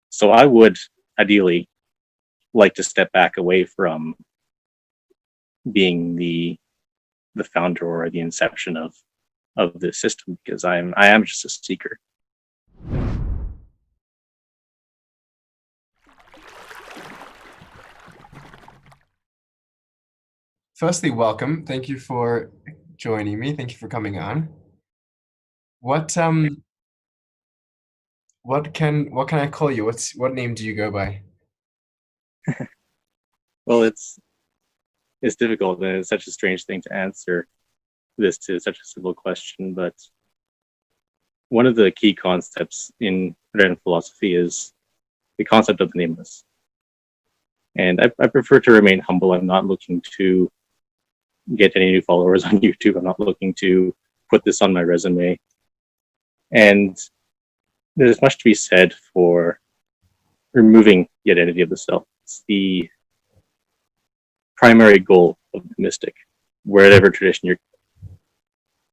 So I would ideally like to step back away from being the founder or the inception of this system, because I am just a seeker. Firstly, welcome. Thank you for joining me. Thank you for coming on. What can I call you? What name do you go by? Well, it's difficult, and it's such a strange thing to answer this to such a simple question, but one of the key concepts in Rën philosophy is the concept of the nameless. And I prefer to remain humble. I'm not looking to get any new followers on YouTube. I'm not looking to put this on my resume. And there's much to be said for removing the identity of the self. It's the primary goal of the mystic, wherever tradition you're.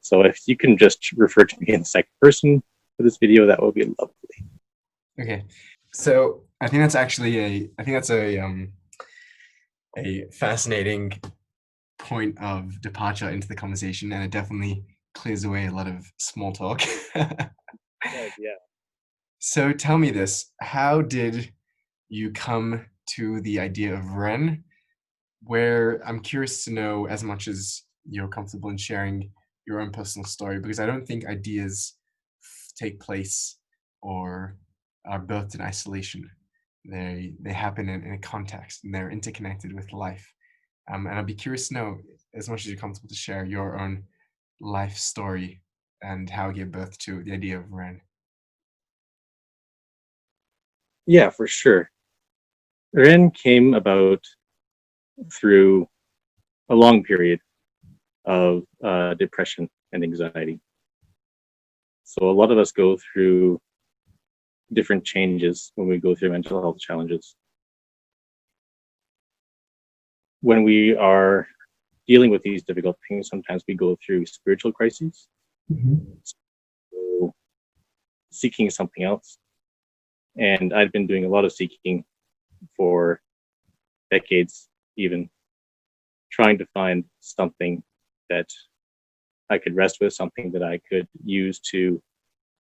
So if you can just refer to me in the second person for this video, that would be lovely. Okay, so I think that's actually a fascinating point of departure into the conversation, and it definitely clears away a lot of small talk. Yeah. So tell me this: how did you come to the idea of Rën? Where I'm curious to know, as much as you're comfortable in sharing your own personal story, because I don't think ideas take place or are birthed in isolation. They happen in a context, and they're interconnected with life. And I'd be curious to know, as much as you're comfortable to share your own life story and how it gave birth to the idea of Rën. Yeah, for sure. Rën came about through a long period of depression and anxiety. So a lot of us go through different changes when we go through mental health challenges. When we are dealing with these difficult things, sometimes we go through spiritual crises, so seeking something else. And I'd been doing a lot of seeking for decades, even trying to find something that I could rest with, something that I could use to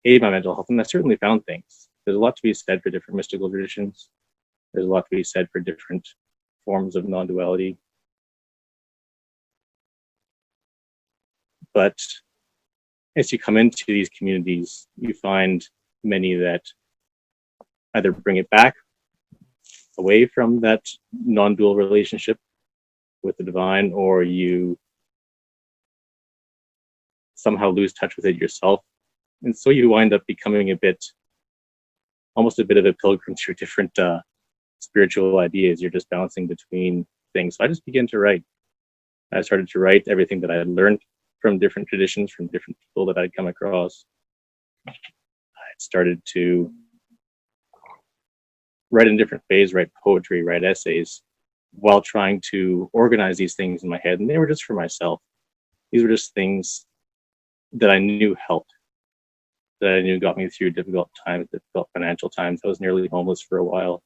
aid my mental health. And I certainly found things. There's a lot to be said for different mystical traditions. There's a lot to be said for different forms of non-duality. But as you come into these communities, you find many that either bring it back away from that non-dual relationship with the divine, or you somehow lose touch with it yourself. And so you wind up becoming almost a bit of a pilgrim through different spiritual ideas. You're just bouncing between things. So I just began to write. I started to write everything that I had learned from different traditions, from different people that I'd come across. I started to write in different ways, write poetry, write essays, while trying to organize these things in my head. And they were just for myself. These were just things that I knew helped, that I knew got me through difficult times, difficult financial times. I was nearly homeless for a while.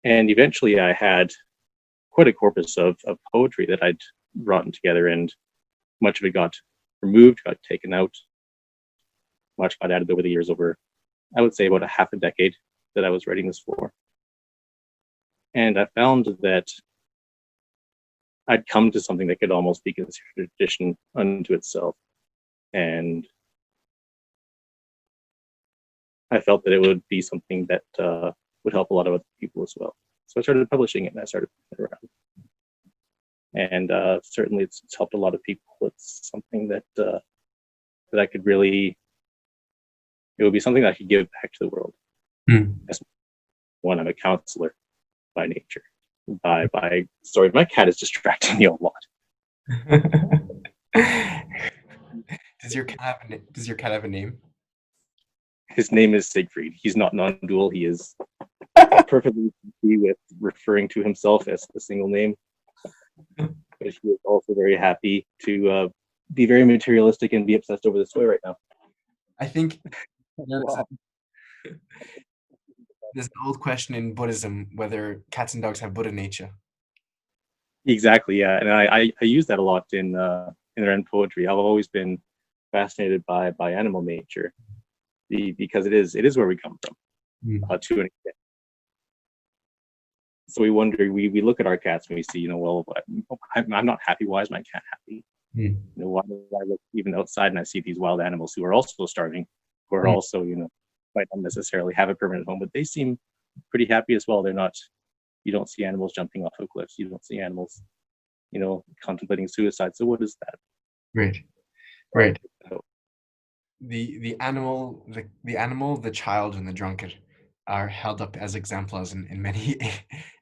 And eventually I had quite a corpus of poetry that I'd brought together, and much of it got removed, got taken out. Much got added over the years, over, I would say, about a half a decade that I was writing this for. And I found that I'd come to something that could almost be considered a tradition unto itself. And I felt that it would be something that would help a lot of other people as well. So I started publishing it, and I started putting it around. And certainly it's helped a lot of people. It's something that I could really, it would be something that I could give back to the world. As one, I'm a counselor by nature. Sorry, my cat is distracting me a lot. Does your cat have a name? His name is Siegfried. He's not non-dual. He is perfectly happy with referring to himself as the single name. But he is also very happy to be very materialistic and be obsessed over this toy right now. I think There's an old question in Buddhism whether cats and dogs have Buddha nature. Exactly, yeah, and I use that a lot in Rën poetry. I've always been fascinated by animal nature, because it is where we come from, to an extent. So we wonder, we look at our cats and we see, well, I'm not happy. Why is my cat happy? Why do I look even outside and I see these wild animals who are also starving, who are also, might not necessarily have a permanent home, but they seem pretty happy as well. They're not. You don't see animals jumping off of cliffs. You don't see animals, contemplating suicide. So what is that? Right. The animal, the child, and the drunkard are held up as examples in many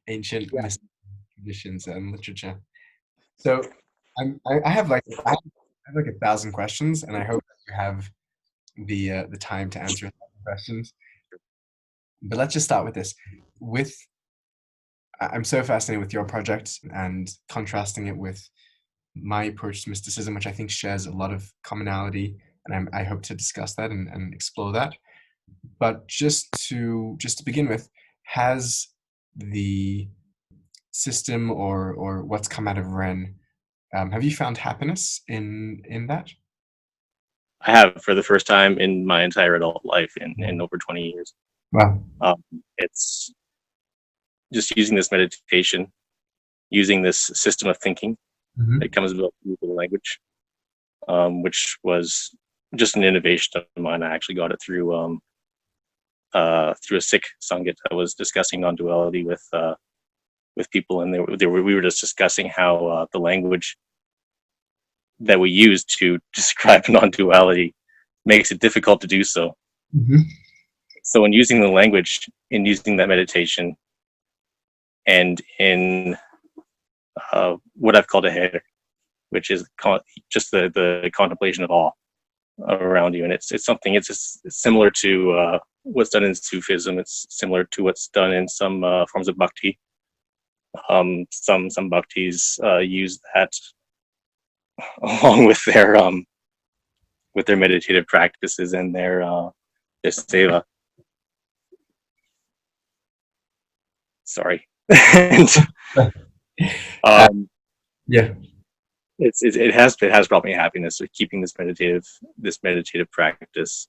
ancient traditions and literature. So I have like 1,000 questions, and I hope that you have the time to answer 1,000 questions. But let's just start with this. I'm so fascinated with your project and contrasting it with my approach to mysticism, which I think shares a lot of commonality, and I hope to discuss that and explore that. But just to begin with, has the system or what's come out of Rën, have you found happiness in that? I have, for the first time in my entire adult life, in over 20 years. Wow. It's just using this meditation, using this system of thinking that comes about through the language, which was just an innovation of mine. I actually got it through a Sikh Sangit. I was discussing non-duality with people, and we were just discussing how the language that we use to describe non-duality makes it difficult to do so. So in using the language, in using that meditation, and in what I've called a head, which is just the contemplation of awe around you, and it's something. It's similar to what's done in Sufism. It's similar to what's done in some forms of bhakti. Some bhaktis use that along with their meditative practices and their seva. Sorry. And, yeah. It has brought me happiness. So keeping this meditative practice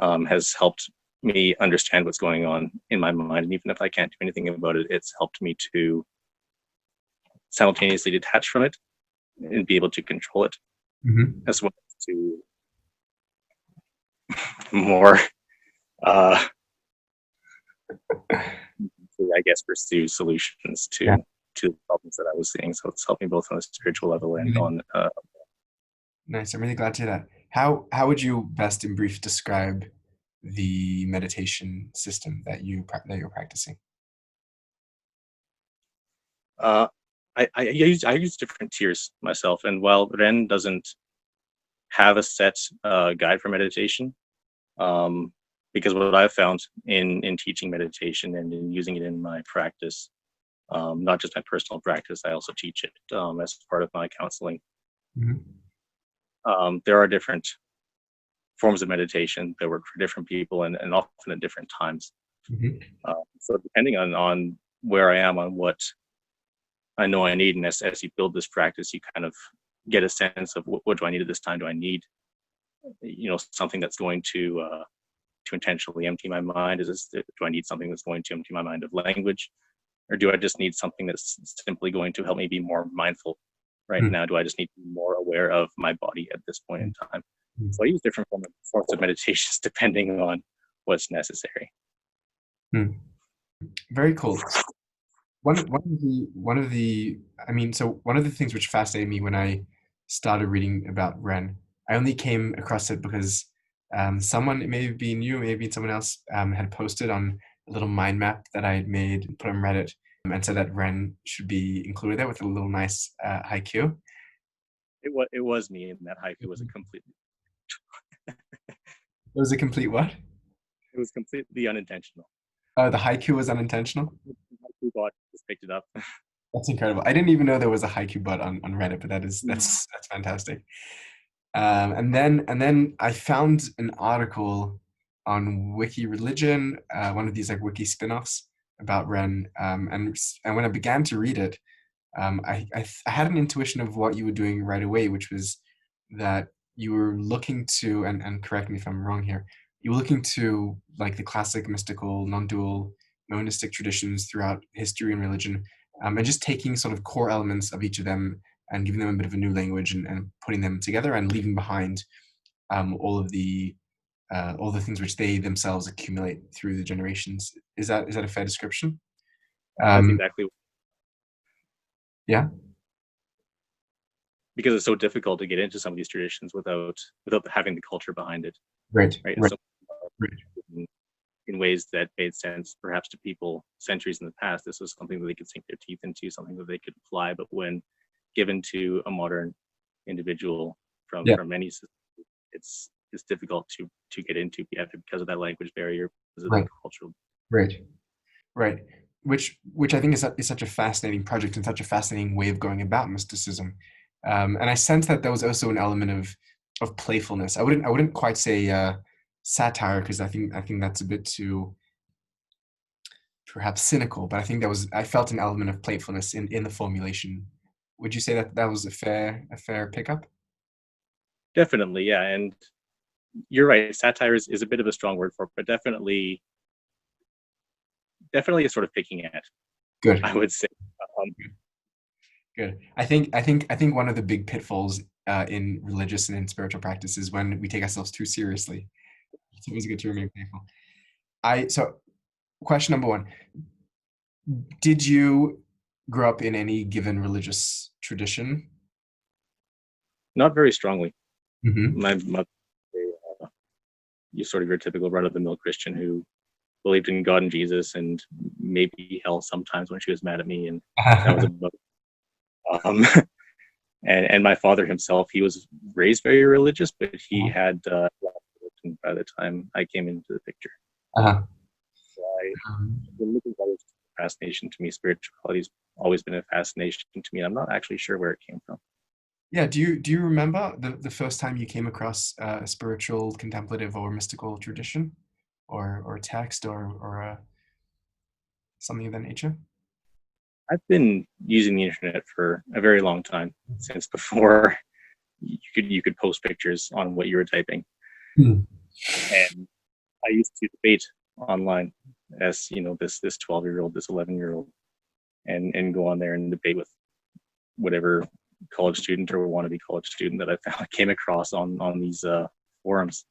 has helped me understand what's going on in my mind, and even if I can't do anything about it, it's helped me to simultaneously detach from it and be able to control it, as well as to more, I guess, pursue solutions to the problems that I was seeing. So it's helped me both on a spiritual level and on. Nice. I'm really glad to hear that. How would you best in brief describe the meditation system that you're practicing? I use different tiers myself, and while Rën doesn't have a set guide for meditation, because what I've found in teaching meditation and in using it in my practice, not just my personal practice, I also teach it as part of my counseling. There are different forms of meditation that work for different people, and often at different times. So depending on where I am, on what I know I need, and as you build this practice, you kind of get a sense of what do I need at this time. Do I need, something that's going to intentionally empty my mind? Do I need something that's going to empty my mind of language, or do I just need something that's simply going to help me be more mindful right now? Do I just need to be more aware of my body at this point in time? So I use different forms of meditations depending on what's necessary. Very cool. One of the things which fascinated me when I started reading about Rën, I only came across it because someone, it may have been you, maybe someone else, had posted on a little mind map that I had made and put on Reddit, and said that Rën should be included there with a little nice haiku. It was me, and that haiku was a complete. It was a complete what? It was completely unintentional. Oh, the haiku was unintentional? The haiku bot just picked it up. That's incredible. I didn't even know there was a haiku bot on Reddit, but that's fantastic. And then I found an article on Wiki Religion, one of these like wiki spin-offs about Rën. And when I began to read it, I had an intuition of what you were doing right away, which was that you were looking to, and correct me if I'm wrong here, you were looking to like the classic mystical, non-dual, monistic traditions throughout history and religion, and just taking sort of core elements of each of them and giving them a bit of a new language and putting them together and leaving behind all of the things which they themselves accumulate through the generations. Is that a fair description? That's exactly, Yeah. because it's so difficult to get into some of these traditions without having the culture behind it, Right. right? Right. So in ways that made sense perhaps to people centuries in the past, this was something that they could sink their teeth into, something that they could apply. But when given to a modern individual from Yeah. many systems, it's difficult to get into, because of that language barrier, because of Right. that cultural. Right. Right. Which I think is such a fascinating project and such a fascinating way of going about mysticism. And I sense that there was also an element of playfulness. I wouldn't quite say satire, because I think that's a bit too perhaps cynical, but I felt an element of playfulness in the formulation. Would you say that that was a fair pickup? Definitely, yeah. And you're right, satire is a bit of a strong word for it, but definitely a sort of picking at, Good. I would say. Good. I think one of the big pitfalls in religious and in spiritual practice is when we take ourselves too seriously. It's always good to remain playful. So question number one: did you grow up in any given religious tradition? Not very strongly. Mm-hmm. My mother, you sort of your typical run-of-the-mill Christian who believed in God and Jesus and maybe hell sometimes when she was mad at me, and that was about it. And my father himself, he was raised very religious, but he had religion by the time I came into the picture. Uh-huh. So religion is always a fascination to me. Spirituality's always been a fascination to me. I'm not actually sure where it came from. Yeah. Do you remember the first time you came across a spiritual, contemplative, or mystical tradition, or text, or something of that nature? I've been using the internet for a very long time, since before you could post pictures on what you were typing. Hmm. And I used to debate online as, this 12-year-old, this 11-year-old, and go on there and debate with whatever college student or wannabe college student that I came across on these forums,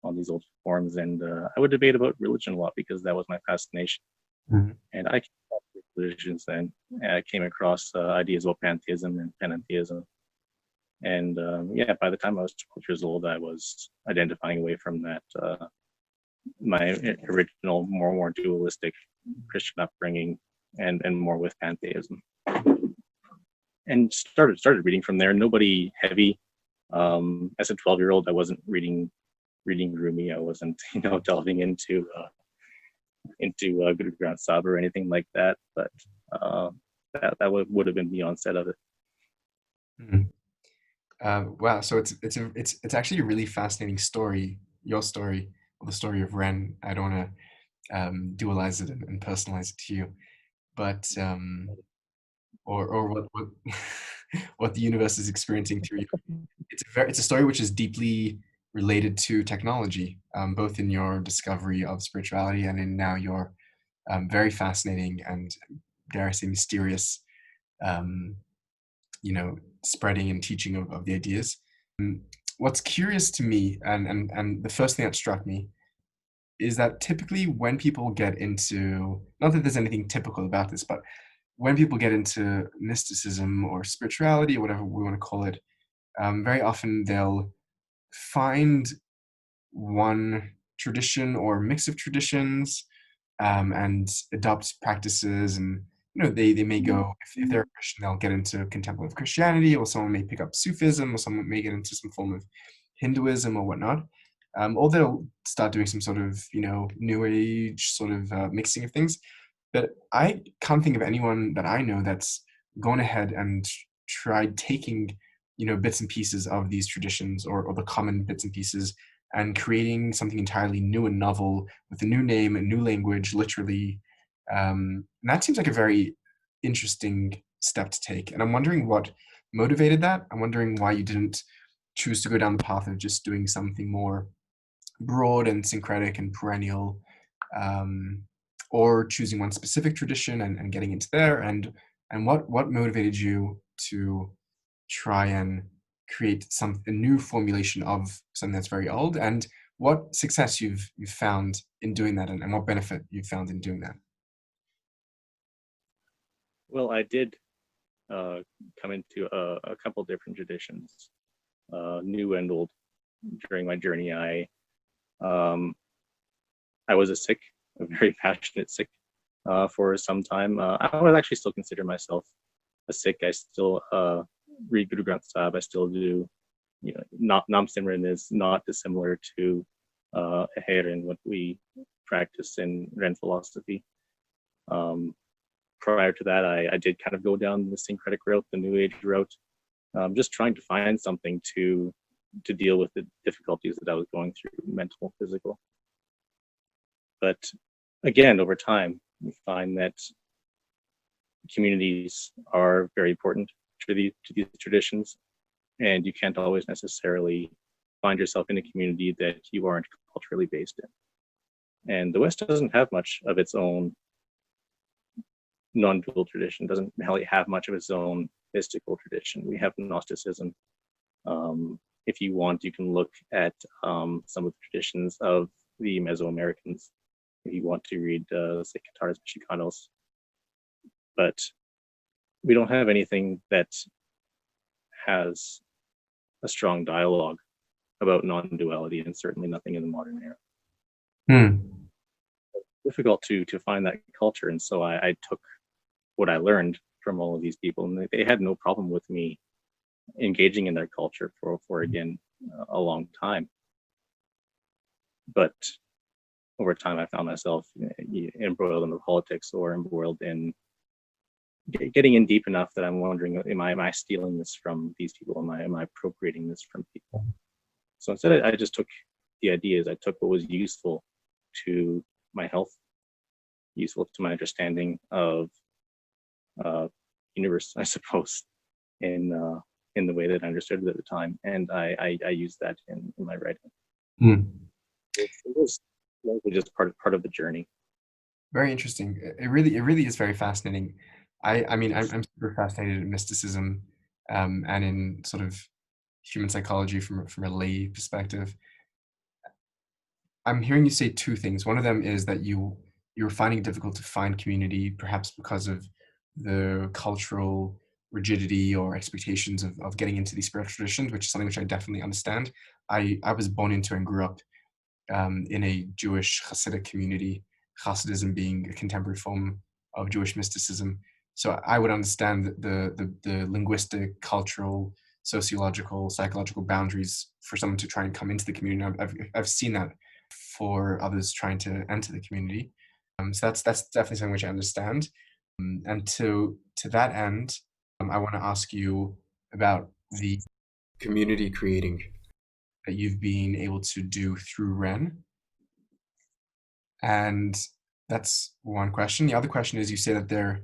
on these old forums. And I would debate about religion a lot because that was my fascination. Mm-hmm. And I came across religions then. I came across ideas about pantheism and panentheism. And by the time I was 12 years old, I was identifying away from that, my original, more dualistic Christian upbringing, and more with pantheism. And started reading from there. Nobody heavy. As a 12-year-old, I wasn't reading Rumi. I wasn't, delving into Guru Granth Sahib or anything like that. But that would have been the onset of it. Mm-hmm. Wow. So it's actually a really fascinating story. Your story, or the story of Rën. I don't want to dualize it and personalize it to you, but or what what the universe is experiencing through you. It's a story which is deeply related to technology, both in your discovery of spirituality and in now your very fascinating and, dare I say, mysterious, spreading and teaching of the ideas. What's curious to me, and the first thing that struck me, is that typically when people get into, not that there's anything typical about this, but when people get into mysticism or spirituality or whatever we want to call it, very often they'll find one tradition or mix of traditions, and adopt practices. And they may go, if they're a Christian, they'll get into contemplative Christianity, or someone may pick up Sufism, or someone may get into some form of Hinduism or whatnot. Or they'll start doing some sort of new age sort of mixing of things. But I can't think of anyone that I know that's gone ahead and tried taking bits and pieces of these traditions, or the common bits and pieces, and creating something entirely new and novel with a new name, a new language, literally. And that seems like a very interesting step to take. And I'm wondering what motivated that. I'm wondering why you didn't choose to go down the path of just doing something more broad and syncretic and perennial, um, or choosing one specific tradition and getting into there, and what motivated you to try and create a new formulation of something that's very old, and what success you've found in doing that, and what benefit you've found in doing that. Well, I did come into a couple different traditions, new and old, during my journey. I was a Sikh, a very passionate Sikh, for some time. I would actually still consider myself a Sikh. I still read Guru Granth Sahib. I still do, Nameless is not dissimilar to Rën, what we practice in Rën philosophy. Prior to that, I did kind of go down the syncretic route, the New Age route, just trying to find something to deal with the difficulties that I was going through, mental, physical. But again, over time, we find that communities are very important to these traditions, and you can't always necessarily find yourself in a community that you aren't culturally based in. And the West doesn't have much of its own non-dual tradition, doesn't really have much of its own mystical tradition. We have Gnosticism. If you want, you can look at some of the traditions of the Mesoamericans, if you want to read Sikh Kataras Mexicanos. But we don't have anything that has a strong dialogue about non-duality, and certainly nothing in the modern era. It's difficult to find that culture, and so I took what I learned from all of these people, and they had no problem with me engaging in their culture for again a long time. But over time, I found myself embroiled in the politics, or embroiled in getting in deep enough that I'm wondering, am I stealing this from these people? Am I appropriating this from people? So instead, I just took the ideas. I took what was useful to my health, useful to my understanding of universe, I suppose, in the way that I understood it at the time, and I used that in my writing. It was just part of the journey. Very interesting. It really is very fascinating. I mean, I'm super fascinated in mysticism, and in sort of human psychology from a lay perspective. I'm hearing you say two things. One of them is that you're finding it difficult to find community, perhaps because of the cultural rigidity or expectations of getting into these spiritual traditions, which is something which I definitely understand. I was born into and grew up in a Jewish Hasidic community, Hasidism being a contemporary form of Jewish mysticism. So I would understand the linguistic, cultural, sociological, psychological boundaries for someone to try and come into the community. I've seen that for others trying to enter the community. So that's definitely something which I understand. And to that end, I want to ask you about the community creating that you've been able to do through Rën. And that's one question. The other question is, you say that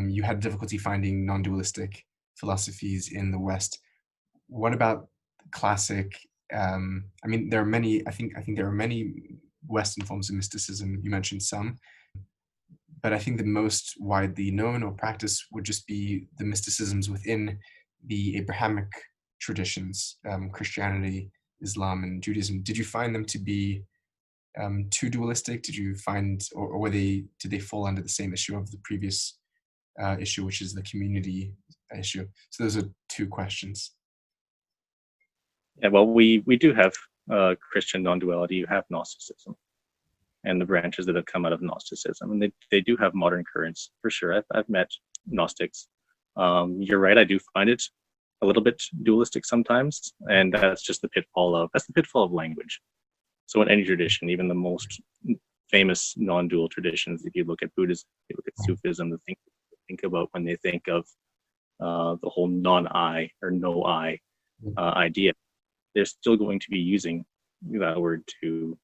you had difficulty finding non-dualistic philosophies in the West. What about classic? I mean, there are many. I think there are many Western forms of mysticism. You mentioned some, but I think the most widely known or practiced would just be the mysticisms within the Abrahamic traditions, Christianity, Islam, and Judaism. Did you find them to be too dualistic? Did you find, or did they fall under the same issue of the previous issue, which is the community issue? So those are two questions. Yeah, well, we do have Christian non-duality. You have Gnosticism and the branches that have come out of Gnosticism, and they do have modern currents for sure. I've met Gnostics. You're right, I do find it a little bit dualistic sometimes, and that's just the pitfall of language. So in any tradition, even the most famous non-dual traditions, if you look at Buddhism, if you look at Sufism, the thing to think about when they think of the whole non-I or no-I idea, they're still going to be using that word to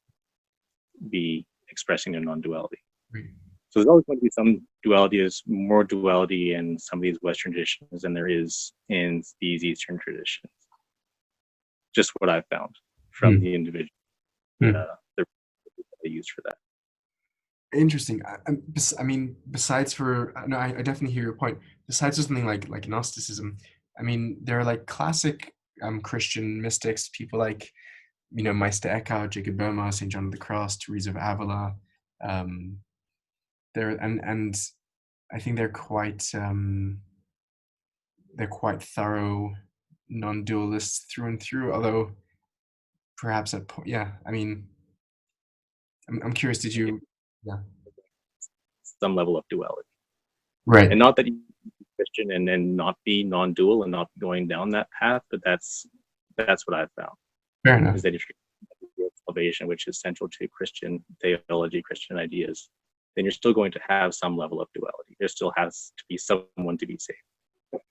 be expressing their non-duality. Right. So there's always going to be some duality. There's more duality in some of these Western traditions than there is in these Eastern traditions. Just what I've found from the individual, the they use for that. Interesting. I mean, besides for no, I definitely hear your point. Besides for something like Gnosticism, I mean, there are like classic Christian mystics, people like Meister Eckhart, Jacob Boehme, Saint John of the Cross, Teresa of Avila. There and I think they're quite thorough non-dualists through and through. Although perhaps yeah, I mean, I'm curious. Did you? Yeah. Some level of duality, Right. and not that you be Christian and then not be non-dual and not going down that path, but that's what I've found. Fair enough. Is that if you're salvation, which is central to Christian theology, Christian ideas, then you're still going to have some level of duality. There still has to be someone to be saved.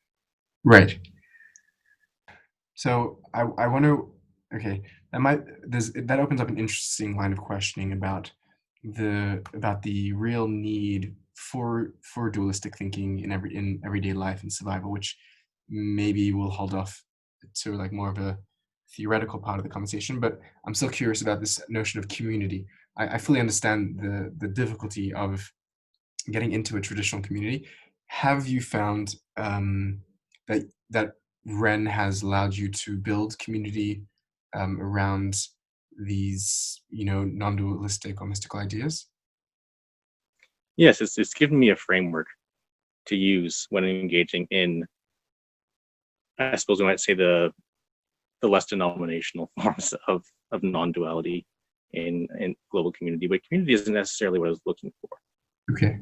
Right. So I want to. Okay, that opens up an interesting line of questioning about the real need for dualistic thinking in everyday life and survival, which maybe we'll hold off to like more of a theoretical part of the conversation. But I'm still curious about this notion of community. I fully understand the difficulty of getting into a traditional community. Have you found that Rën has allowed you to build community around these, non-dualistic or mystical ideas? Yes, it's given me a framework to use when engaging in, I suppose we might say, the less denominational forms of non-duality in global community. But community isn't necessarily what I was looking for. Okay.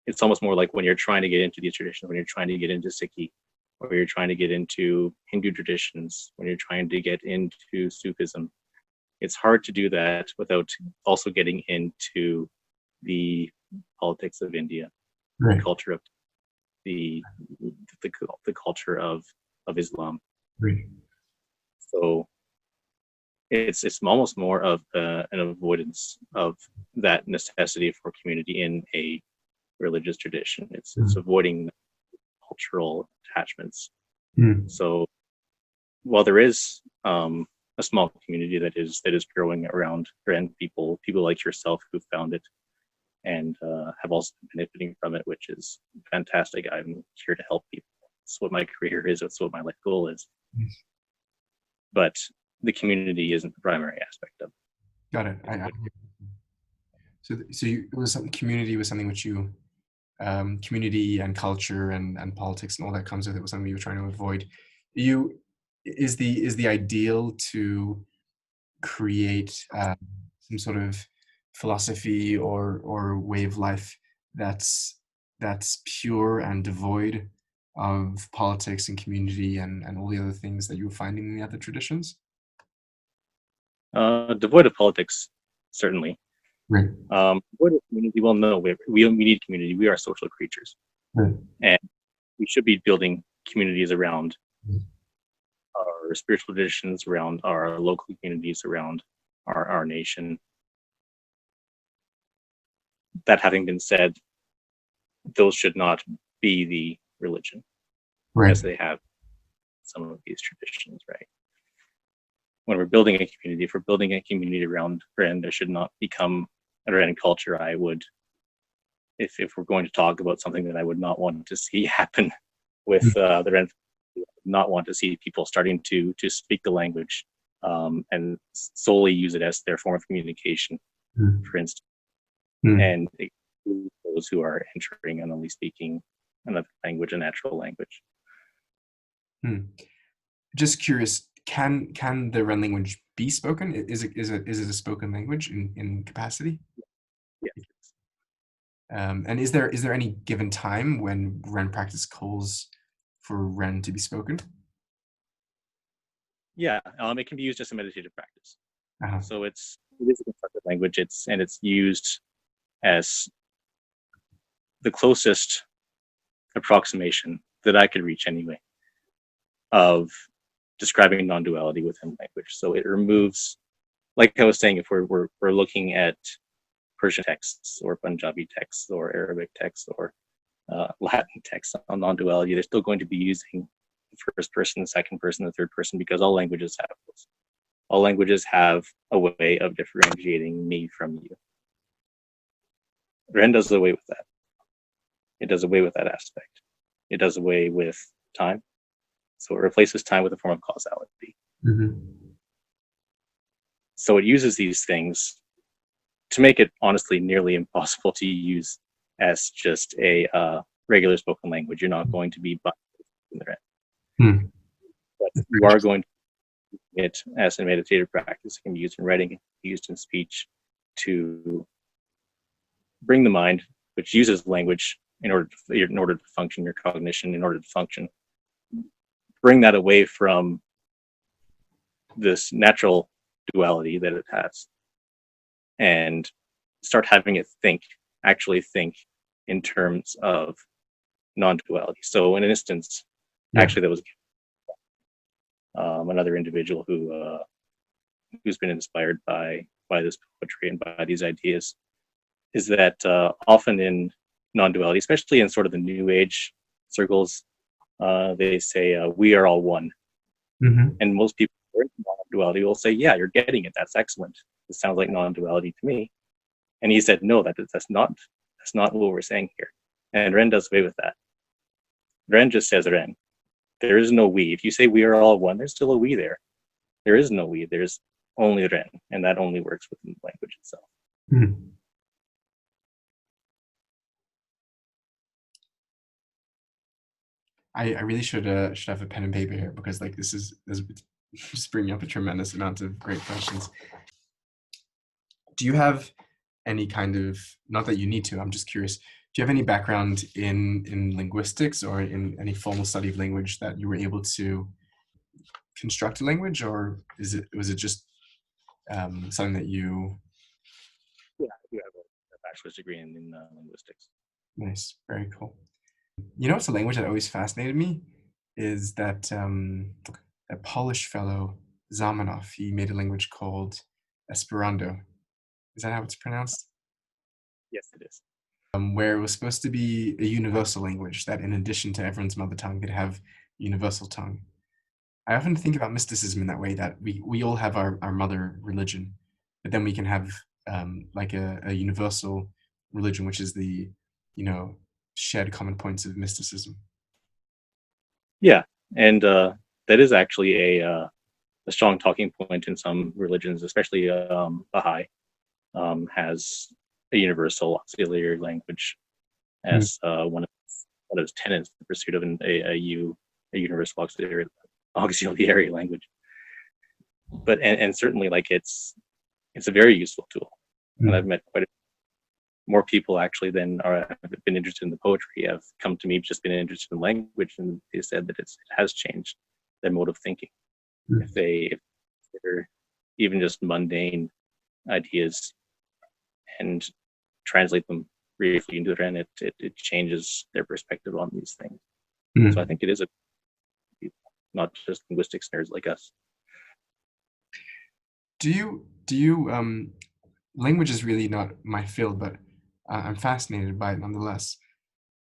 It's almost more like when you're trying to get into these traditions, when you're trying to get into Sikh, or you're trying to get into Hindu traditions, when you're trying to get into Sufism. It's hard to do that without also getting into the politics of India, Right. the culture of the culture of Islam. Right. So it's almost more of an avoidance of that necessity for community in a religious tradition. It's avoiding cultural attachments. So while there is a small community that is growing around Rën, people like yourself who found it and have also been benefiting from it, which is fantastic. I'm here to help people. That's what my career is. That's what my life goal is. But the community isn't the primary aspect of it. Got it. It was community was something which you community and culture and politics and all that comes with it was something you were trying to avoid. Is the ideal to create some sort of philosophy or way of life that's pure and devoid of politics and community and all the other things that you were finding in the other traditions? Devoid of politics, certainly. Right. Devoid of community, well, no, we need community. We are social creatures. Right. And we should be building communities around our spiritual traditions, around our local communities, around our nation. That having been said, those should not be the religion, Right. as they have some of these traditions, right? When we're building a community, if we're building a community around Rën, there should not become a Rën culture. I would, if we're going to talk about something that I would not want to see happen with the Rën, not want to see people starting to speak the language and solely use it as their form of communication, for instance, and those who are entering and only speaking another language, a natural language. Just curious, can the Rën language be spoken? Is it a spoken language in capacity? Yes. And is there any given time when Rën practice calls for Rën to be spoken? Yeah, it can be used as a meditative practice. So it is a constructed language. It's used as the closest approximation that I could reach anyway of describing non-duality within language. So it removes, like I was saying, if we're looking at Persian texts or Punjabi texts or Arabic texts or Latin texts on non-duality, they're still going to be using the first person, the second person, the third person, because all languages have those. All languages have a way of differentiating me from you. Rën does away with that. It does away with that aspect. It does away with time. So it replaces time with a form of causality. Mm-hmm. So it uses these things to make it honestly nearly impossible to use as just a regular spoken language. You're not going to be in the Rën. But you are going to use it as a meditative practice. It can be used in writing, used in speech, to bring the mind, which uses language in order to function, your cognition, in order to function, bring that away from this natural duality that it has, and start having it actually think in terms of non-duality. So in an instance, actually, there was another individual who's been inspired by this poetry and by these ideas, is that often in non-duality, especially in sort of the New Age circles, they say we are all one. Mm-hmm. And most people who are in non-duality will say, yeah, you're getting it, that's excellent, it sounds like non-duality to me. And he said, no, that's not what we're saying here. And Rën does away with that. Rën just says Rën. There is no we. If you say we are all one, there's still a we there. There is no we. There's only Rën, and that only works within the language itself. Mm-hmm. I really should have a pen and paper here, because like this is just bringing up a tremendous amount of great questions. Do you have any kind of, not that you need to, I'm just curious, do you have any background in linguistics or in any formal study of language that you were able to construct a language, or was it just something that you? Yeah, I do have a bachelor's degree in linguistics. Nice, very cool. You know, it's a language that always fascinated me is that a Polish fellow, Zamenhof, he made a language called Esperanto. Is that how it's pronounced? Yes, it is. Where it was supposed to be a universal language that, in addition to everyone's mother tongue, could have universal tongue. I often think about mysticism in that way, that we all have our mother religion, but then we can have like a universal religion, which is the, shared common points of mysticism. Yeah, and that is actually a strong talking point in some religions, especially Baha'i has a universal auxiliary language as one of its tenets, the pursuit of a universal auxiliary language. But and certainly, like, it's a very useful tool, and I've met more people actually than have been interested in the poetry have come to me just been interested in language, and they said that it has changed their mode of thinking. If they're even just mundane ideas and translate them briefly into Rën, it changes their perspective on these things. So I think it is not just linguistics nerds like us. Do you language is really not my field, but I'm fascinated by it nonetheless.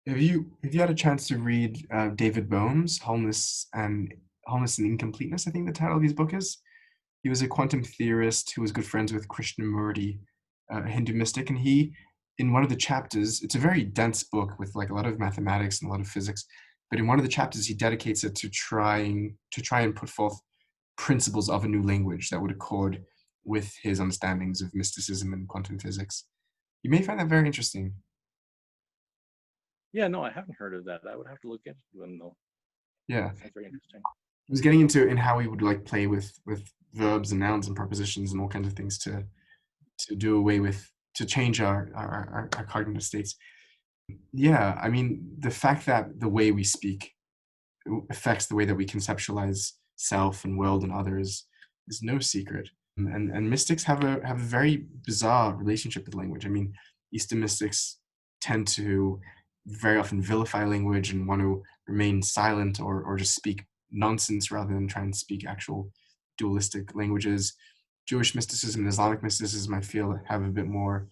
Have you had a chance to read David Bohm's Wholeness and Incompleteness? I think the title of his book is. He was a quantum theorist who was good friends with Krishnamurti, a Hindu mystic, and he, in one of the chapters, it's a very dense book with like a lot of mathematics and a lot of physics, but in one of the chapters he dedicates it to try and put forth principles of a new language that would accord with his understandings of mysticism and quantum physics. You may find that very interesting. Yeah, no, I haven't heard of that. I would have to look into them though. Yeah, That sounds very interesting. He was getting into in how we would like play with verbs and nouns and prepositions and all kinds of things to do away with, to change our cognitive states. Yeah, I mean, the fact that the way we speak affects the way that we conceptualize self and world and others is no secret. And mystics have a very bizarre relationship with language. I mean, Eastern mystics tend to very often vilify language and want to remain silent or just speak nonsense rather than try and speak actual dualistic languages. Jewish mysticism and Islamic mysticism, I feel, have a bit more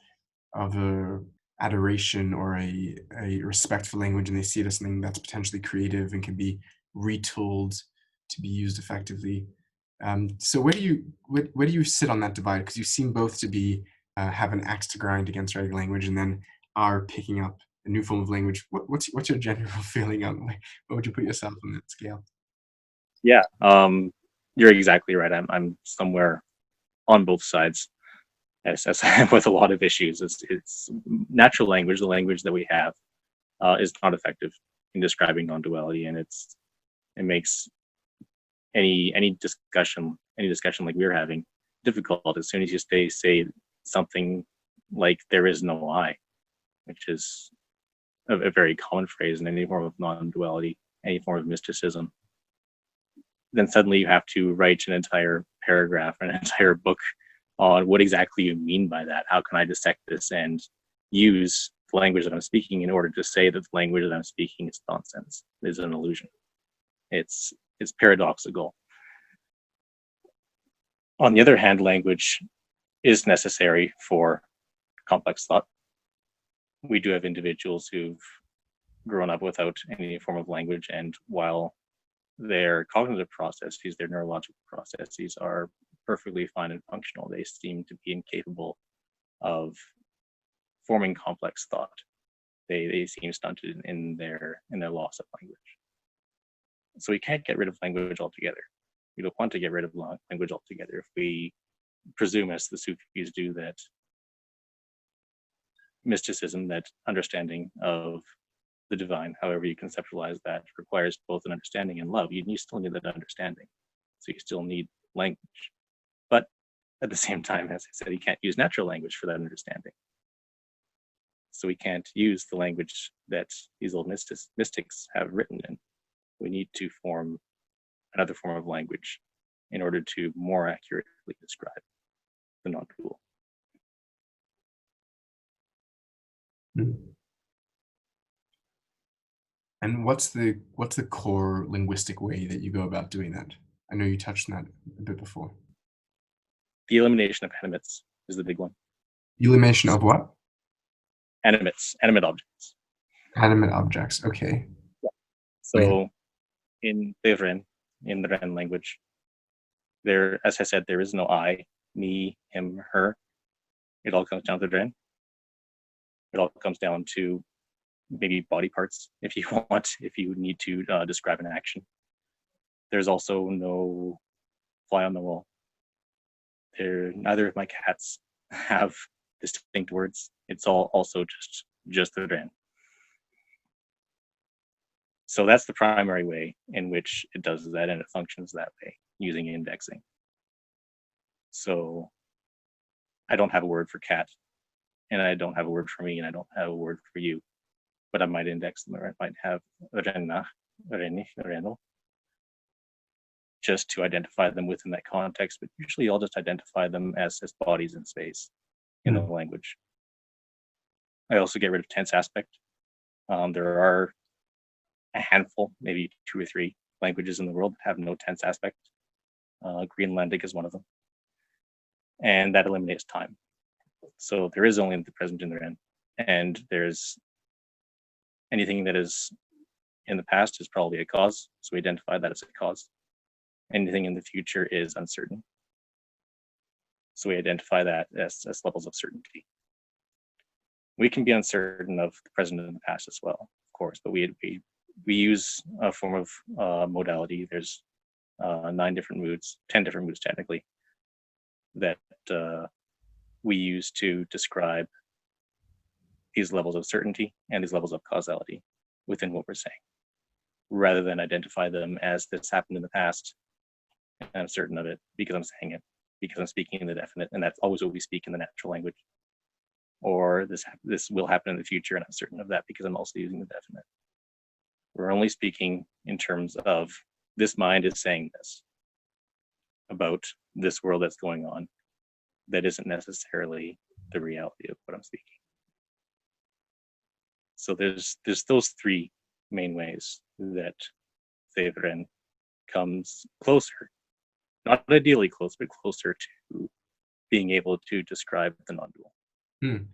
of a adoration or a respect for language, and they see it as something that's potentially creative and can be retooled to be used effectively. So where do you sit on that divide? Because you seem both to be have an axe to grind against writing language, and then are picking up a new form of language. What's your general feeling on, like, what would you put yourself on that scale? Yeah, you're exactly right. I'm somewhere on both sides. As I am with a lot of issues, it's natural language, the language that we have, is not effective in describing non-duality, and it makes any discussion like we're having difficult as soon as you say something like there is no I, which is a very common phrase in any form of non-duality, any form of mysticism. Then suddenly you have to write an entire paragraph, an entire book on what exactly you mean by that. How can I dissect this and use the language that I'm speaking in order to say that the language that I'm speaking is nonsense, is an illusion. It's paradoxical. On the other hand, language is necessary for complex thought. We do have individuals who've grown up without any form of language, and while their cognitive processes, their neurological processes are perfectly fine and functional, they seem to be incapable of forming complex thought. They seem stunted in their loss of language. So we can't get rid of language altogether. We don't want to get rid of language altogether if we presume, as the Sufis do, that mysticism, that understanding of the divine, however you conceptualize that, requires both an understanding and love. You still need that understanding. So you still need language. But at the same time, as I said, you can't use natural language for that understanding. So we can't use the language that these old mystics have written in. We need to form another form of language in order to more accurately describe the non-dual. And what's the core linguistic way that you go about doing that? I know you touched on that a bit before. The elimination of animates is the big one. Elimination of what? Animate objects. Animate objects, okay. Yeah. So in Rën, in the Rën language, there, as I said, there is no I, me, him, her. It all comes down to Rën. It all comes down to maybe body parts, if you want, if you need to describe an action. There's also no fly on the wall. Neither of my cats have distinct words. It's all also just the Rën. So that's the primary way in which it does that, and it functions that way, using indexing. So I don't have a word for cat, and I don't have a word for me, and I don't have a word for you, but I might index them, or I might have Rënna, Rënni, Rënno, just to identify them within that context. But usually I'll just identify them as bodies in space in the language. I also get rid of tense aspect. There are a handful, maybe 2 or 3 languages in the world that have no tense aspect. Greenlandic is one of them. And that eliminates time. So there is only the present in the Rën. And there's anything that is in the past is probably a cause. So we identify that as a cause. Anything in the future is uncertain. So we identify that as levels of certainty. We can be uncertain of the present and the past as well, of course, but we use a form of modality. There's 9 different moods, 10 different moods technically, that we use to describe these levels of certainty and these levels of causality within what we're saying, rather than identify them as this happened in the past and I'm certain of it because I'm saying it, because I'm speaking in the definite, and that's always what we speak in the natural language. Or this will happen in the future and I'm certain of that because I'm also using the definite. We're only speaking in terms of this mind is saying this about this world that's going on that isn't necessarily the reality of what I'm speaking. So there's those 3 main ways that Rën comes closer, not ideally close, but closer to being able to describe the non-dual. Hmm.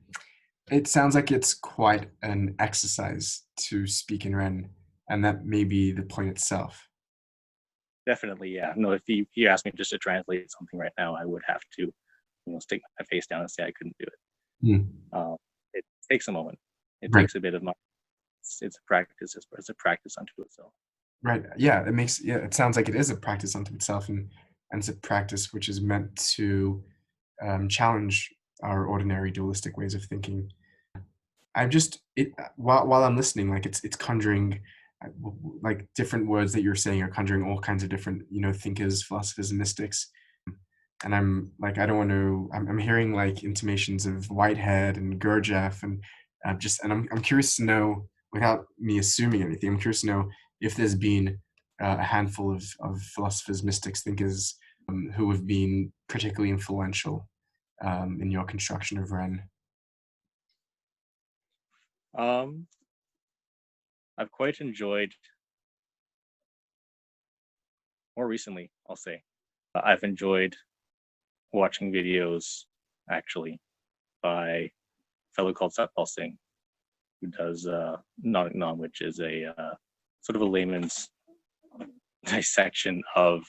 It sounds like it's quite an exercise to speak in Rën, and that may be the point itself. Definitely, yeah. No, if you asked me just to translate something right now, I would have to, stick my face down and say I couldn't do it. Hmm. It takes a moment. It Right. takes a bit of it's a practice. It's a practice unto itself. Right. Yeah, it sounds like it is a practice unto itself, and it's a practice which is meant to challenge our ordinary dualistic ways of thinking. I'm just while I'm listening, like it's conjuring like different words that you're saying are conjuring all kinds of different thinkers, philosophers, and mystics. And I'm like, I don't want to. I'm hearing like intimations of Whitehead and Gurdjieff, and I'm curious to know, without me assuming anything, I'm curious to know if there's been a handful of philosophers, mystics, thinkers who have been particularly influential in your construction of Rën. Um, I've quite enjoyed, more recently, I'll say, I've enjoyed watching videos actually by a fellow called Sepparsing, who does Non, which is a sort of a layman's dissection of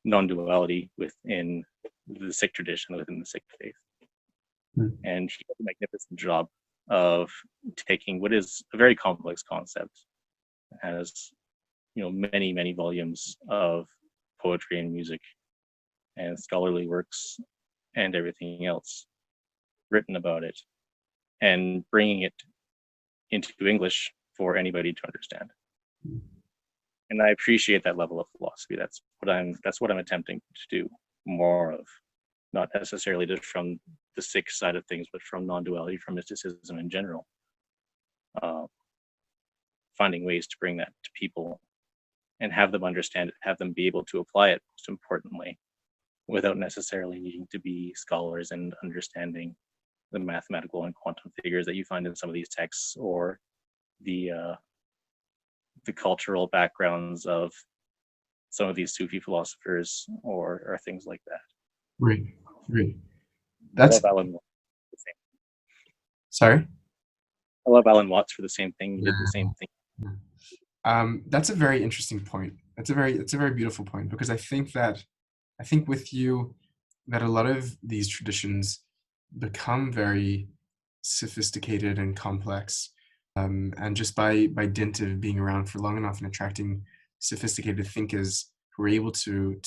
non-duality within the Sikh tradition, within the Sikh faith. And he does a magnificent job of taking what is a very complex concept, has many volumes of poetry and music and scholarly works and everything else written about it, and bringing it into English for anybody to understand. And I appreciate that level of philosophy. That's what I'm attempting to do more of, not necessarily just from the Sikh side of things, but from non-duality, from mysticism in general. Finding ways to bring that to people and have them understand it, have them be able to apply it, most importantly, without necessarily needing to be scholars and understanding the mathematical and quantum figures that you find in some of these texts, or the cultural backgrounds of some of these Sufi philosophers, or things like that. Right, right. I love Alan Watts for the same. Sorry? I love Alan Watts for the same thing. He Yeah. did the same thing. That's a very interesting point. It's a very beautiful point, because I think with you that a lot of these traditions become very sophisticated and complex, and just by dint of being around for long enough and attracting sophisticated thinkers who are able to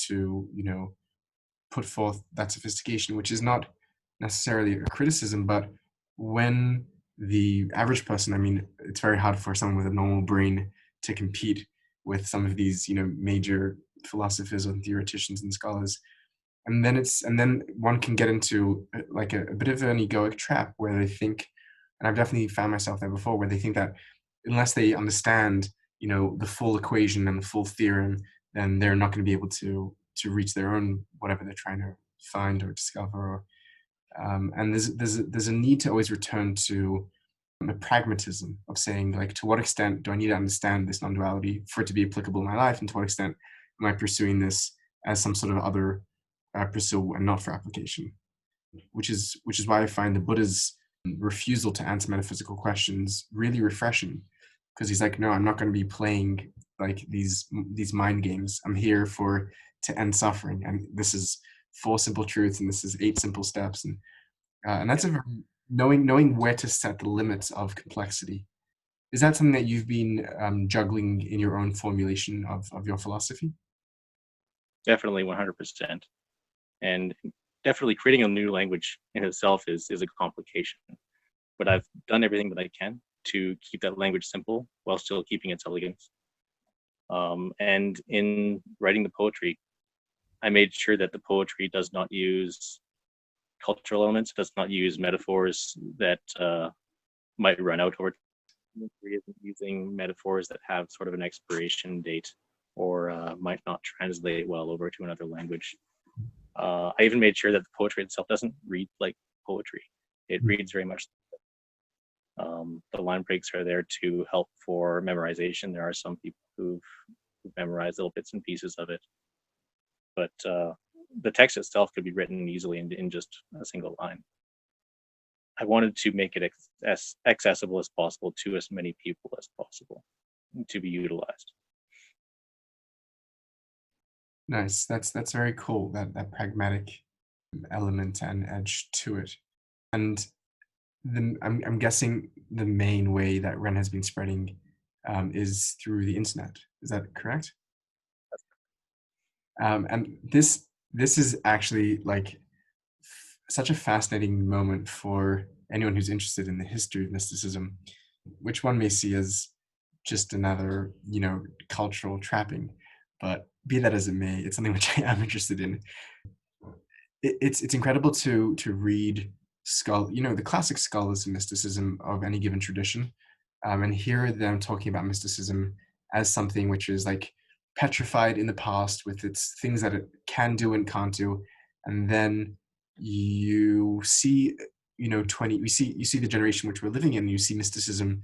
put forth that sophistication, which is not necessarily a criticism, but when the average person, I mean, it's very hard for someone with a normal brain to compete with some of these, major philosophers and theoreticians and scholars. And then one can get into like a bit of an egoic trap where they think, and I've definitely found myself there before, where they think that unless they understand, the full equation and the full theorem, then they're not going to be able to reach their own whatever they're trying to find or discover. Or, and there's a need to always return to a pragmatism of saying, like, to what extent do I need to understand this non-duality for it to be applicable in my life, and to what extent am I pursuing this as some sort of other pursuit and not for application? Which is why I find the Buddha's refusal to answer metaphysical questions really refreshing, because he's like, no, I'm not going to be playing like these mind games. I'm here to end suffering, and this is 4 simple truths, and this is 8 simple steps, and that's a very, knowing where to set the limits of complexity. Is that something that you've been juggling in your own formulation of your philosophy? Definitely 100%. And definitely creating a new language in itself is a complication. But I've done everything that I can to keep that language simple while still keeping its elegance. And in writing the poetry, I made sure that the poetry does not use cultural elements, does not use metaphors that might run out over time, isn't using metaphors that have sort of an expiration date, or might not translate well over to another language. I even made sure that the poetry itself doesn't read like poetry. It reads very much. The line breaks are there to help for memorization. There are some people who've memorize little bits and pieces of it. But the text itself could be written easily in just a single line. I wanted to make it as accessible as possible to as many people as possible to be utilized. Nice. That's very cool. That pragmatic element and edge to it. And I'm guessing the main way that Rën has been spreading is through the internet. Is that correct? And this is actually like such a fascinating moment for anyone who's interested in the history of mysticism, which one may see as just another, cultural trapping. But be that as it may, it's something which I am interested in. It's incredible to read the classic scholars of mysticism of any given tradition, and hear them talking about mysticism as something which is like petrified in the past with its things that it can do and can't do, and then you see, you see the generation which we're living in. You see mysticism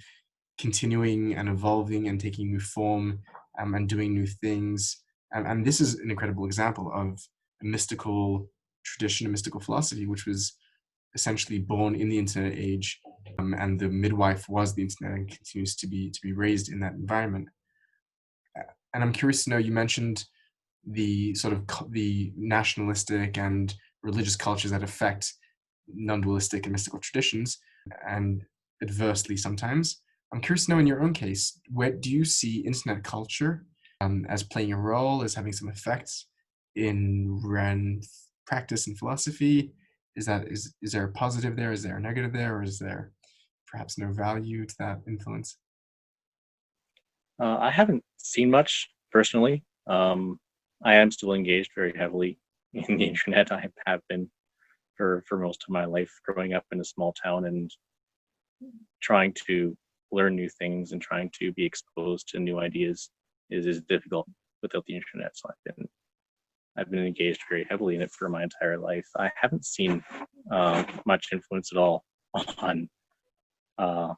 continuing and evolving and taking new form, and doing new things. And this is an incredible example of a mystical tradition, a mystical philosophy, which was essentially born in the internet age, and the midwife was the internet and continues to be raised in that environment. And I'm curious to know, you mentioned the sort of the nationalistic and religious cultures that affect non-dualistic and mystical traditions, and adversely sometimes. I'm curious to know, in your own case, where do you see internet culture as playing a role, as having some effects in Rën practice and philosophy? Is there a positive there? Is there a negative there? Or is there perhaps no value to that influence? I haven't seen much personally. I am still engaged very heavily in the internet. I have been for most of my life, growing up in a small town and trying to learn new things and trying to be exposed to new ideas is difficult without the internet. So I've been engaged very heavily in it for my entire life. I haven't seen much influence at all on of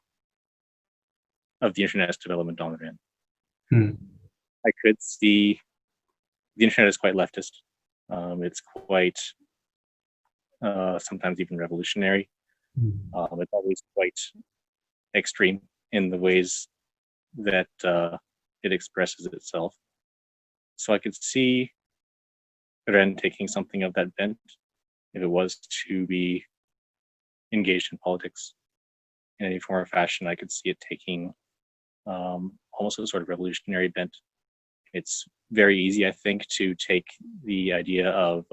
the internet's development on Rën. I could see the internet is quite leftist. It's quite sometimes even revolutionary. It's always quite extreme in the ways that it expresses itself. So I could see Rën taking something of that bent if it was to be engaged in politics in any form or fashion. I could see it taking almost a sort of revolutionary bent. It's very easy, I think, to take the idea of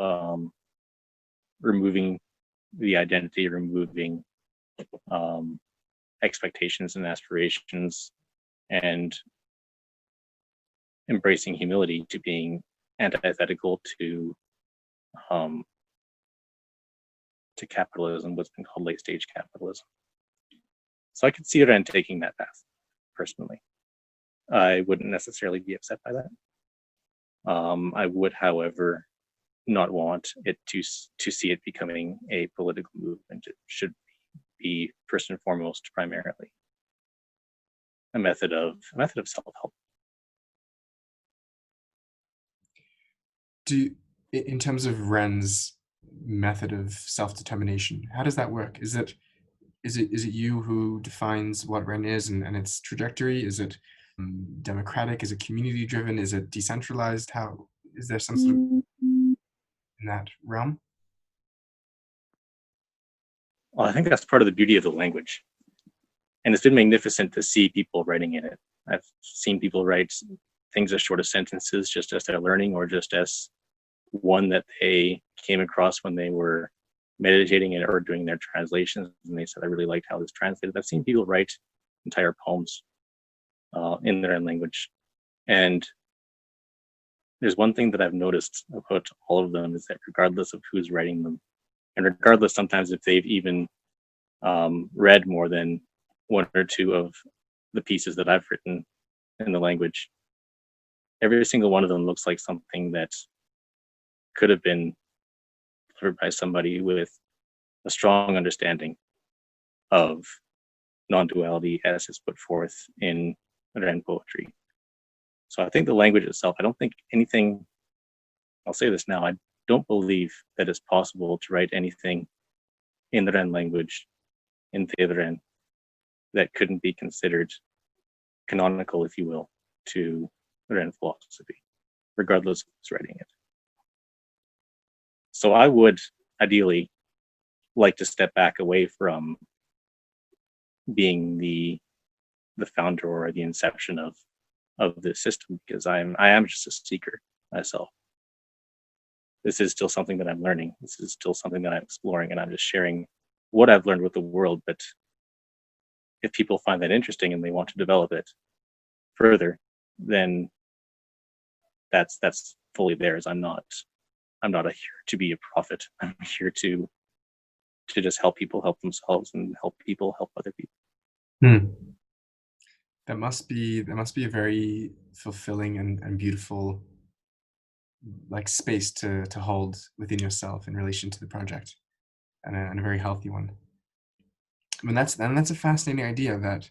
removing the identity, removing expectations and aspirations, and embracing humility to being antithetical to capitalism, what's been called late stage capitalism. So I could see Rën taking that path personally. I wouldn't necessarily be upset by that. I would, however, not want it to see it becoming a political movement. It should be first and foremost, primarily, a method of self-help. In terms of Ren's method of self-determination, how does that work? Is it you who defines what Rën is and its trajectory? Is it democratic? Is it community driven? Is it decentralized? How is there some sort of in that realm? Well, I think that's part of the beauty of the language, and it's been magnificent to see people writing in it. I've seen people write things as short as sentences, just as they're learning, or just as one that they came across when they were meditating or doing their translations, and they said, "I really liked how this translated." I've seen people write entire poems in their own language, and there's one thing that I've noticed about all of them is that regardless of who's writing them, and regardless sometimes if they've even read more than one or two of the pieces that I've written in the language, every single one of them looks like something that could have been delivered by somebody with a strong understanding of non-duality as is put forth in Rën poetry. So I think the language itself, I don't think anything, I'll say this now, I don't believe that it's possible to write anything in the Rën language, in the Rën, that couldn't be considered canonical, if you will, to Rën philosophy, regardless of who's writing it. So I would ideally like to step back away from being the founder or the inception of this system, because I am just a seeker myself. This is still something that I'm learning. This is still something that I'm exploring, and I'm just sharing what I've learned with the world. But if people find that interesting and they want to develop it further, then that's fully theirs. I'm not here to be a prophet. I'm here to just help people help themselves and help people help other people. That must be a very fulfilling and beautiful like space to hold within yourself in relation to the project, and a very healthy one. I mean, that's a fascinating idea that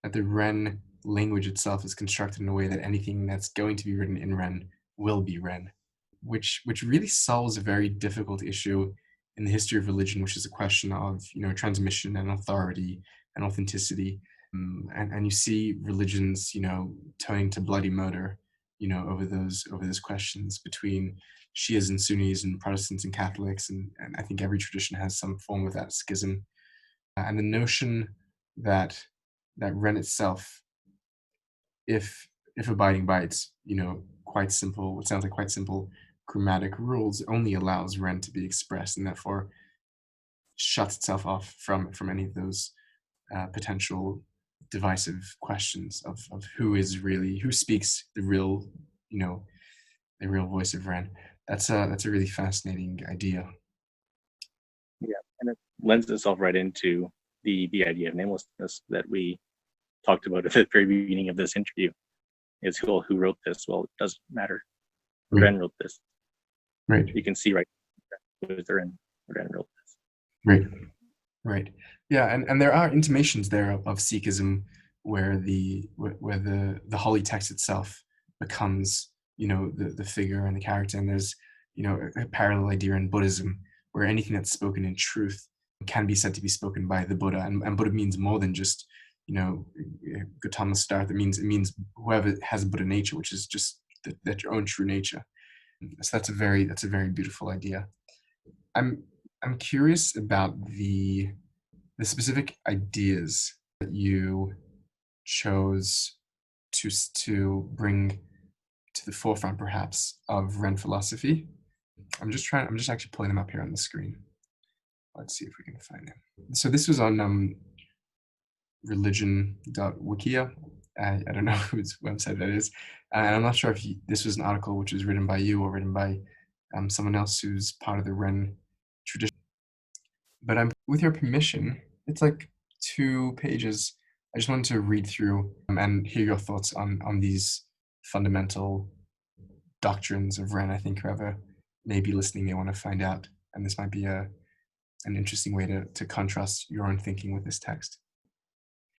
the Rën language itself is constructed in a way that anything that's going to be written in Rën will be Rën, which really solves a very difficult issue in the history of religion, which is a question of transmission and authority and authenticity. And you see religions turning to bloody murder over those questions between Shias and Sunnis and Protestants and Catholics, and I think every tradition has some form of that schism. And the notion that Rën itself, if abiding by its quite simple, what sounds like quite simple grammatic rules, only allows Rën to be expressed, and therefore shuts itself off from any of those potential divisive questions of who speaks the real the real voice of Rën. That's a really fascinating idea. Yeah, and it lends itself right into the idea of namelessness that we talked about at the very beginning of this interview. Is who wrote this? Well, it doesn't matter. Rën wrote this. Right. You can see right there in Rën wrote this. Right. Yeah, and there are intimations there of Sikhism where the holy text itself becomes the figure and the character, and there's a parallel idea in Buddhism where anything that's spoken in truth can be said to be spoken by the Buddha, and Buddha means more than just Gautama Siddhartha. It means whoever has a Buddha nature, which is just that your own true nature. So that's a very beautiful idea. I'm curious about the specific ideas that you chose to bring to the forefront, perhaps, of Rën philosophy. I'm just actually pulling them up here on the screen. Let's see if we can find them. So this was on religion.wikia. I don't know whose website that is, and I'm not sure if this was an article which was written by you or written by someone else who's part of the Rën tradition. But with your permission, it's like 2 pages. I just wanted to read through and hear your thoughts on these fundamental doctrines of Rën. I think whoever may be listening may want to find out, and this might be an interesting way to contrast your own thinking with this text.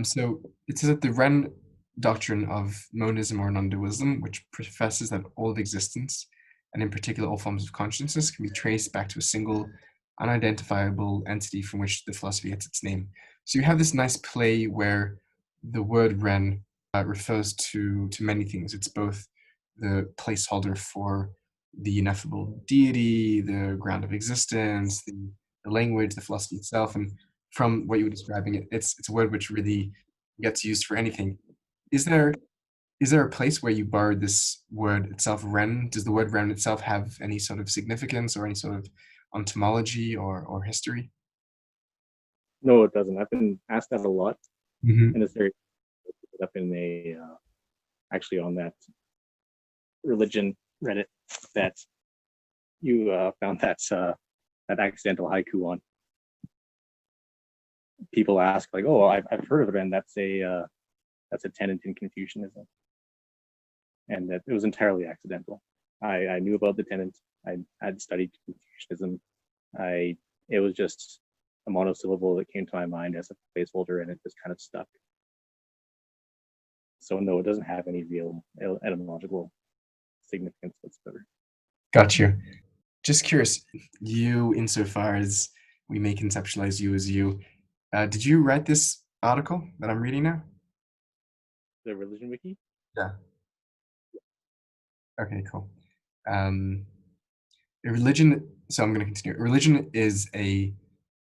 So it says that the Rën doctrine of monism or non-dualism, which professes that all of existence, and in particular all forms of consciousness, can be traced back to a single unidentifiable entity from which the philosophy gets its name. So you have this nice play where the word Rën refers to many things. It's both the placeholder for the ineffable deity, the ground of existence, the language, the philosophy itself, and from what you were describing, it's a word which really gets used for anything. Is there a place where you borrowed this word itself, Rën? Does the word Rën itself have any sort of significance or any sort of ontology or history? No, it doesn't. I've been asked that a lot, Mm-hmm. and it's very up in a actually on that religion Reddit that you found that accidental haiku on. People ask like, "Oh, I've heard of it, and that's a tenet in Confucianism," and that it was entirely accidental. I knew about the tenet. I'd studied Confucianism. It was just a monosyllable that came to my mind as a placeholder, and it just kind of stuck. So no, it doesn't have any real etymological significance whatsoever. Got you. Just curious, you, insofar as we may conceptualize you as you, did you write this article that I'm reading now? The religion wiki? Yeah. Okay, cool. Religion, so I'm going to continue. Religion is a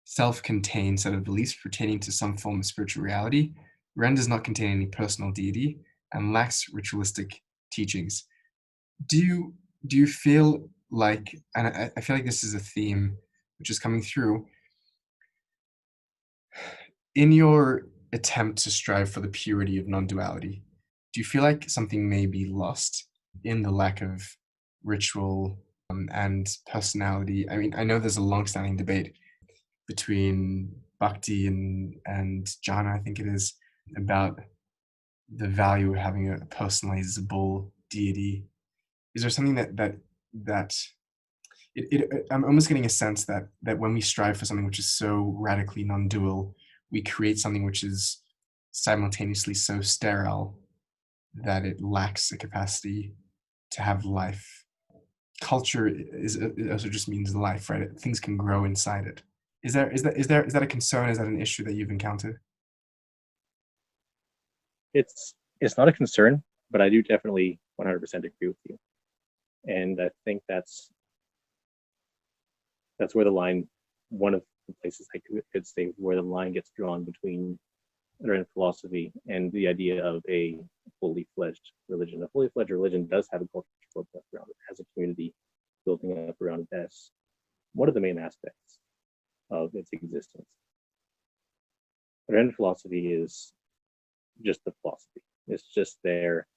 self-contained set of beliefs pertaining to some form of spiritual reality. Rën does not contain any personal deity and lacks ritualistic teachings. Do you feel like, and I feel like this is a theme which is coming through, in your attempt to strive for the purity of non-duality, do you feel like something may be lost in the lack of ritual and personality? I mean, I know there's a long-standing debate between Bhakti and Jhana, I think it is, about the value of having a personalizable deity. Is there something that I'm almost getting a sense that when we strive for something which is so radically non-dual, we create something which is simultaneously so sterile that it lacks the capacity to have life. Culture it also just means life, right? Things can grow inside it. Is that a concern? Is that an issue that you've encountered? It's not a concern, but I do definitely 100% agree with you. And I think that's where the line, one of the places I could say where the line gets drawn between Rën philosophy and the idea of a fully fledged religion. A fully fledged religion does have a culture built up around it, has a community building up around it as one of the main aspects of its existence. Rën philosophy is just the philosophy. It's just there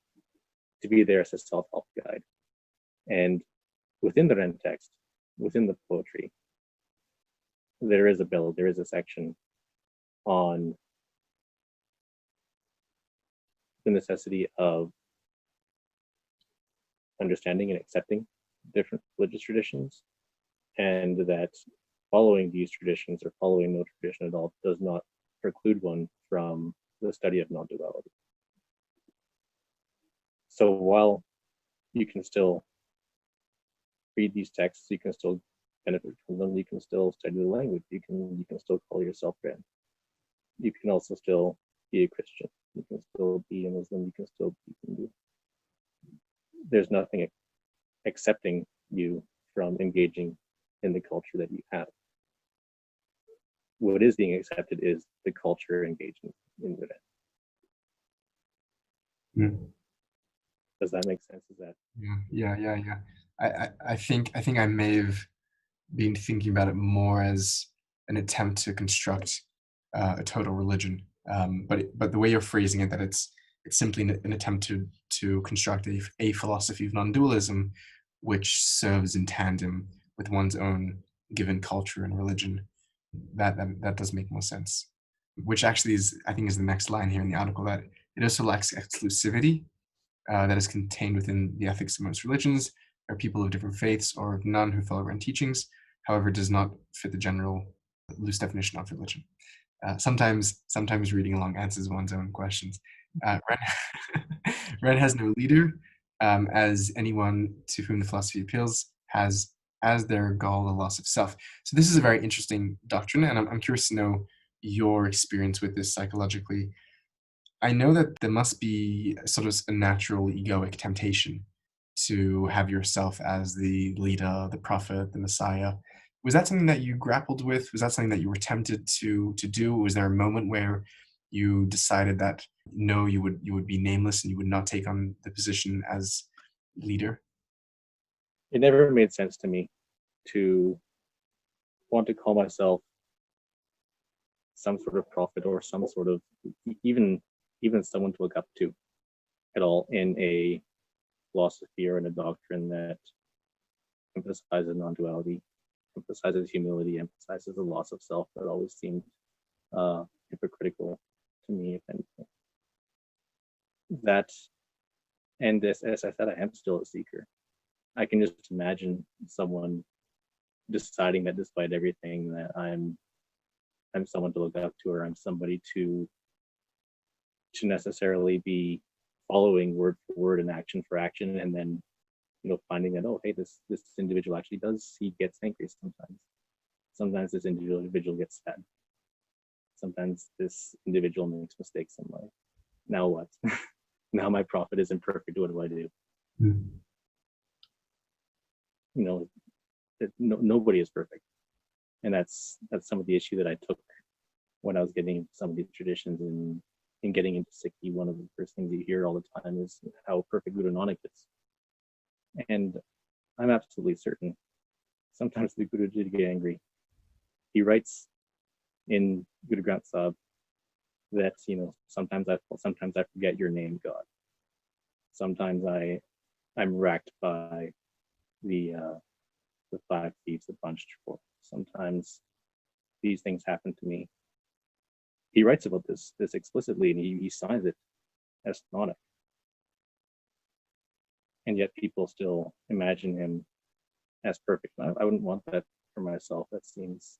to be there as a self-help guide. And within the Rën text, within the poetry, there is a section on the necessity of understanding and accepting different religious traditions, and that following these traditions or following no tradition at all does not preclude one from the study of non-duality. So while you can still read these texts, you can still benefit from them, you can still study the language, you can still call yourself Rën. You can also still be a Christian, you can still be a Muslim, you can still be Hindu. There's nothing accepting you from engaging in the culture that you have. What is being accepted is the culture engaging in the Rën. Mm. Does that make sense? Is that Yeah. I think I may have been thinking about it more as an attempt to construct a total religion, but the way you're phrasing it, that it's simply an attempt to construct a philosophy of non-dualism, which serves in tandem with one's own given culture and religion. That does make more sense. Which actually is, I think, is the next line here in the article, that it also lacks exclusivity that is contained within the ethics of most religions. There are people of different faiths or of none who follow Rën teachings. However, it does not fit the general loose definition of religion. Sometimes reading along answers one's own questions. Rën has no leader, as anyone to whom the philosophy appeals has as their goal the loss of self. So this is a very interesting doctrine, and I'm curious to know your experience with this psychologically. I know that there must be sort of a natural egoic temptation to have yourself as the leader, the prophet, the Messiah. Was that something that you grappled with? Was that something that you were tempted to do? Was there a moment where you decided that no, you would be nameless and you would not take on the position as leader? it never made sense to me to want to call myself some sort of prophet or some sort of even someone to look up to at all in a philosophy or in a doctrine that emphasizes non-duality, emphasizes humility, emphasizes the loss of self. That always seemed hypocritical to me, if anything. That, and as I said, I am still a seeker. I can just imagine someone deciding that despite everything that I'm someone to look up to, or I'm somebody to necessarily be following word for word and action for action, and then finding that, oh, hey, this individual actually he gets angry sometimes. Sometimes this individual gets sad. Sometimes this individual makes mistakes in life. Now what? Now my prophet isn't perfect. What do I do? Mm. Nobody is perfect, and that's some of the issue that I took when I was getting into some of these traditions and getting into Sikhi. One of the first things you hear all the time is how perfect Guru Nanak is, and I'm absolutely certain sometimes the Guru did get angry. He writes in Guru Granth Sahib that sometimes I forget your name, God. Sometimes I'm racked by the 5 thieves that punched for. Sometimes these things happen to me. He writes about this explicitly, and he signs it as Nanak. And yet people still imagine him as perfect. I wouldn't want that for myself. That seems,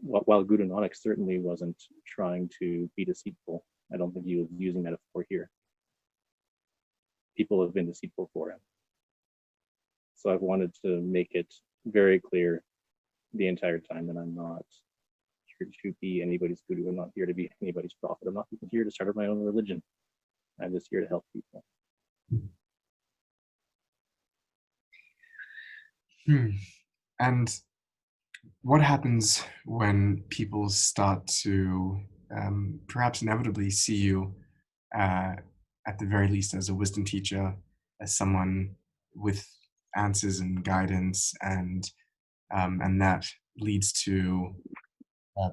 while Guru Nanak certainly wasn't trying to be deceitful, I don't think he was using metaphor here. People have been deceitful for him. So I've wanted to make it very clear the entire time that I'm not here to be anybody's guru. I'm not here to be anybody's prophet. I'm not even here to start my own religion. I'm just here to help people. And what happens when people start to perhaps inevitably see you, at the very least, as a wisdom teacher, as someone with answers and guidance, and that leads to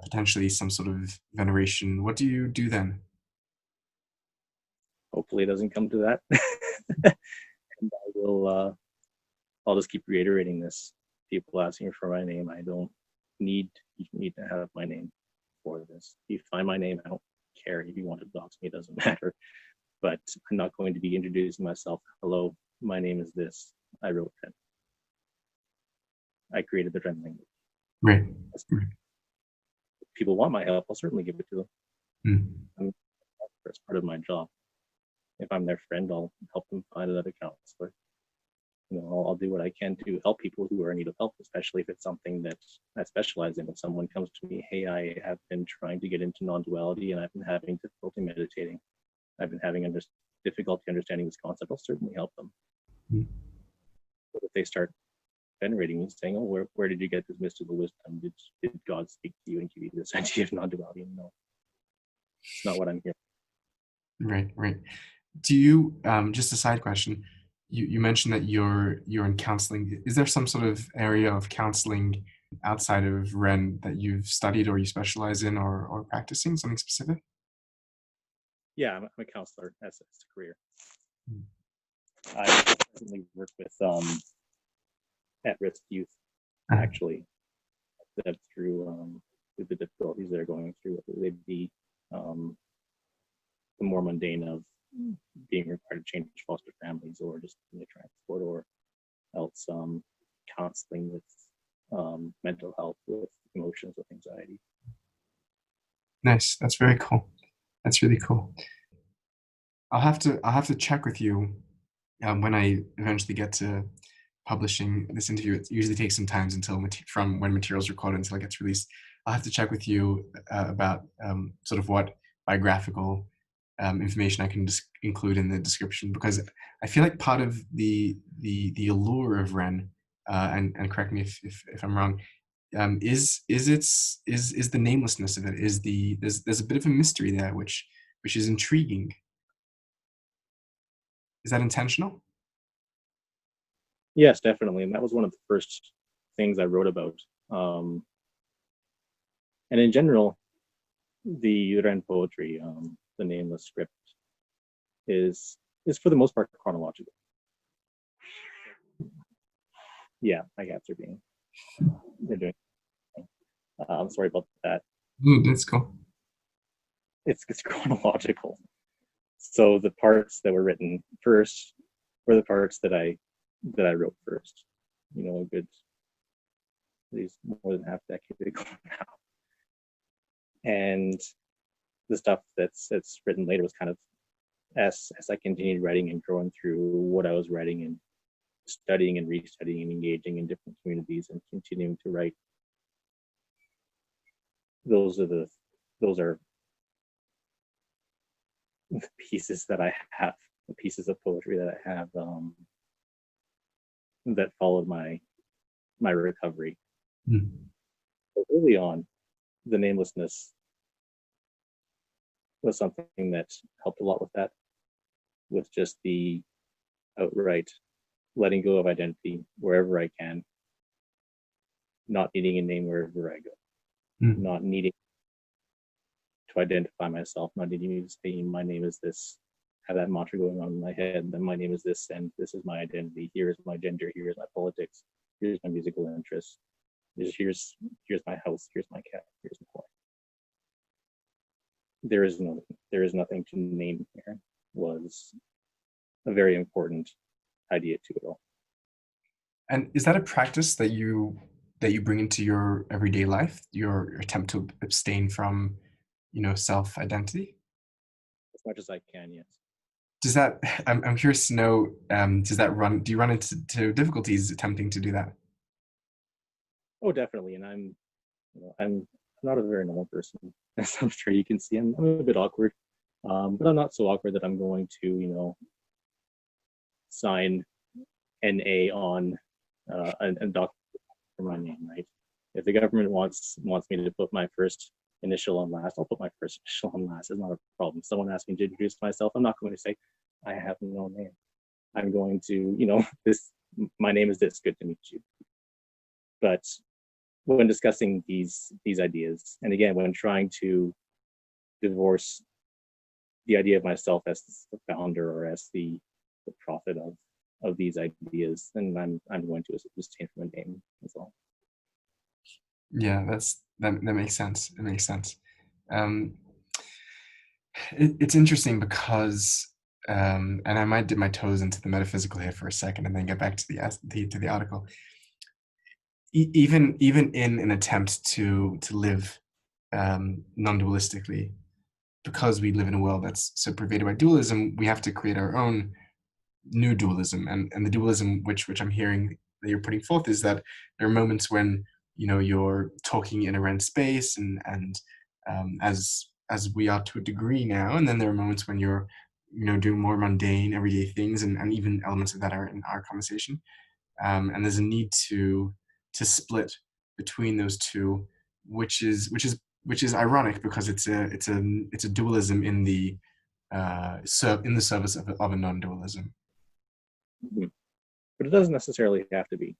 potentially some sort of veneration? What do you do then? Hopefully it doesn't come to that. And I'll just keep reiterating this. People asking for my name, I don't need to have my name for this. If you find my name, I don't care. If you want to dox me, it doesn't matter. But I'm not going to be introducing myself. Hello, my name is this. I wrote Rën. I created the Rën language. Right. If people want my help, I'll certainly give it to them. That's part of my job. If I'm their friend, I'll help them find another counselor. I'll do what I can to help people who are in need of help, especially if it's something that I specialize in. If someone comes to me, hey, I have been trying to get into non-duality and I've been having difficulty meditating. I've been having difficulty understanding this concept. I'll certainly help them. But if they start venerating me, saying, oh, where did you get this mystical wisdom? Did God speak to you and give you this idea of non-duality? No, it's not what I'm here. Right. Do you, just a side question, you mentioned that you're in counseling. Is there some sort of area of counseling outside of Rën that you've studied or you specialize in or practicing, something specific? Yeah, I'm a counselor as a career. I presently work with at-risk youth, actually, that through the difficulties they're going through, they'd be the more mundane of being required to change foster families, or just in a transport, or else counseling with mental health, with emotions, with anxiety. Nice. That's very cool. That's really cool. I'll have to check with you when I eventually get to publishing this interview. It usually takes some time until from when materials recorded until it gets released. I'll have to check with you about sort of what biographical information I can just include in the description, because I feel like part of the allure of Rën, and correct me if I'm wrong, is the namelessness of it. There's a bit of a mystery there, which is intriguing. Is that intentional? Yes, definitely. And that was one of the first things I wrote about. And in general, the Rën poetry, the nameless script, is for the most part chronological. Yeah, my cats are they're doing. I'm sorry about that. That's cool. It's chronological. So the parts that were written first were the parts that I wrote first. A good, at least more than half a decade ago now. And the stuff that's written later was kind of as I continued writing and growing through what I was writing and studying and restudying and engaging in different communities and continuing to write, those are the pieces that I have, the pieces of poetry that I have, that followed my recovery. But early on, the namelessness was something that helped a lot with that, with just the outright letting go of identity wherever I can, not needing a name wherever I go, not needing to identify myself, not needing to say my name is this, have that mantra going on in my head, then my name is this, and this is my identity, here is my gender, here is my politics, here's my musical interests, here's my house, here's my cat, here's my wife. There is nothing to name here, was a very important idea to it all. And is that a practice that you bring into your everyday life, your attempt to abstain from, self-identity? As much as I can, yes. Does that, I'm curious to know, do you run into difficulties attempting to do that? Oh, definitely. And I'm not a very normal person, as I'm sure you can see. I'm a bit awkward, but I'm not so awkward that I'm going to, sign NA on a document for my name, right? If the government wants me to put my first initial on last, I'll put my first initial on last. It's not a problem. Someone asks me to introduce myself, I'm not going to say I have no name. I'm going to, my name is this, good to meet you. But when discussing these ideas, and again, when trying to divorce the idea of myself as the founder or as the prophet of these ideas, then I'm going to abstain from a name as well. Yeah, that makes sense. It makes sense. It's interesting because, and I might dip my toes into the metaphysical here for a second, and then get back to the article. Even in an attempt to live non-dualistically, because we live in a world that's so pervaded by dualism, we have to create our own new dualism. And the dualism which I'm hearing that you're putting forth is that there are moments when you're talking in a Rën space and as we are to a degree now, and then there are moments when you're doing more mundane everyday things, and even elements of that are in our conversation, and there's a need to split between those two, which is ironic because it's a dualism in the service of a non-dualism. But it doesn't necessarily have to be.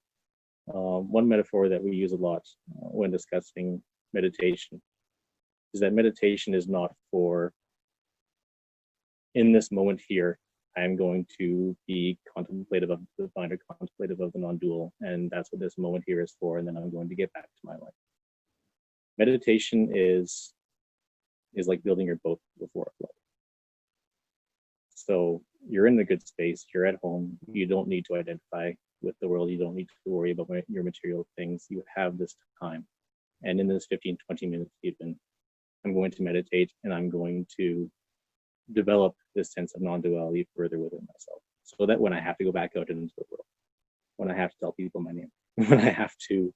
One metaphor that we use a lot when discussing meditation is that meditation is not for, in this moment here, I am going to be contemplative of the divine or contemplative of the non-dual, and that's what this moment here is for, and then I'm going to get back to my life. Meditation is like building your boat before a flood. So you're in a good space, you're at home, you don't need to identify with the world, you don't need to worry about your material things, you have this time. And in this 15, 20 minutes even, I'm going to meditate and I'm going to develop this sense of non-duality further within myself, so that when I have to go back out into the world, when I have to tell people my name, when I have to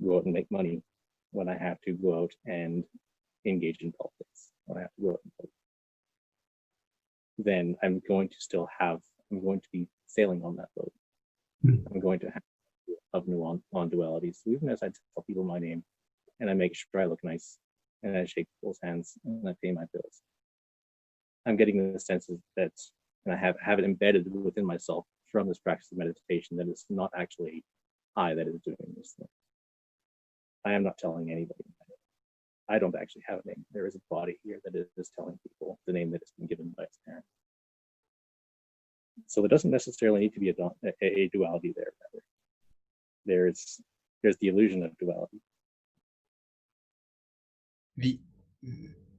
go out and make money, when I have to go out and engage in politics, when I have to go out and vote, then I'm going to be sailing on that boat. I'm going to have new non-dualities. So even as I tell people my name and I make sure I look nice and I shake people's hands and I pay my bills, I'm getting the sense that, and I have it embedded within myself from this practice of meditation, that it's not actually I that is doing this thing. I am not telling anybody my name. I don't actually have a name. There is a body here that is telling people the name that has been given by its parent. So there doesn't necessarily need to be a duality there. There's the illusion of duality.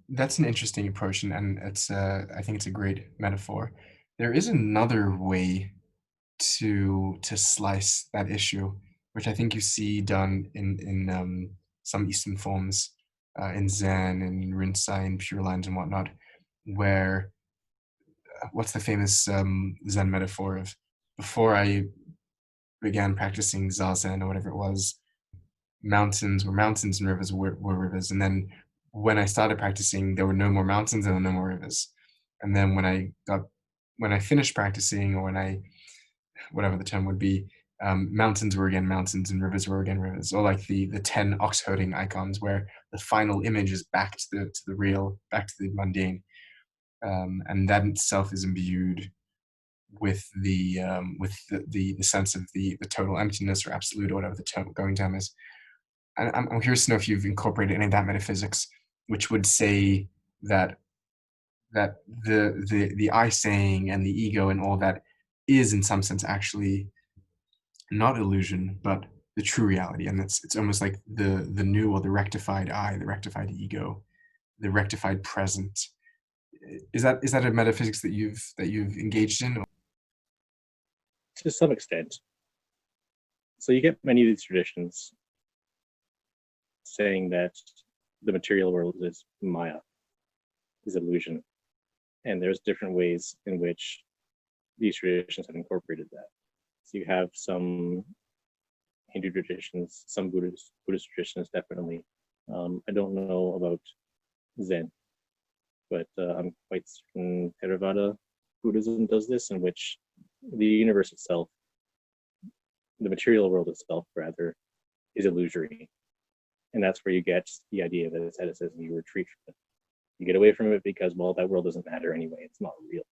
That's an interesting approach, and it's I think it's a great metaphor. There is another way to slice that issue, which I think you see done in some Eastern forms, in Zen and Rinzai and Pure Lines and whatnot, where what's the famous Zen metaphor of before I began practicing Zazen or whatever it was, mountains were mountains and rivers were rivers. And then when I started practicing, there were no more mountains and there were no more rivers. And then when I finished practicing, or when I, whatever the term would be, mountains were again mountains and rivers were again rivers, or like the 10 ox herding icons, where the final image is back to the real, back to the mundane, and that itself is imbued with the sense of the total emptiness or absolute, or whatever the going term is. And I'm curious to know if you've incorporated any of that metaphysics, which would say that the I saying and the ego and all that is in some sense actually not illusion, but the true reality. And it's almost like the new, or the rectified I, the rectified ego, the rectified present. Is that a metaphysics that you've engaged in? To some extent. So you get many of these traditions saying that the material world is Maya, is illusion. And there's different ways in which these traditions have incorporated that. So you have some Hindu traditions, some Buddhist traditions, definitely. I don't know about Zen, but I'm quite certain Theravada Buddhism does this, in which the universe itself, the material world itself, rather, is illusory. And that's where you get the idea that asceticism, you retreat from it. You get away from it because, well, that world doesn't matter anyway. It's not real.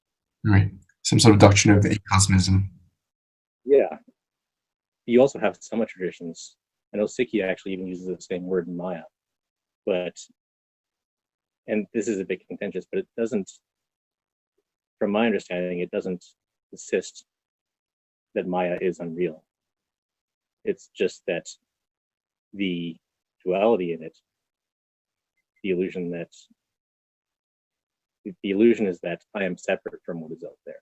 Right. Some sort of doctrine of acosmism. Yeah. You also have some traditions. I know Sikh actually even uses the same word, Maya. But, and this is a bit contentious, but it doesn't, from my understanding, it doesn't insist that Maya is unreal. It's just that the duality in it, the illusion is that I am separate from what is out there.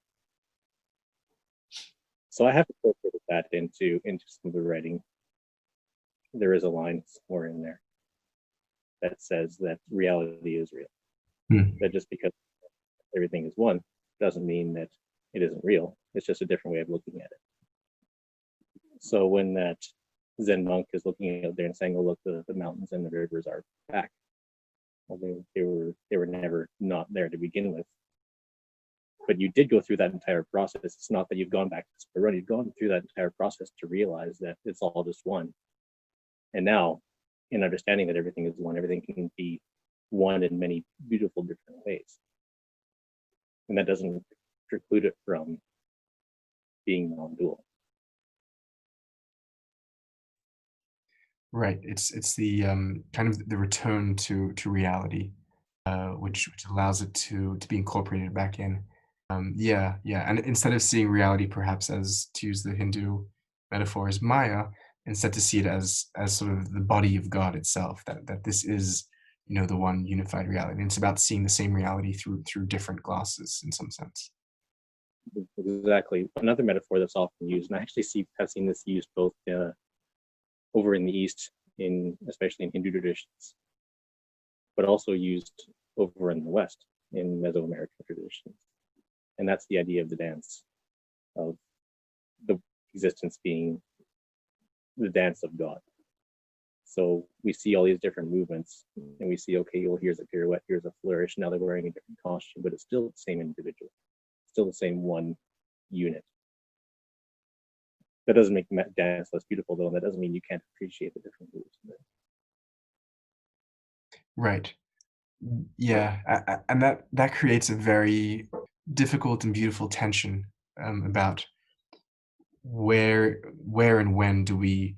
So I have to put that into some of the writing. There is a line somewhere in there that says that reality is real. That just because everything is one doesn't mean that it isn't real. It's just a different way of looking at it. So when that Zen monk is looking out there and saying, "Oh, look, the mountains and the rivers are back," well, they were never not there to begin with. But you did go through that entire process. It's not that you've gone back to square one. You've gone through that entire process to realize that it's all just one. And now, in understanding that everything is one, everything can be one in many beautiful different ways. And that doesn't preclude it from being non-dual. Right. It's the kind of the return to reality, which allows it to be incorporated back in. Yeah. And instead of seeing reality perhaps as, to use the Hindu metaphor, as Maya, instead to see it as sort of the body of God itself, that this is, the one unified reality. And it's about seeing the same reality through different glasses in some sense. Exactly. Another metaphor that's often used, and I actually have seen this used both over in the East, especially in Hindu traditions, but also used over in the West in Mesoamerican traditions. And that's the idea of the dance, of the existence being the dance of God. So we see all these different movements, and we see, okay, well, here's a pirouette, here's a flourish. Now they're wearing a different costume, but it's still the same individual, still the same one unit. That doesn't make the dance less beautiful, though, and that doesn't mean you can't appreciate the different moves. Right. Yeah, and that creates a very difficult and beautiful tension about where and when do we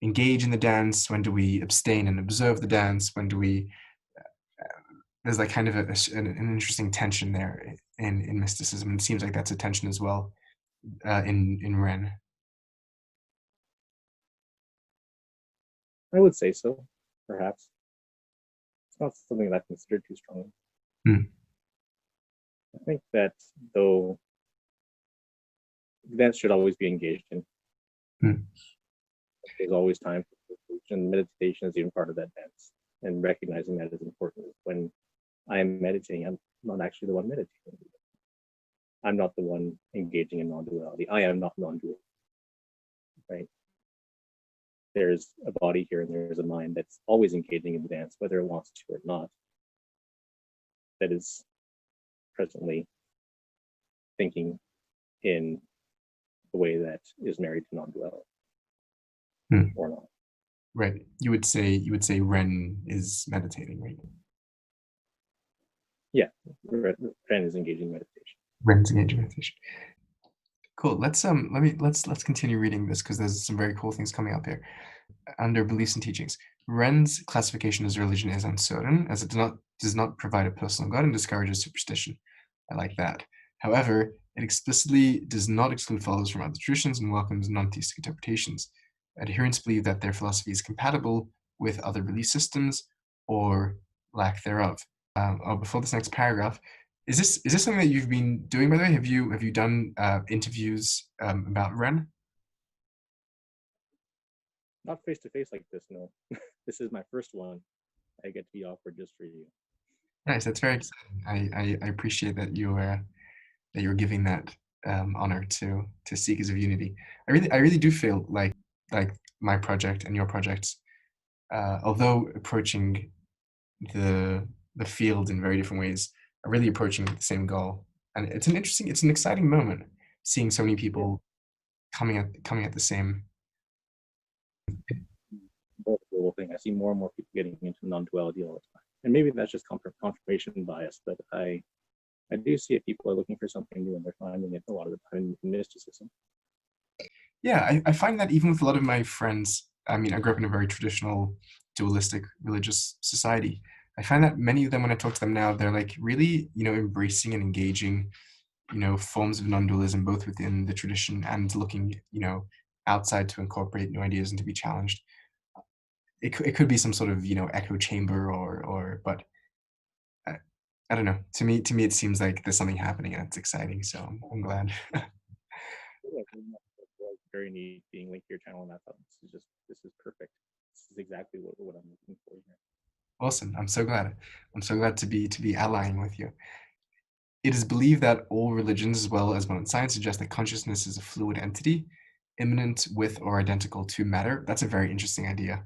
engage in the dance, when do we abstain and observe the dance, when do we there's like kind of an interesting tension there in mysticism, and it seems like that's a tension as well in Rën. I would say so, perhaps. It's not something that I consider too strongly. I think that, though, dance should always be engaged in. There's always time for meditation. Meditation is even part of that dance, and recognizing that is important. When I am meditating, I'm not actually the one meditating. I'm not the one engaging in non-duality. I am not non-dual, right? There's a body here and there's a mind that's always engaging in the dance, whether it wants to or not, that is presently thinking in the way that is married to non-duality or not. Right. You would say Rën is meditating, right? Yeah, Rën is engaging meditation. Rën's engaging meditation. Cool. Let's continue reading this because there's some very cool things coming up here. Under beliefs and teachings, Rën's classification as religion is uncertain, as it does not provide a personal God and discourages superstition. I like that. However, it explicitly does not exclude followers from other traditions and welcomes non-theistic interpretations. Adherents believe that their philosophy is compatible with other belief systems or lack thereof. Before this next paragraph, is this something that you've been doing, by the way? Have you done interviews about Rën? Not face to face like this, no. This is my first one. I get to be awkward just for you. Nice. That's very exciting. I appreciate that you're giving that honor to Seekers of Unity. I really do feel like my project and your projects, although approaching the field in very different ways, are really approaching the same goal. And it's an exciting moment seeing so many people coming at the same. Both global thing. I see more and more people getting into non-duality all the time, and maybe that's just confirmation bias. But I do see if people are looking for something new and they're finding it a lot of the time in mysticism. Yeah, I find that even with a lot of my friends. I mean, I grew up in a very traditional, dualistic religious society. I find that many of them, when I talk to them now, they're like really, embracing and engaging, forms of non-dualism, both within the tradition and looking, outside to incorporate new ideas and to be challenged. It could be some sort of, echo chamber but I don't know. To me, it seems like there's something happening and it's exciting. So I'm glad. Very neat being linked to your channel, and I thought this is perfect. This is exactly what I'm looking for here. Awesome. I'm so glad. To be allying with you. It is believed that all religions, as well as modern science, suggest that consciousness is a fluid entity, immanent with or identical to matter. That's a very interesting idea.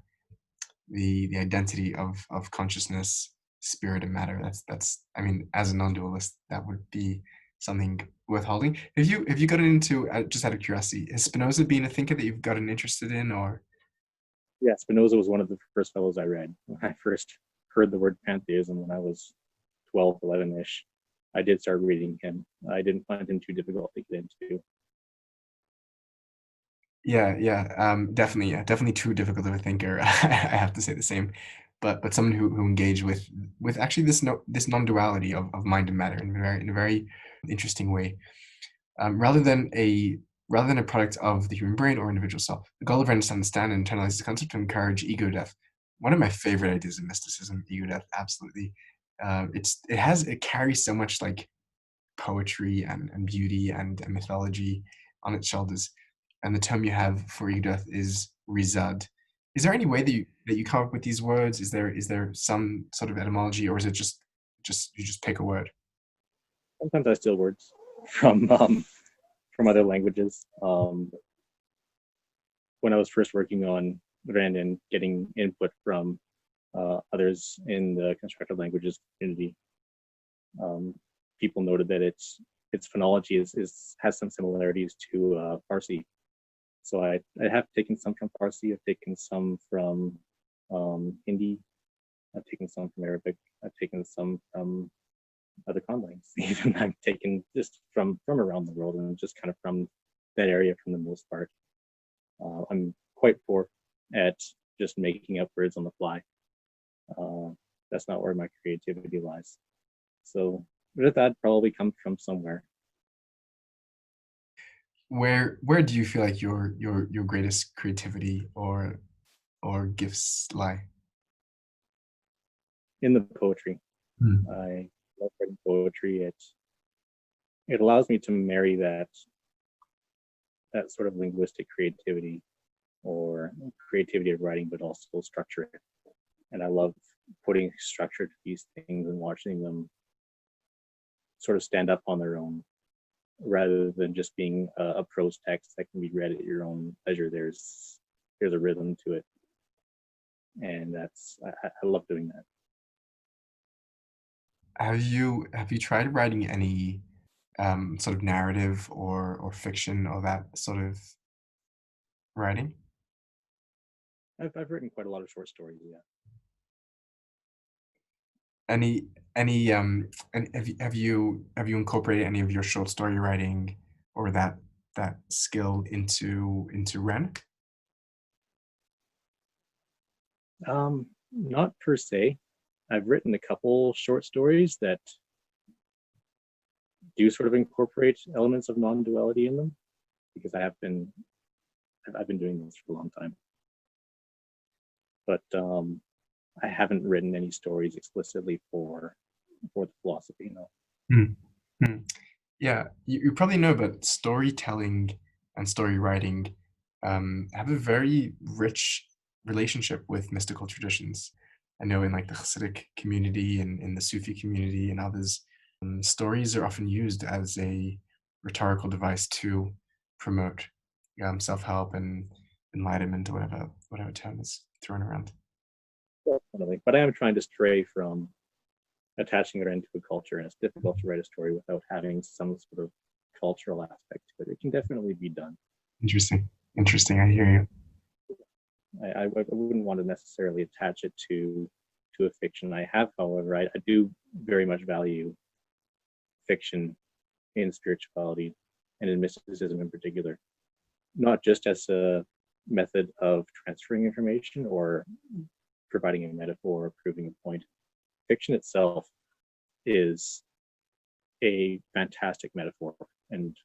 The identity of consciousness, spirit, and matter. That's. I mean, as a non-dualist, that would be something worth holding. Have you gotten into, just out of curiosity, has Spinoza been a thinker that you've gotten interested in, or? Yeah, Spinoza was one of the first fellows I read when I first heard the word pantheism when I was 12, 11-ish. I did start reading him. I didn't find him too difficult to get into. Yeah, definitely, definitely too difficult of a thinker. I have to say the same, but someone who engaged with actually this non-duality of mind and matter in a very interesting way, rather than a product of the human brain or individual self. The goal of Rën is to understand and internalize the concept to encourage ego death. One of my favorite ideas of mysticism, ego death, absolutely. It carries so much like poetry and beauty and mythology on its shoulders. And the term you have for ego death is rizad. Is there any way that you come up with these words? Is there some sort of etymology, or is it just you just pick a word? Sometimes I steal words from other languages. When I was first working on Rën and getting input from others in the constructed languages community, people noted that its phonology has some similarities to Farsi. So I have taken some from Farsi. I've taken some from Hindi. I've taken some from Arabic. I've taken some from other conlangs. Even I've taken just from around the world and just kind of from that area for the most part. I'm quite poor at just making up words on the fly. That's not where my creativity lies. So that probably comes from somewhere. Where do you feel like your greatest creativity or gifts lie? In the poetry. I love writing poetry. It allows me to marry that sort of linguistic creativity or creativity of writing, but also structure it. And I love putting structure to these things and watching them sort of stand up on their own. rather than just being a prose text that can be read at your own pleasure. There's a rhythm to it, and I love doing that. Have you tried writing any sort of narrative or fiction or that sort of writing? I've written quite a lot of short stories. Yeah. Any and have you incorporated any of your short story writing or that skill into Rën? Not per se. I've written a couple short stories that do sort of incorporate elements of non-duality in them, because I've been doing this for a long time. But I haven't written any stories explicitly for the philosophy. No. Hmm. Yeah, you probably know, but storytelling and story writing have a very rich relationship with mystical traditions. I know in like the Hasidic community and in the Sufi community and others, stories are often used as a rhetorical device to promote self-help and enlightenment or whatever term is thrown around. Definitely. But I am trying to stray from attaching it into a culture, and it's difficult to write a story without having some sort of cultural aspect to it. It can definitely be done. Interesting. I hear you. I wouldn't want to necessarily attach it to a fiction. I have, however, I do very much value fiction in spirituality and in mysticism in particular, not just as a method of transferring information or providing a metaphor or proving a point. Fiction itself is a fantastic metaphor and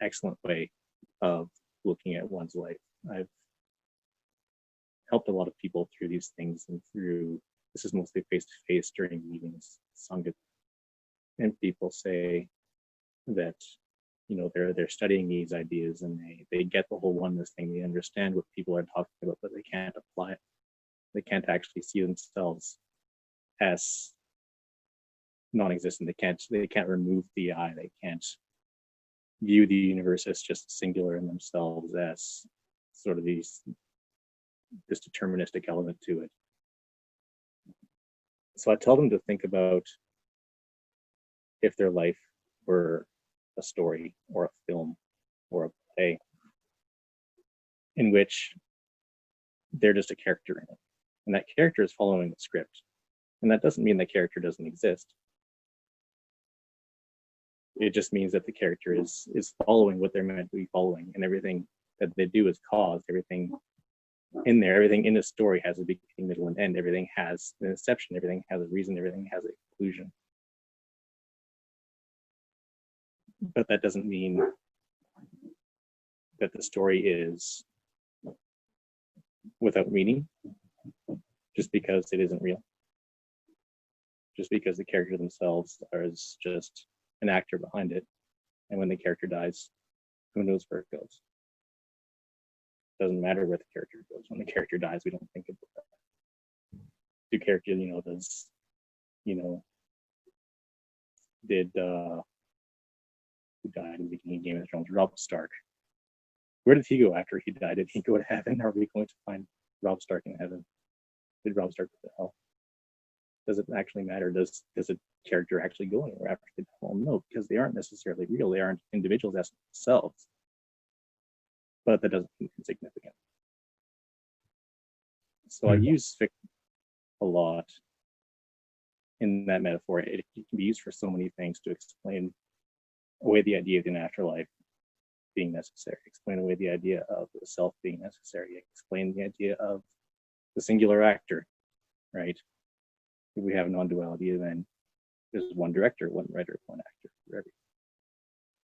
excellent way of looking at one's life. I've helped a lot of people through these things, and this is mostly face-to-face during meetings, Sangha, and people say that they're studying these ideas and they get the whole oneness thing. They understand what people are talking about, but they can't apply it. They can't actually see themselves as non-existent. They can't remove the I. They can't view the universe as just singular in themselves, as sort of this deterministic element to it. So I tell them to think about if their life were a story or a film or a play in which they're just a character in it, and that character is following the script. And that doesn't mean the character doesn't exist. It just means that the character is following what they're meant to be following, and everything that they do is caused. Everything in the story has a beginning, middle, and end. Everything has an inception. Everything has a reason. Everything has a conclusion. But that doesn't mean that the story is without meaning, just because it isn't real. Just because the character themselves is just an actor behind it, and when the character dies, who knows where it goes? It doesn't matter where the character goes. When the character dies, we don't think about that. The character, did who died in the beginning of Game of Thrones? Robb Stark. Where did he go after he died? Did he go to heaven? Are we going to find Robb Stark in heaven? Did Robb Stark go to hell? Does it actually matter? Does a character actually go anywhere after they die? Well, no, because they aren't necessarily real. They aren't individuals as themselves. But that doesn't mean it's insignificant. So I use fiction a lot in that metaphor. It can be used for so many things to explain away the idea of an afterlife being necessary, explain away the idea of the self being necessary, explain the idea of the singular actor, right? If we have non-duality, then there's one director, one writer, one actor for everything.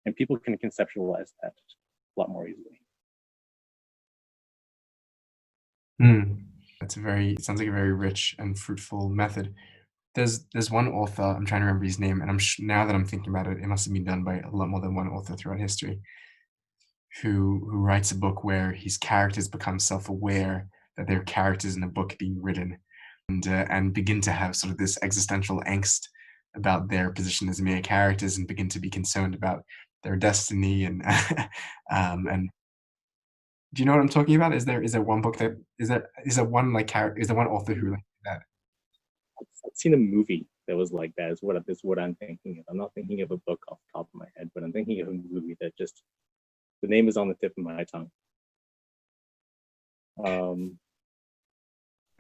And people can conceptualize that a lot more easily. It sounds like a very rich and fruitful method. There's one author, I'm trying to remember his name, and now that I'm thinking about it, it must have been done by a lot more than one author throughout history, who writes a book where his characters become self-aware that they're characters in a book being written, and begin to have sort of this existential angst about their position as mere characters and begin to be concerned about their destiny and and do you know what I'm talking about? Is there one book that is there one like character is there one author who like that? I've seen a movie that was like that. Is what I'm thinking of. I'm not thinking of a book off the top of my head, but I'm thinking of a movie that just the name is on the tip of my tongue.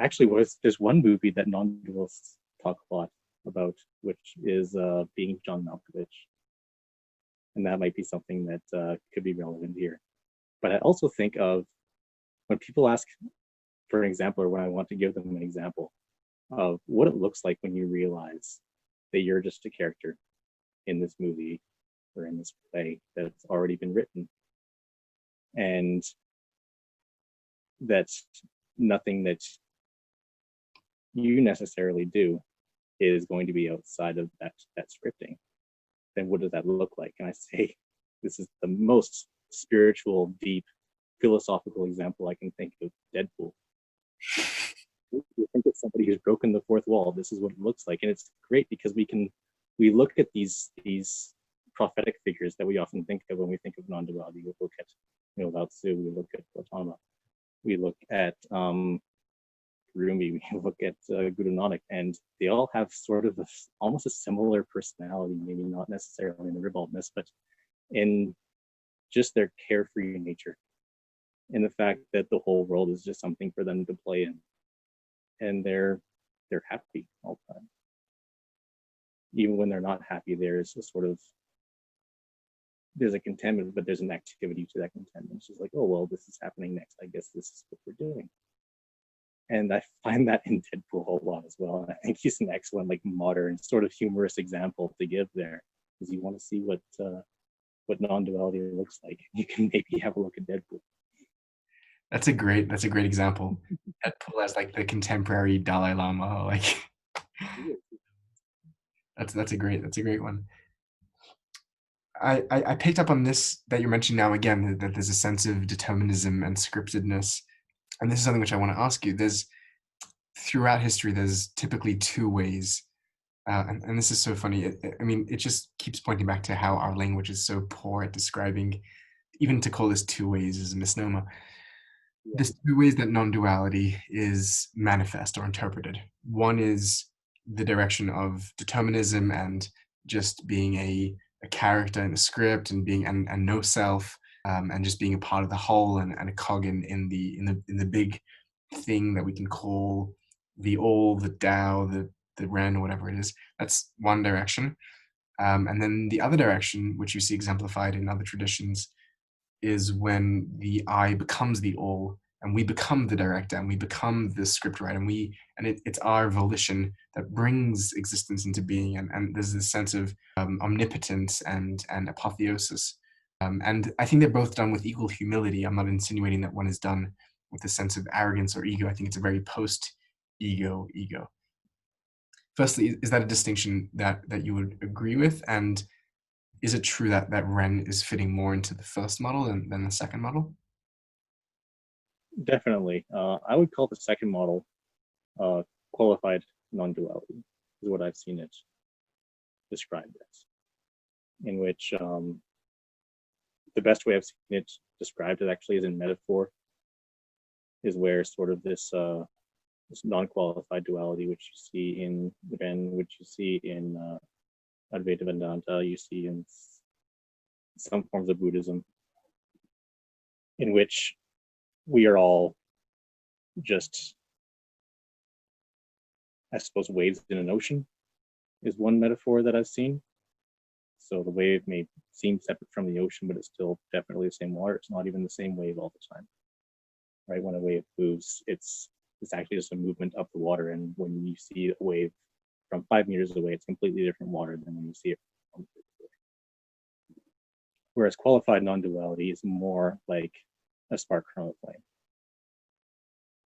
Actually, there's one movie that non-dualists talk a lot about, which is Being John Malkovich, and that might be something that could be relevant here. But I also think of when people ask for an example, or when I want to give them an example of what it looks like when you realize that you're just a character in this movie or in this play that's already been written, and that's nothing that you necessarily do is going to be outside of that scripting. Then what does that look like? And I say this is the most spiritual, deep, philosophical example I can think of. Deadpool. You think of somebody who's broken the fourth wall, this is what it looks like. And it's great because we look at these prophetic figures that we often think of when we think of non-duality. We look at Lao Tzu, we look at Gautama, we look at Rumi, we look at Guru Nanak, and they all have sort of almost a similar personality, maybe not necessarily in the ribaldness, but in just their carefree nature, in the fact that the whole world is just something for them to play in, and they're happy all the time. Even when they're not happy, there's a contentment, but there's an activity to that contentment. It's just like, oh well, this is happening next, I guess this is what we're doing. And I find that in Deadpool a whole lot as well. And I think he's an excellent, like, modern, sort of humorous example to give there, because you want to see what non-duality looks like. You can maybe have a look at Deadpool. That's a great example. Deadpool as like the contemporary Dalai Lama, like that's a great one. I picked up on this that you're mentioning now again, that there's a sense of determinism and scriptedness. And this is something which I want to ask you. Throughout history, there's typically two ways. And this is so funny. It just keeps pointing back to how our language is so poor at describing, even to call this two ways is a misnomer. Yeah. There's two ways that non-duality is manifest or interpreted. One is the direction of determinism and just being a character in a script and being and no self, and just being a part of the whole and a cog in the big thing that we can call the all, the Tao, the Rën, whatever it is. That's one direction. And then the other direction, which you see exemplified in other traditions, is when the I becomes the all, and we become the director, and we become the scriptwriter, and it's our volition that brings existence into being, and there's this sense of omnipotence and apotheosis. And I think they're both done with equal humility. I'm not insinuating that one is done with a sense of arrogance or ego. I think it's a very post-ego ego. Firstly, is that a distinction that you would agree with? And is it true that Rën is fitting more into the first model than the second model? Definitely. I would call the second model qualified non-duality, is what I've seen it described as, in which the best way I've seen it described it actually is in metaphor, is where sort of this non-qualified duality, which you see in Rën, which you see in Advaita Vedanta, you see in some forms of Buddhism, in which we are all just, I suppose, waves in an ocean, is one metaphor that I've seen. So the wave may seem separate from the ocean, but it's still definitely the same water. It's not even the same wave all the time, right? When a wave moves, it's actually just a movement up the water. And when you see a wave from 5 meters away, it's completely different water than when you see it from 1 meter away. Whereas qualified non-duality is more like a spark from a flame.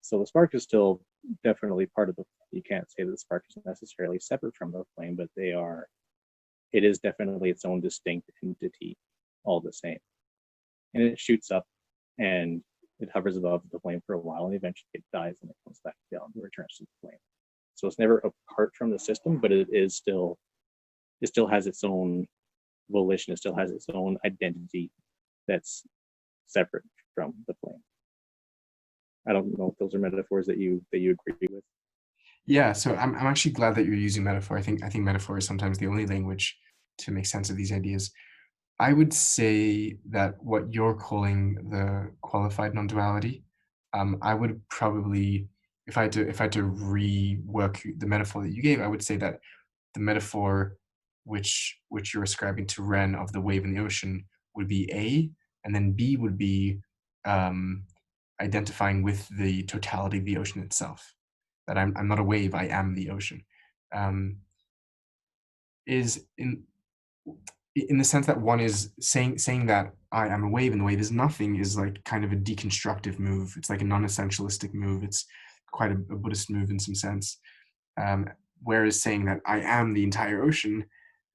So the spark is still definitely part of the, you can't say that the spark is necessarily separate from the flame, but it is definitely its own distinct entity all the same. And it shoots up and it hovers above the flame for a while, and eventually it dies and it comes back down and returns to the flame. So it's never apart from the system, but it is still it still has its own volition. It still has its own identity that's separate from the plane. I don't know if those are metaphors that you agree with. Yeah, so I'm actually glad that you're using metaphor. I think metaphor is sometimes the only language to make sense of these ideas. I would say that what you're calling the qualified non-duality, I would probably, if I had to rework the metaphor that you gave, I would say that the metaphor which you're ascribing to Rën of the wave in the ocean would be A, and then B would be identifying with the totality of the ocean itself. That I'm not a wave, I am the ocean. Is in the sense that one is saying that I am a wave and the wave is nothing is like kind of a deconstructive move. It's like a non-essentialistic move. It's quite a Buddhist move in some sense. Whereas saying that I am the entire ocean,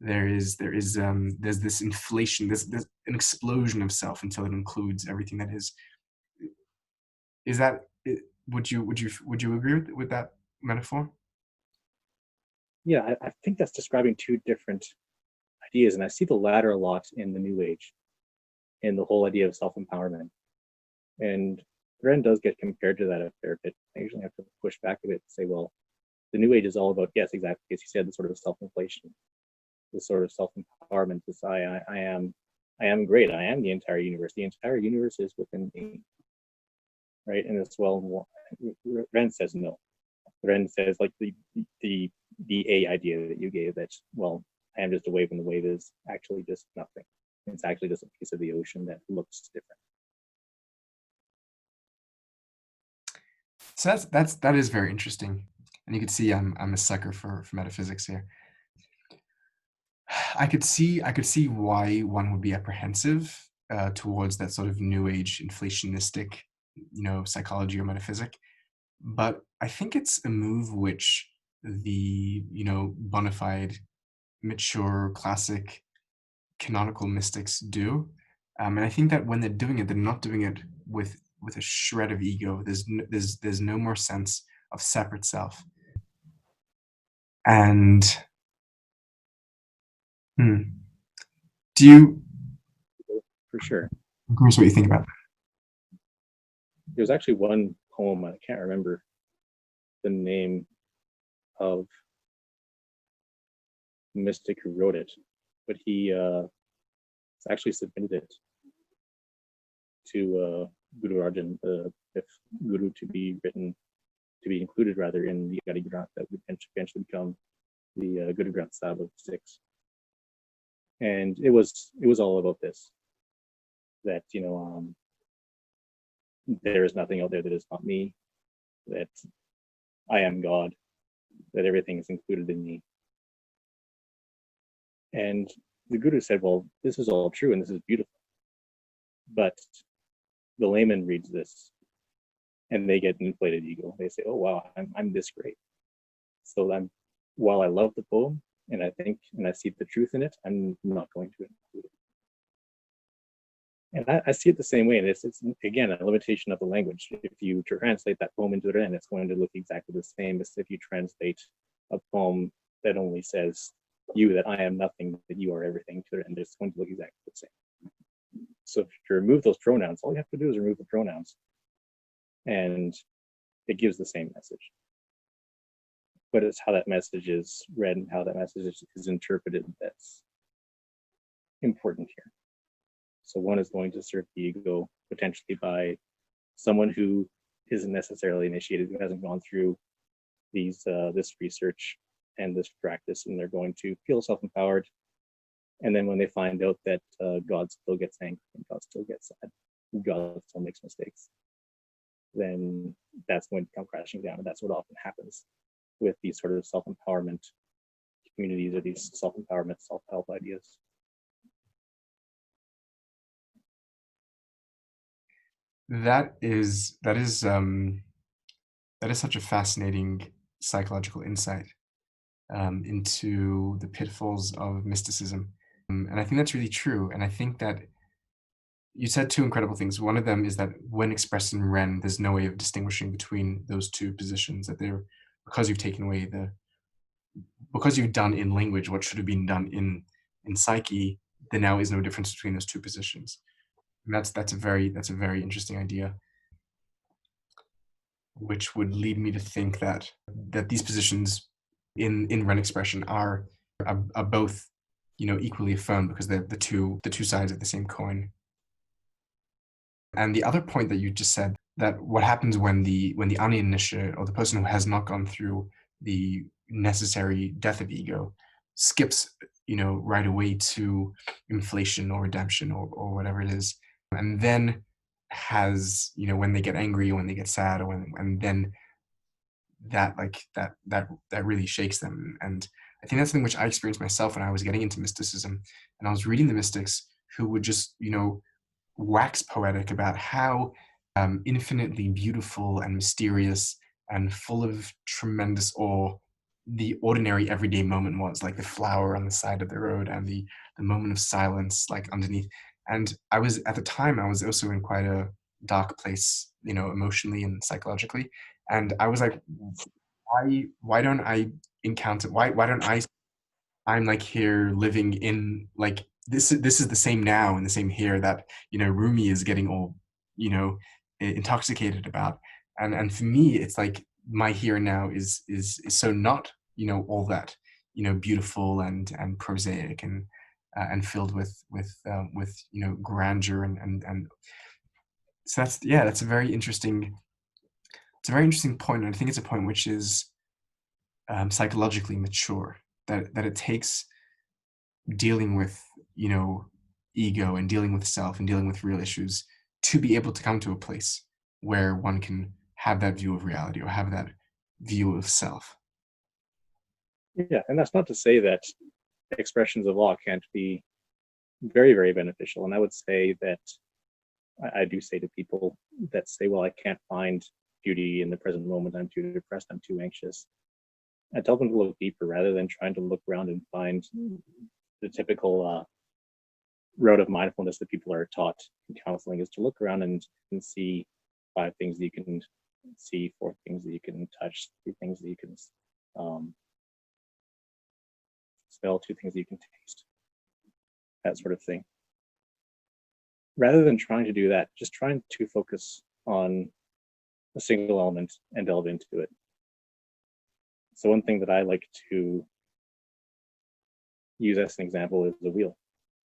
there's this inflation, there's an explosion of self until it includes everything that is. Is that, would you agree with that metaphor? Yeah, I think that's describing two different ideas, and I see the latter a lot in the New Age, in the whole idea of self-empowerment. And Rën does get compared to that a fair bit. I usually have to push back a bit to say, well, the New Age is all about, yes, exactly, as you said, the sort of self-inflation, the sort of self-empowerment. This I am great. I am the entire universe. The entire universe is within me, right? And it's, well, Rën says no. Rën says, like, the A idea that you gave, that, well, I am just a wave and the wave is actually just nothing. It's actually just a piece of the ocean that looks different. So that is very interesting, and you can see I'm a sucker for metaphysics here. I could see why one would be apprehensive towards that sort of New Age inflationistic, psychology or metaphysic, but I think it's a move which the bona fide, mature, classic, canonical mystics do, and I think that when they're doing it, they're not doing it with a shred of ego. There's no more sense of separate self, and do you? For sure. I'm curious what you think about that. There's actually one poem, I can't remember the name of the mystic who wrote it, but he actually submitted it to Guru Arjan, if Guru to be included rather in the Adi Granth that would eventually become the Guru Granth Sahib of Sikhs. And it was all about this, that there is nothing out there that is not me, that I am God, that everything is included in me. And the Guru said, well, this is all true and this is beautiful, but the layman reads this and they get an inflated ego. They say, oh wow, I'm this great. So while I love the poem and I think and I see the truth in it, I'm not going to include it. And I see it the same way, and it's again a limitation of the language. If you translate that poem into Rën, it's going to look exactly the same as if you translate a poem that only says you, that I am nothing, that you are everything, to Rën. It's going to look exactly the same. So if you remove those pronouns, all you have to do is remove the pronouns, and it gives the same message. But it's how that message is read and how that message is interpreted that's important here. So one is going to serve the ego potentially by someone who isn't necessarily initiated, who hasn't gone through this research and this practice, and they're going to feel self-empowered. And then when they find out that God still gets angry and God still gets sad, God still makes mistakes, then that's going to come crashing down. And that's what often happens with these sort of self-empowerment communities or these self-empowerment, self-help ideas. That is such a fascinating psychological insight into the pitfalls of mysticism, and I think that's really true. And I think that you said two incredible things. One of them is that when expressed in Rën, there's no way of distinguishing between those two positions. That they're, because you've taken away because you've done in language what should have been done in psyche, there now is no difference between those two positions. And that's a very interesting idea, which would lead me to think that these positions in Rën expression are both, equally affirmed, because they're the two sides of the same coin. And the other point that you just said, that what happens when the uninitiate, or the person who has not gone through the necessary death of ego, skips, right away to inflation or redemption or whatever it is, and then has, when they get angry, or when they get sad, or and then that really shakes them. And I think that's something which I experienced myself when I was getting into mysticism, and I was reading the mystics who would just, wax poetic about how infinitely beautiful and mysterious and full of tremendous awe the ordinary everyday moment was, like the flower on the side of the road, and the moment of silence, like underneath. And I was, at the time, I was also in quite a dark place, emotionally and psychologically. And I was like, why don't I encounter, why don't I'm like here living in, like, this is the same now and the same here that, Rumi is getting all, intoxicated about. And for me, it's like my here and now is so not, all that, beautiful and prosaic and filled with grandeur and so that's a very interesting, point. And I think it's a point which is psychologically mature, that it takes dealing with, ego, and dealing with self, and dealing with real issues, to be able to come to a place where one can have that view of reality, or have that view of self. Yeah, and that's not to say that expressions of law can't be very, very beneficial. And I would say that I do say to people that say, well, I can't find beauty in the present moment, I'm too depressed, I'm too anxious. I tell them to look deeper, rather than trying to look around and find the typical road of mindfulness that people are taught in counseling, is to look around and see 5 things that you can see, 4 things that you can touch, 3 things that you can smell, 2 things that you can taste, that sort of thing. Rather than trying to do that, just trying to focus on a single element and delve into it. So one thing that I like to use as an example is the wheel.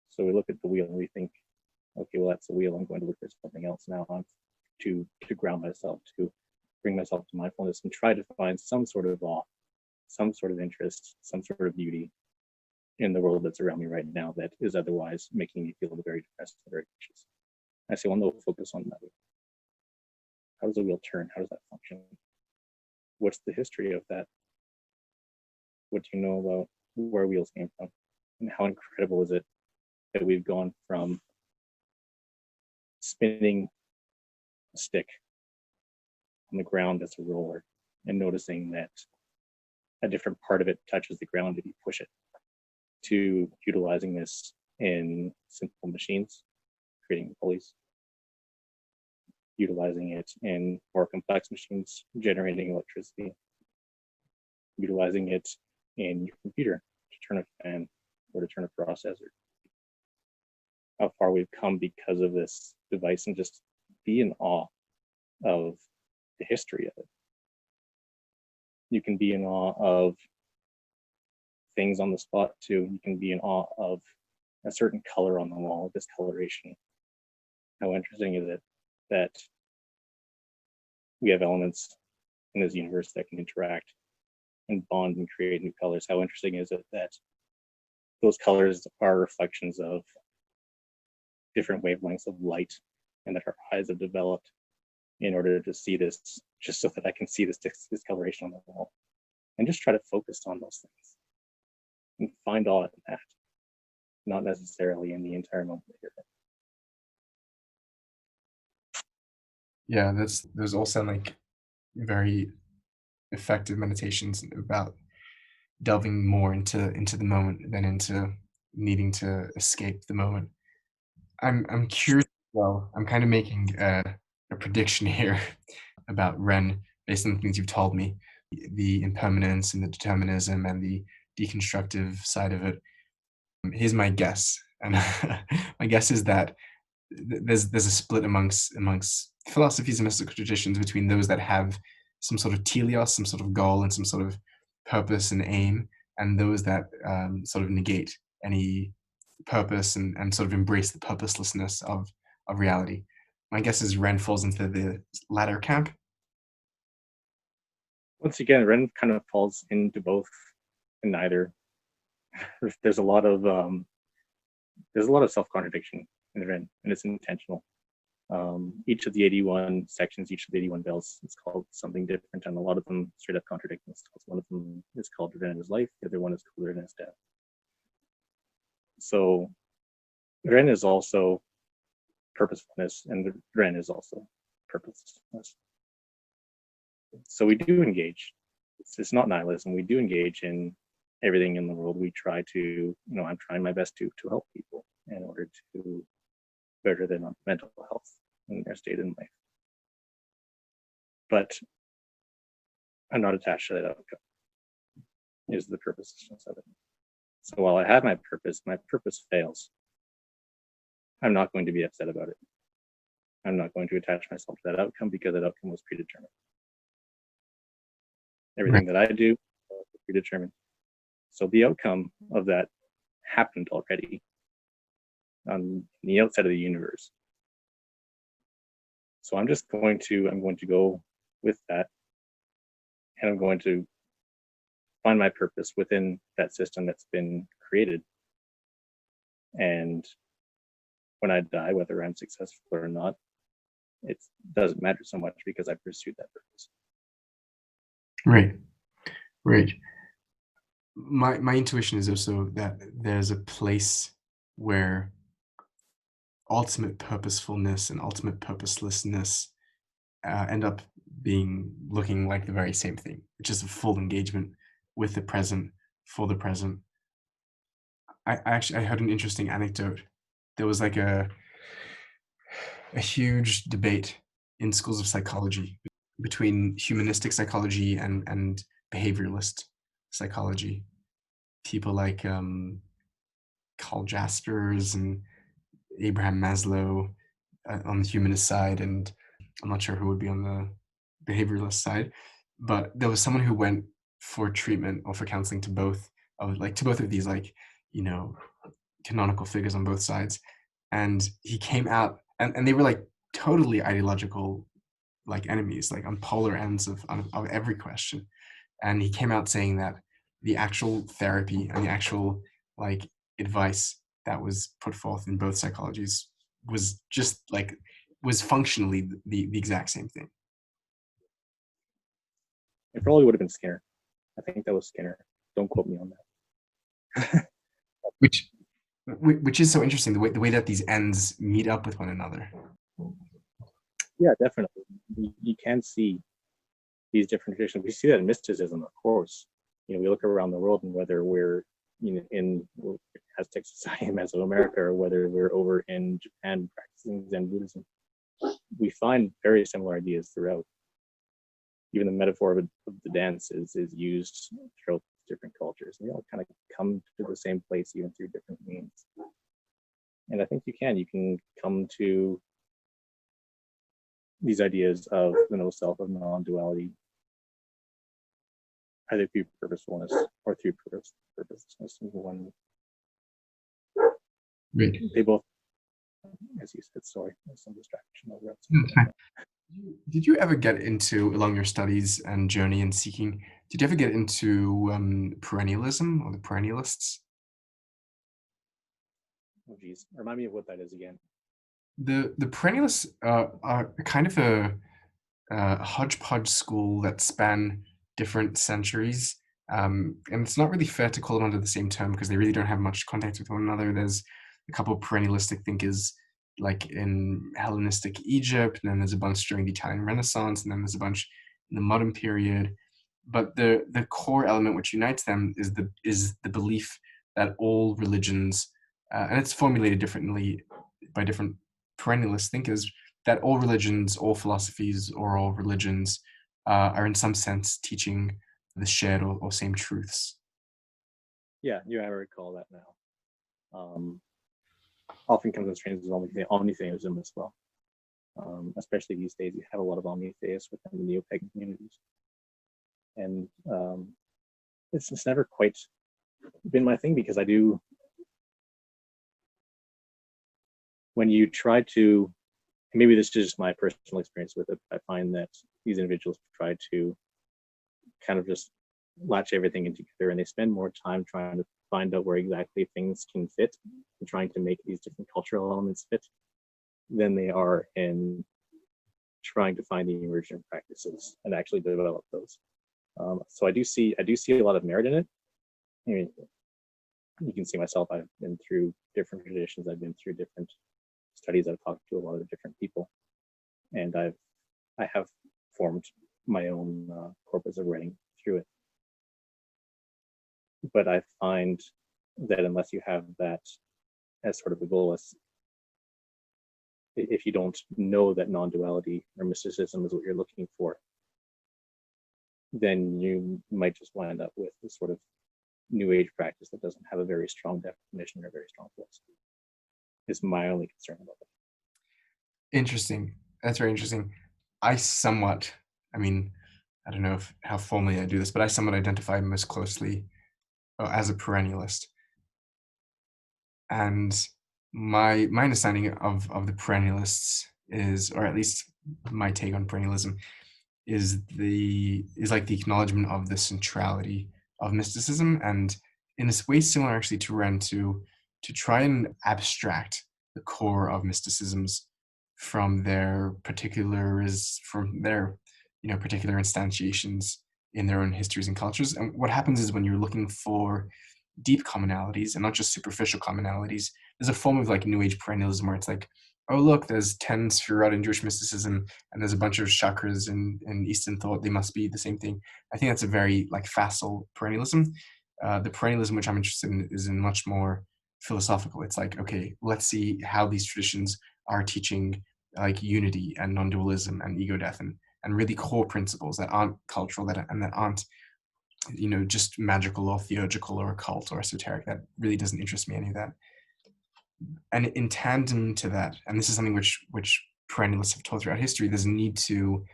So we look at the wheel and we think, okay, well, that's the wheel, I'm going to look for something else now on to ground myself, to bring myself to mindfulness, and try to find some sort of awe, some sort of interest, some sort of beauty in the world that's around me right now that is otherwise making me feel very depressed and very anxious. I say, well, no, focus on that. How does the wheel turn? How does that function? What's the history of that? What do you know about where wheels came from? And how incredible is it that we've gone from spinning a stick on the ground as a roller, and noticing that a different part of it touches the ground if you push it, to utilizing this in simple machines, creating pulleys, utilizing it in more complex machines, generating electricity, utilizing it in your computer to turn a fan or to turn a processor. How far we've come because of this device, and just be in awe of the history of it. You can be in awe of things on the spot too. You can be in awe of a certain color on the wall, discoloration. How interesting is it that we have elements in this universe that can interact and bond and create new colors? How interesting is it that those colors are reflections of different wavelengths of light, and that our eyes have developed in order to see this, just so that I can see this discoloration on the wall? And just try to focus on those things and find awe in that, not necessarily in the entire moment that you're Yeah, in. those all sound like very effective meditations about delving more into the moment than into needing to escape the moment. I'm curious. Well, I'm kind of making a prediction here about Rën based on the things you've told me, the impermanence and the determinism and the deconstructive side of it. Here's my guess, and my guess is that there's a split amongst philosophies and mystical traditions between those that have some sort of teleos, some sort of goal, and some sort of purpose and aim, and those that sort of negate any purpose and sort of embrace the purposelessness of reality. My guess is Rën falls into the latter camp. Once again, Rën kind of falls into both and neither. There's a lot of self-contradiction in Rën, and it's intentional. Each of the 81 sections, each of the 81 bells, it's called something different, and a lot of them straight up contradict themselves. One of them is called Rën is life, the other one is called Rën is death. So Rën is also purposefulness, and Rën is also purposelessness. So we do engage. It's not nihilism. We do engage in everything in the world. We try to, I'm trying my best to help people in order to better their mental health and their state in life. But I'm not attached to that outcome, is the purposelessness of it. So while I have my purpose fails. I'm not going to be upset about it. I'm not going to attach myself to that outcome because that outcome was predetermined. Everything that I do is predetermined. So the outcome of that happened already on the outside of the universe. So I'm going to go with that, and I'm going to find my purpose within that system that's been created. And when I die, whether I'm successful or not, it doesn't matter so much because I pursued that purpose. Right. My intuition is also that there's a place where ultimate purposefulness and ultimate purposelessness end up looking like the very same thing, which is a full engagement with the present, for the present. I heard an interesting anecdote. There was like a huge debate in schools of psychology between humanistic psychology and behavioralist psychology. People like Carl Jaspers and Abraham Maslow on the humanist side, and I'm not sure who would be on the behavioralist side, but there was someone who went for treatment or for counseling to both of these, canonical figures on both sides, and he came out and they were like totally ideological, like enemies, like on polar ends of every question. And he came out saying that the actual therapy and the actual like advice that was put forth in both psychologies was just was functionally the exact same thing. It probably would have been Skinner. I think that was Skinner. Don't quote me on that. Which is so interesting, the way that these ends meet up with one another. Yeah, definitely. You can see these different traditions. We see that in mysticism, of course. We look around the world, and whether we're in Aztec society in Mesoamerica or whether we're over in Japan practicing Zen Buddhism, we find very similar ideas throughout. Even the metaphor of the dance is used throughout different cultures. They all kind of come to the same place, even through different means. And I think you can come to these ideas of the no self, of non-duality, either through purposefulness or through purposelessness. Right. They both, as you said, sorry, there's some distraction over it. Did you ever get into, along your studies and journey in seeking, did you ever get into PeRënnialism or the PeRënnialists? Oh geez, remind me of what that is again. The PeRënnialists are kind of a hodgepodge school that span different centuries. And it's not really fair to call them under the same term because they really don't have much contact with one another. There's a couple of perennialistic thinkers like in Hellenistic Egypt, and then there's a bunch during the Italian Renaissance, and then there's a bunch in the modern period. But the core element which unites them is the belief that all religions, and it's formulated differently by different perennialist thinkers, that all religions, all philosophies, or all religions are in some sense teaching the shared or same truths. Yeah, I recall that now. Often comes in strains of omnitheism as well. Especially these days, you have a lot of omnitheists within the neo-pagan communities, and it's never quite been my thing, because I do, when you try to, maybe this is just my personal experience with it, I find that these individuals try to kind of just latch everything in together, and they spend more time trying to find out where exactly things can fit and trying to make these different cultural elements fit than they are in trying to find the emergent practices and actually develop those. So I do see a lot of merit in it. I mean, you can see myself, I've been through different traditions, I've been through different studies, I've talked to a lot of different people, and I have formed my own corpus of writing through it. But I find that unless you have that as sort of a goal, if you don't know that non-duality or mysticism is what you're looking for, then you might just wind up with this sort of new age practice that doesn't have a very strong definition or a very strong philosophy. Is my only concern about it. Interesting. That's very interesting. I mean, I don't know how formally I do this, but I somewhat identify most closely as a perennialist. And my understanding of the perennialists is, or at least my take on perennialism, is like the acknowledgement of the centrality of mysticism, and in this way similar actually to Rën, to try and abstract the core of mysticisms from their particular instantiations in their own histories and cultures. And what happens is, when you're looking for deep commonalities and not just superficial commonalities, there's a form of like New Age perennialism where it's like, oh look, there's 10 Sterile in Jewish mysticism, and there's a bunch of chakras in Eastern thought, they must be the same thing. I think that's a very like facile perennialism. The perennialism which I'm interested in is in much more philosophical. It's like, okay, let's see how these traditions are teaching like unity and non-dualism and ego death, and really core principles that aren't cultural, that aren't just magical or theurgical or occult or esoteric. That really doesn't interest me, any of that. And in tandem to that, and this is something which perennialists have taught throughout history, there's a need to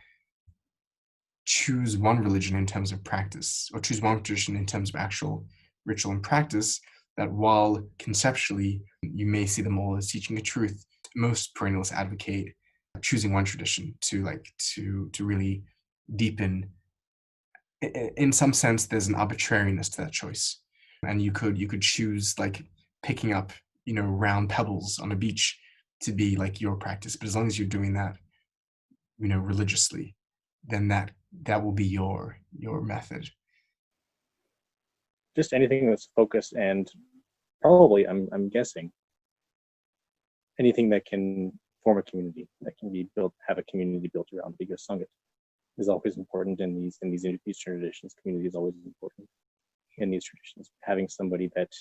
choose one religion in terms of practice, or choose one tradition in terms of actual ritual and practice, that while conceptually you may see them all as teaching a truth, most perennialists advocate choosing one tradition to really deepen. In some sense, there's an arbitrariness to that choice, and you could choose like picking up round pebbles on a beach to be like your practice, but as long as you're doing that religiously, then that will be your method. Just anything that's focused, and probably I'm guessing anything that can form a community, that can be built, have a community built around, because Sangha is always important in these traditions. Community is always important in these traditions. Having somebody that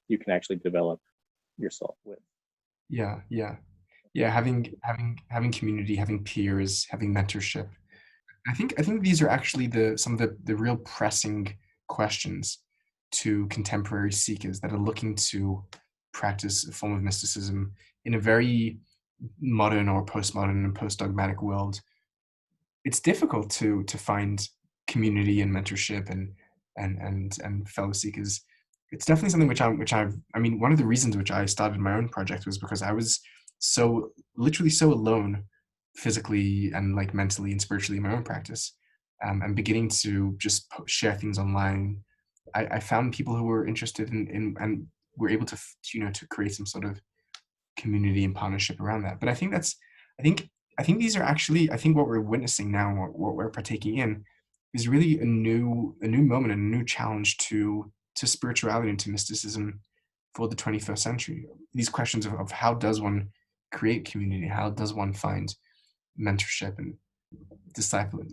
you can actually develop yourself with. Yeah. Having community, having peers, having mentorship. I think these are actually some of the real pressing questions to contemporary seekers that are looking to practice a form of mysticism in a very modern or postmodern and post-dogmatic world. It's difficult to find community and mentorship and fellow seekers. It's definitely something I mean, one of the reasons which I started my own project was because I was literally so alone, physically and like mentally and spiritually, in my own practice. And beginning to just share things online, I found people who were interested in and were able to to create some sort of community and partnership around that. But I think these are actually, I think what we're witnessing now, what we're partaking in, is really a new moment and a new challenge to spirituality and to mysticism for the 21st century. These questions of how does one create community, how does one find mentorship and discipling,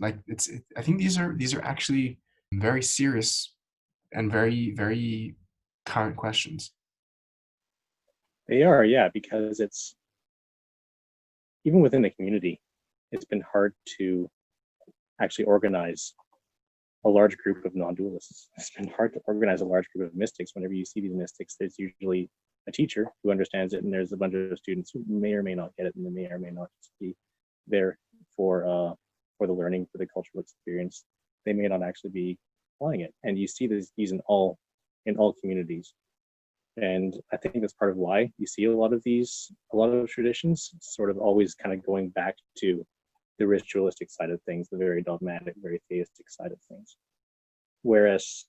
I think these are actually very serious and very, very current questions. They are, yeah, because it's, even within the community, it's been hard to actually organize a large group of non-dualists. It's been hard to organize a large group of mystics. Whenever you see these mystics, there's usually a teacher who understands it, and there's a bunch of students who may or may not get it, and they may or may not just be there for the learning, for the cultural experience. They may not actually be applying it, and you see these in all communities. And I think that's part of why you see a lot of traditions sort of always kind of going back to the ritualistic side of things, the very dogmatic, very theistic side of things. Whereas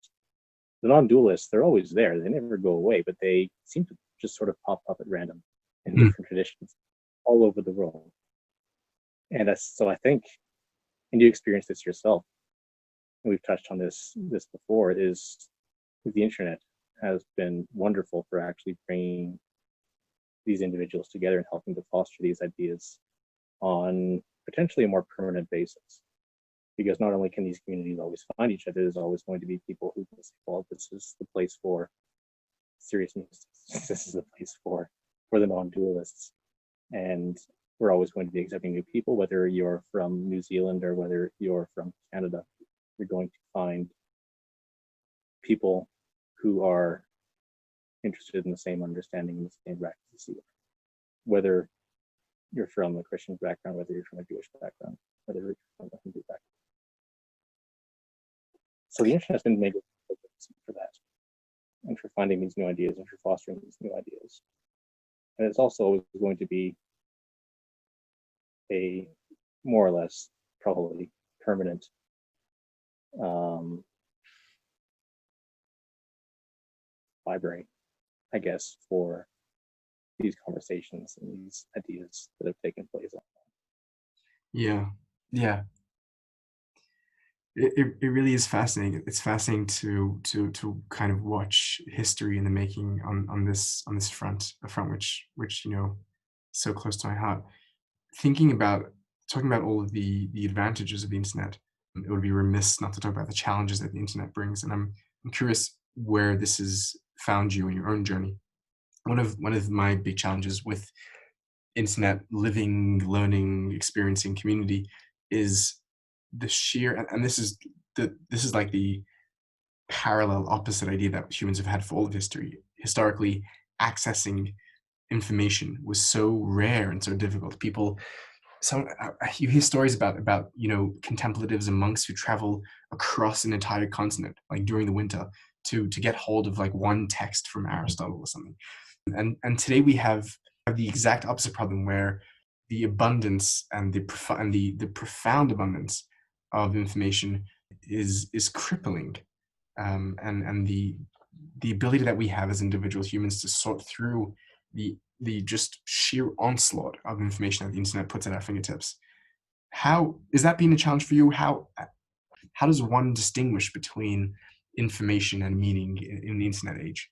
the non-dualists, they're always there. They never go away, but they seem to just sort of pop up at random in different traditions all over the world. And so I think, and you experience this yourself, and we've touched on this before, is the internet has been wonderful for actually bringing these individuals together and helping to foster these ideas on potentially a more permanent basis. Because not only can these communities always find each other, there's always going to be people who say, well, this is the place for serious mystics. This is the place for the non-dualists. And we're always going to be accepting new people, whether you're from New Zealand or whether you're from Canada. You're going to find people who are interested in the same understanding and the same practices, whether you're from a Christian background, whether you're from a Jewish background, whether you're from a Hindu background. So the internet has been made for that, and for finding these new ideas and for fostering these new ideas. And it's also always going to be a more or less probably permanent library, I guess, for these conversations and these ideas that have taken place. Yeah. It really is fascinating. It's fascinating to kind of watch history in the making on this front, a front which so close to my heart. Talking about all of the advantages of the internet, it would be remiss not to talk about the challenges that the internet brings. And I'm curious where this has found you in your own journey. One of my big challenges with internet living, learning, experiencing community is the sheer, and this is like the parallel opposite idea that humans have had for all of history. Historically, accessing information was so rare and so difficult. You hear stories about contemplatives and monks who travel across an entire continent, like during the winter, to get hold of like one text from Aristotle or something. And today we have the exact opposite problem, where the abundance and the profound abundance of information is crippling, and the ability that we have as individual humans to sort through the just sheer onslaught of information that the internet puts at our fingertips. How is that been a challenge for you? How does one distinguish between information and meaning in the internet age?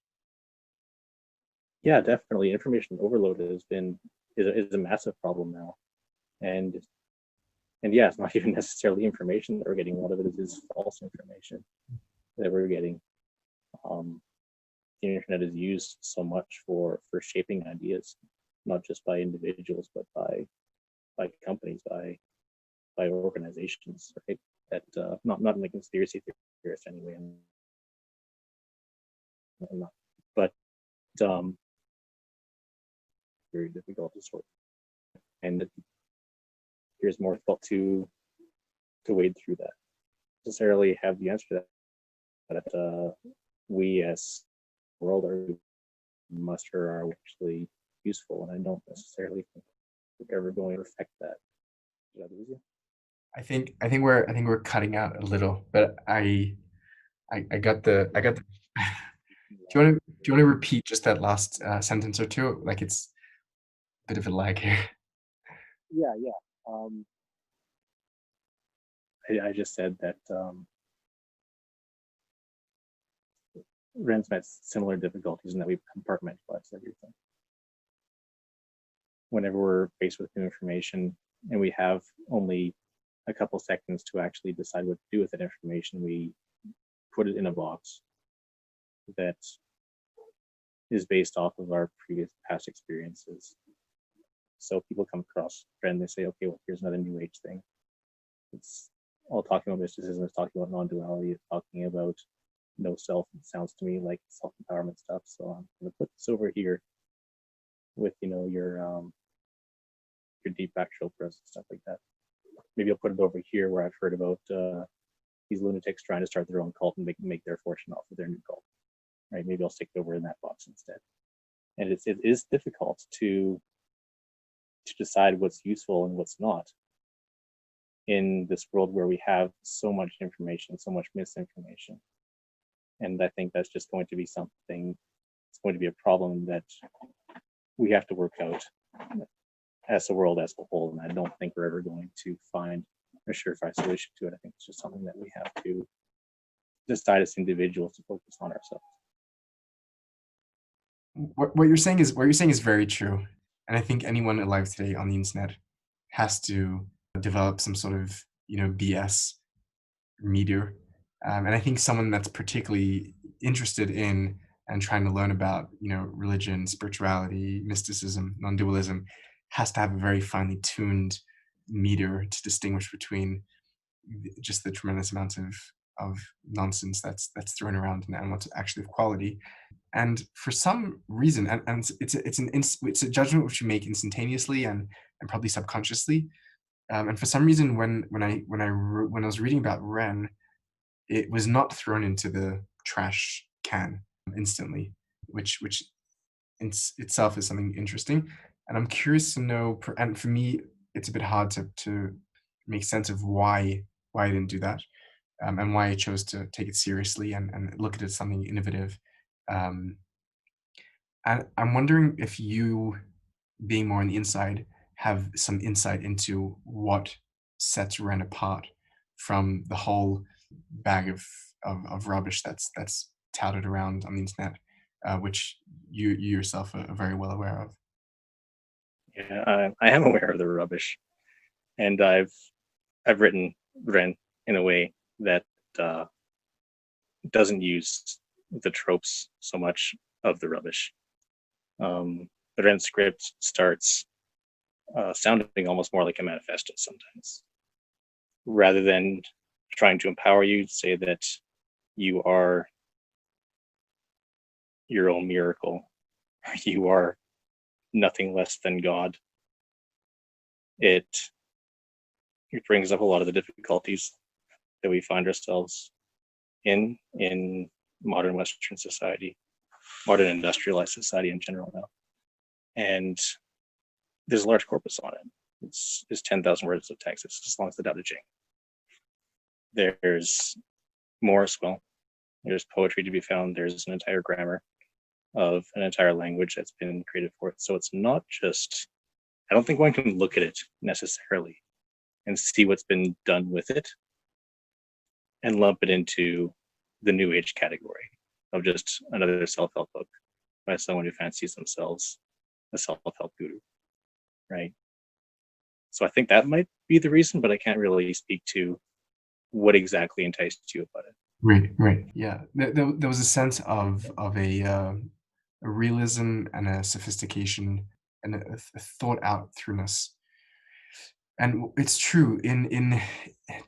Yeah, definitely. Information overload is a massive problem now, and yeah, it's not even necessarily information that we're getting. A lot of it is false information that we're getting. The internet is used so much for shaping ideas, not just by individuals, but by companies, by organizations, right? That not in the conspiracy theorist anyway, but very difficult to sort, and it's more difficult to wade through that. Necessarily have the answer to that, but we as world are muster are actually useful, and I don't necessarily think we're ever going to affect that. Did I lose you? I think we're cutting out a little, but I got the do you want to repeat just that last sentence or two? Like, it's a bit of a lag here. Yeah. I just said that Rën's met similar difficulties in that we compartmentalize everything. Whenever we're faced with new information and we have only a couple seconds to actually decide what to do with that information, we put it in a box that is based off of our past experiences. So people come across Rën, they say, okay, well, here's another new age thing. all talking about mysticism is talking about non-duality, is talking about no self. It sounds to me like self-empowerment stuff. So I'm going to put this over here with, you know, your deep actual presence, stuff like that. Maybe I'll put it over here where I've heard about these lunatics trying to start their own cult and make their fortune off of their new cult. Right? Maybe I'll stick it over in that box instead. And it is difficult to decide what's useful and what's not in this world where we have so much information, so much misinformation. And I think that's just going to be something, it's going to be a problem that we have to work out as a world as a whole. And I don't think we're ever going to find a surefire solution to it. I think it's just something that we have to decide as individuals to focus on ourselves. What you're saying is very true. And I think anyone alive today on the internet has to develop some sort of, BS meter. And I think someone that's particularly interested in and trying to learn about, religion, spirituality, mysticism, non-dualism, has to have a very finely tuned meter to distinguish between just the tremendous amount of nonsense that's thrown around and what's actually of quality. And for some reason, and it's a judgment which you make instantaneously and probably subconsciously. And for some reason, when I was reading about Rën, it was not thrown into the trash can instantly, which in itself is something interesting. And I'm curious to know, and for me, it's a bit hard to make sense of why I didn't do that, and why I chose to take it seriously and look at it as something innovative. And I'm wondering if you, being more on the inside, have some insight into what sets Rën apart from the whole bag of rubbish that's touted around on the internet, which you yourself are very well aware of. Yeah, I am aware of the rubbish, and I've written Rën in a way that doesn't use the tropes so much of the rubbish. The Rën script starts sounding almost more like a manifesto sometimes, rather than trying to empower you to say that you are your own miracle, you are nothing less than God. It brings up a lot of the difficulties that we find ourselves in modern Western society, modern industrialized society in general now. And there's a large corpus on it. It's 10,000 words of text. It's as long as the Tao Te Ching. There's more as well. There's poetry to be found. There's an entire grammar of an entire language that's been created for it. So it's not just, I don't think one can look at it necessarily and see what's been done with it and lump it into the New Age category of just another self-help book by someone who fancies themselves a self-help guru, right? So I think that might be the reason, but I can't really speak to what exactly enticed you about it. Right. Yeah, there was a sense of a realism and a sophistication and a thought out throughness. And it's true in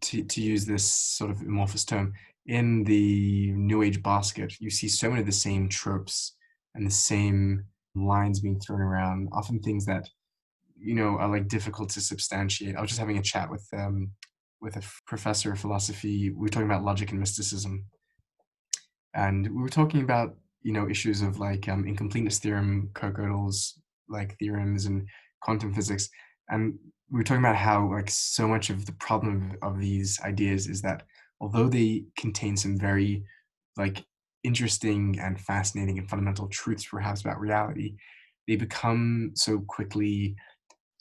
to use this sort of amorphous term, in the New Age basket, you see so many of the same tropes and the same lines being thrown around, often things that are like difficult to substantiate. I was just having a chat with a professor of philosophy. We were talking about logic and mysticism, and we were talking about issues of like incompleteness theorem, Gödel's like theorems, and quantum physics. And we were talking about how like so much of the problem of these ideas is that although they contain some very like interesting and fascinating and fundamental truths perhaps about reality, they become so quickly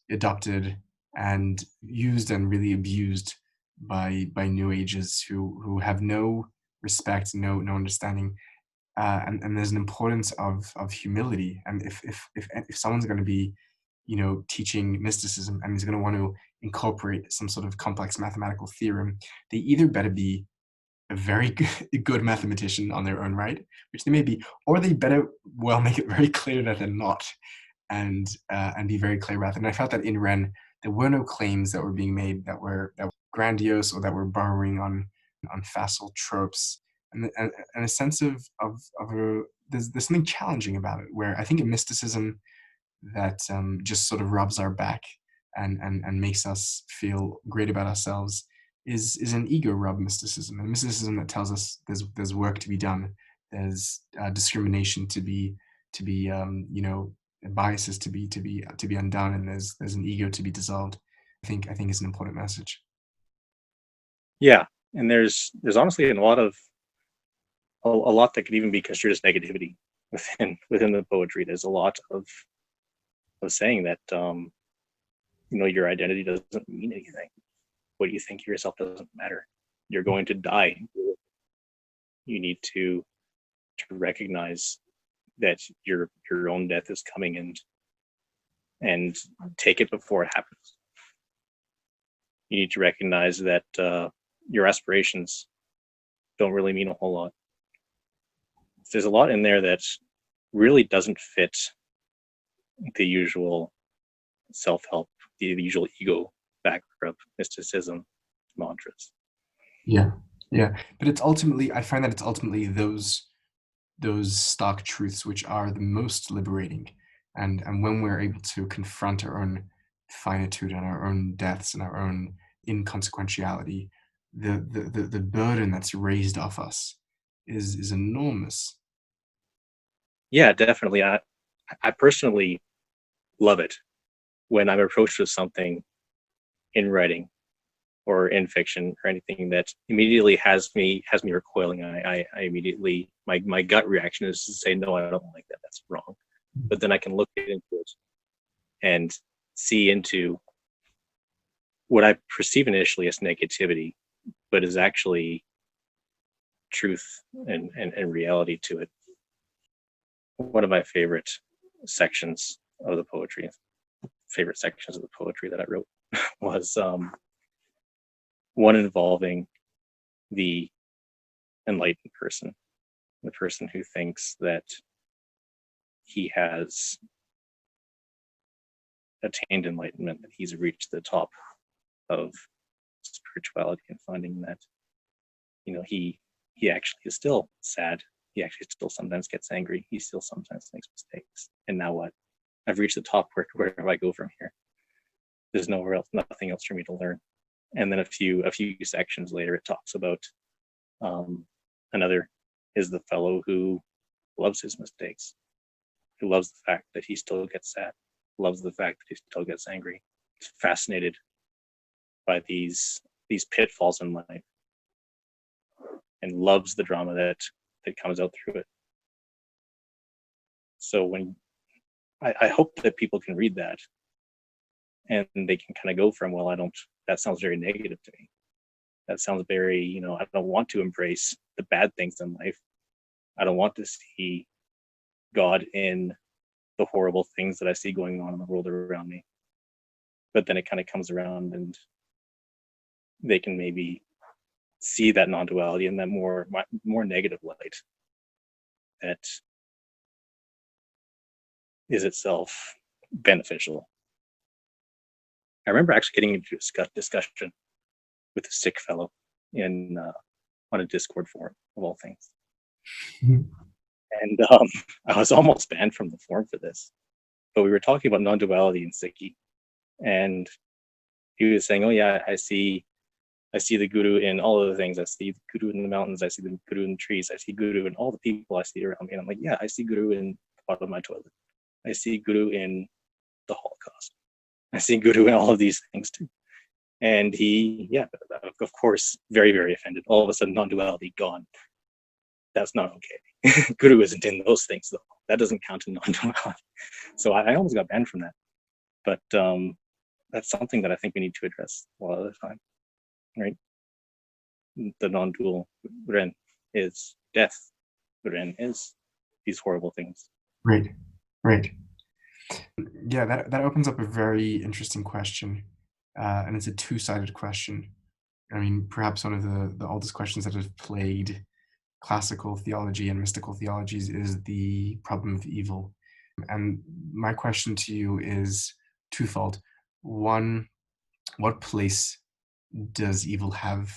adopted and used and really abused by New Agers who have no respect, no understanding, and there's an importance of humility. And if someone's going to be teaching mysticism and is going to want to incorporate some sort of complex mathematical theorem, they either better be a very good mathematician on their own right, which they may be, or they better well make it very clear that they're not, and be very clear about it. And I felt that in Rën, there were no claims that were being made that were grandiose or that we're borrowing on facile tropes, and a sense of there's something challenging about it, where I think in mysticism that just sort of rubs our back and makes us feel great about ourselves is an ego rub mysticism, and mysticism that tells us there's work to be done, there's discrimination to be biases to be undone, and there's an ego to be dissolved. I think is an important message. Yeah, and there's honestly a lot that could even be construed as negativity within the poetry. There's a lot of saying that your identity doesn't mean anything. What you think of yourself doesn't matter. You're going to die. You need to recognize that your own death is coming, and take it before it happens. You need to recognize that your aspirations don't really mean a whole lot. There's a lot in there that really doesn't fit the usual self-help, the usual ego backdrop, mysticism mantras. Yeah, but I find that it's ultimately those stark truths which are the most liberating, and when we're able to confront our own finitude and our own deaths and our own inconsequentiality, the burden that's raised off us is enormous. Yeah, definitely. I personally love it when I'm approached with something in writing or in fiction or anything that immediately has me recoiling. I immediately, my gut reaction is to say, no, I don't like that. That's wrong. But then I can look into it and see into what I perceive initially as negativity, but is actually truth and reality to it. One of my favorite sections of the poetry that I wrote was one involving the enlightened person, the person who thinks that he has attained enlightenment, that he's reached the top of spirituality, and finding that he actually is still sad. He actually still sometimes gets angry. He still sometimes makes mistakes. And now what? I've reached the top. Where do I go from here? There's nowhere else, nothing else for me to learn. And then a few sections later, it talks about another is the fellow who loves his mistakes, who loves the fact that he still gets sad, loves the fact that he still gets angry, fascinated by these pitfalls in life, and loves the drama that comes out through it. So when I hope that people can read that and they can kind of go from, well, that sounds very negative to me. That sounds very, I don't want to embrace the bad things in life. I don't want to see God in the horrible things that I see going on in the world around me. But then it kind of comes around, and they can maybe see that non-duality in that more negative light that is itself beneficial. I remember actually getting into a discussion with a Sikh fellow on a Discord forum, of all things. And I was almost banned from the forum for this, but we were talking about non-duality in Sikhi, and he was saying, oh yeah, I see the guru in all of the things. I see the guru in the mountains. I see the guru in the trees. I see guru in all the people I see around me. And I'm like, yeah, I see guru in the bottom of my toilet. I see guru in the Holocaust. I see guru in all of these things too. And he, of course, very, very offended. All of a sudden, non-duality gone. That's not okay. Guru isn't in those things, though. That doesn't count in non-duality. So I almost got banned from that. But that's something that I think we need to address a lot of the time, right? The non-dual Rën is death. Rën is these horrible things. Right. Yeah, that opens up a very interesting question, and it's a two-sided question. I mean, perhaps one of the oldest questions that have plagued classical theology and mystical theologies is the problem of evil. And my question to you is twofold. One, what place does evil have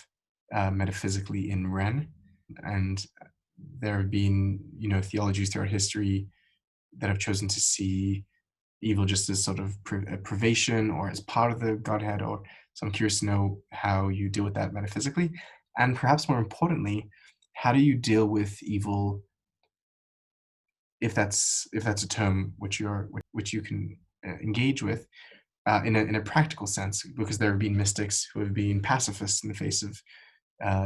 metaphysically in Rën? And there have been, theologies throughout history that have chosen to see evil just as sort of privation or as part of the Godhead. Or so I'm curious to know how you deal with that metaphysically, and perhaps more importantly, how do you deal with evil, if that's a term which you can engage with in a practical sense, because there have been mystics who have been pacifists in the face of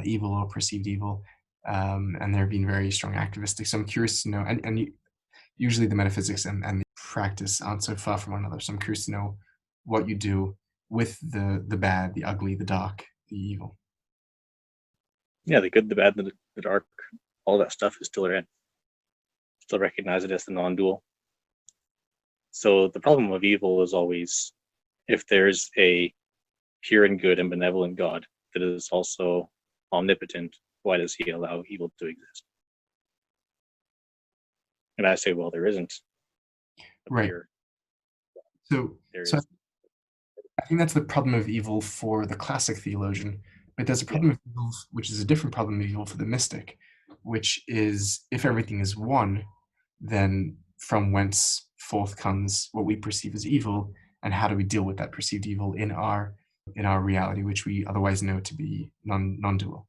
evil or perceived evil, and there have been very strong activists. So I'm curious to know, and usually the metaphysics and the practice aren't so far from one another. So I'm curious to know what you do with the bad, the ugly, the dark, the evil. Yeah, the good, the bad, the dark, all that stuff is still Rën. Still recognize it as the non-dual. So the problem of evil is always, if there's a pure and good and benevolent God that is also omnipotent, why does he allow evil to exist? And I say, well, there isn't a Right. pure. So I think that's the problem of evil for the classic theologian, but there's a problem of evil which is a different problem of evil for the mystic, which is, if everything is one, then from whence forth comes what we perceive as evil, and how do we deal with that perceived evil in our reality, which we otherwise know to be non-dual.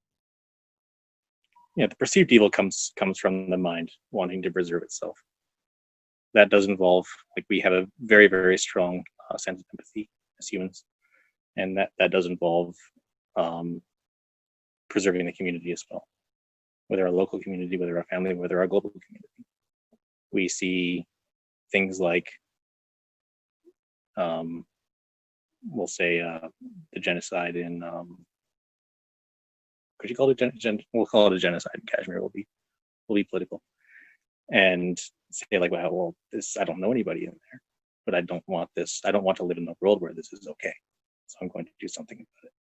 Yeah, the perceived evil comes from the mind wanting to preserve itself. That does involve, like, we have a very, very strong sense of empathy as humans, and that does involve preserving the community as well, whether our local community, whether our family, whether our global community. We see things like, we'll say, the genocide in, could you call it we'll call it a genocide in Kashmir. Will be political, and say like, well, I don't know anybody in there, but I don't want this. I don't want to live in a world where this is okay. So I'm going to do something about it.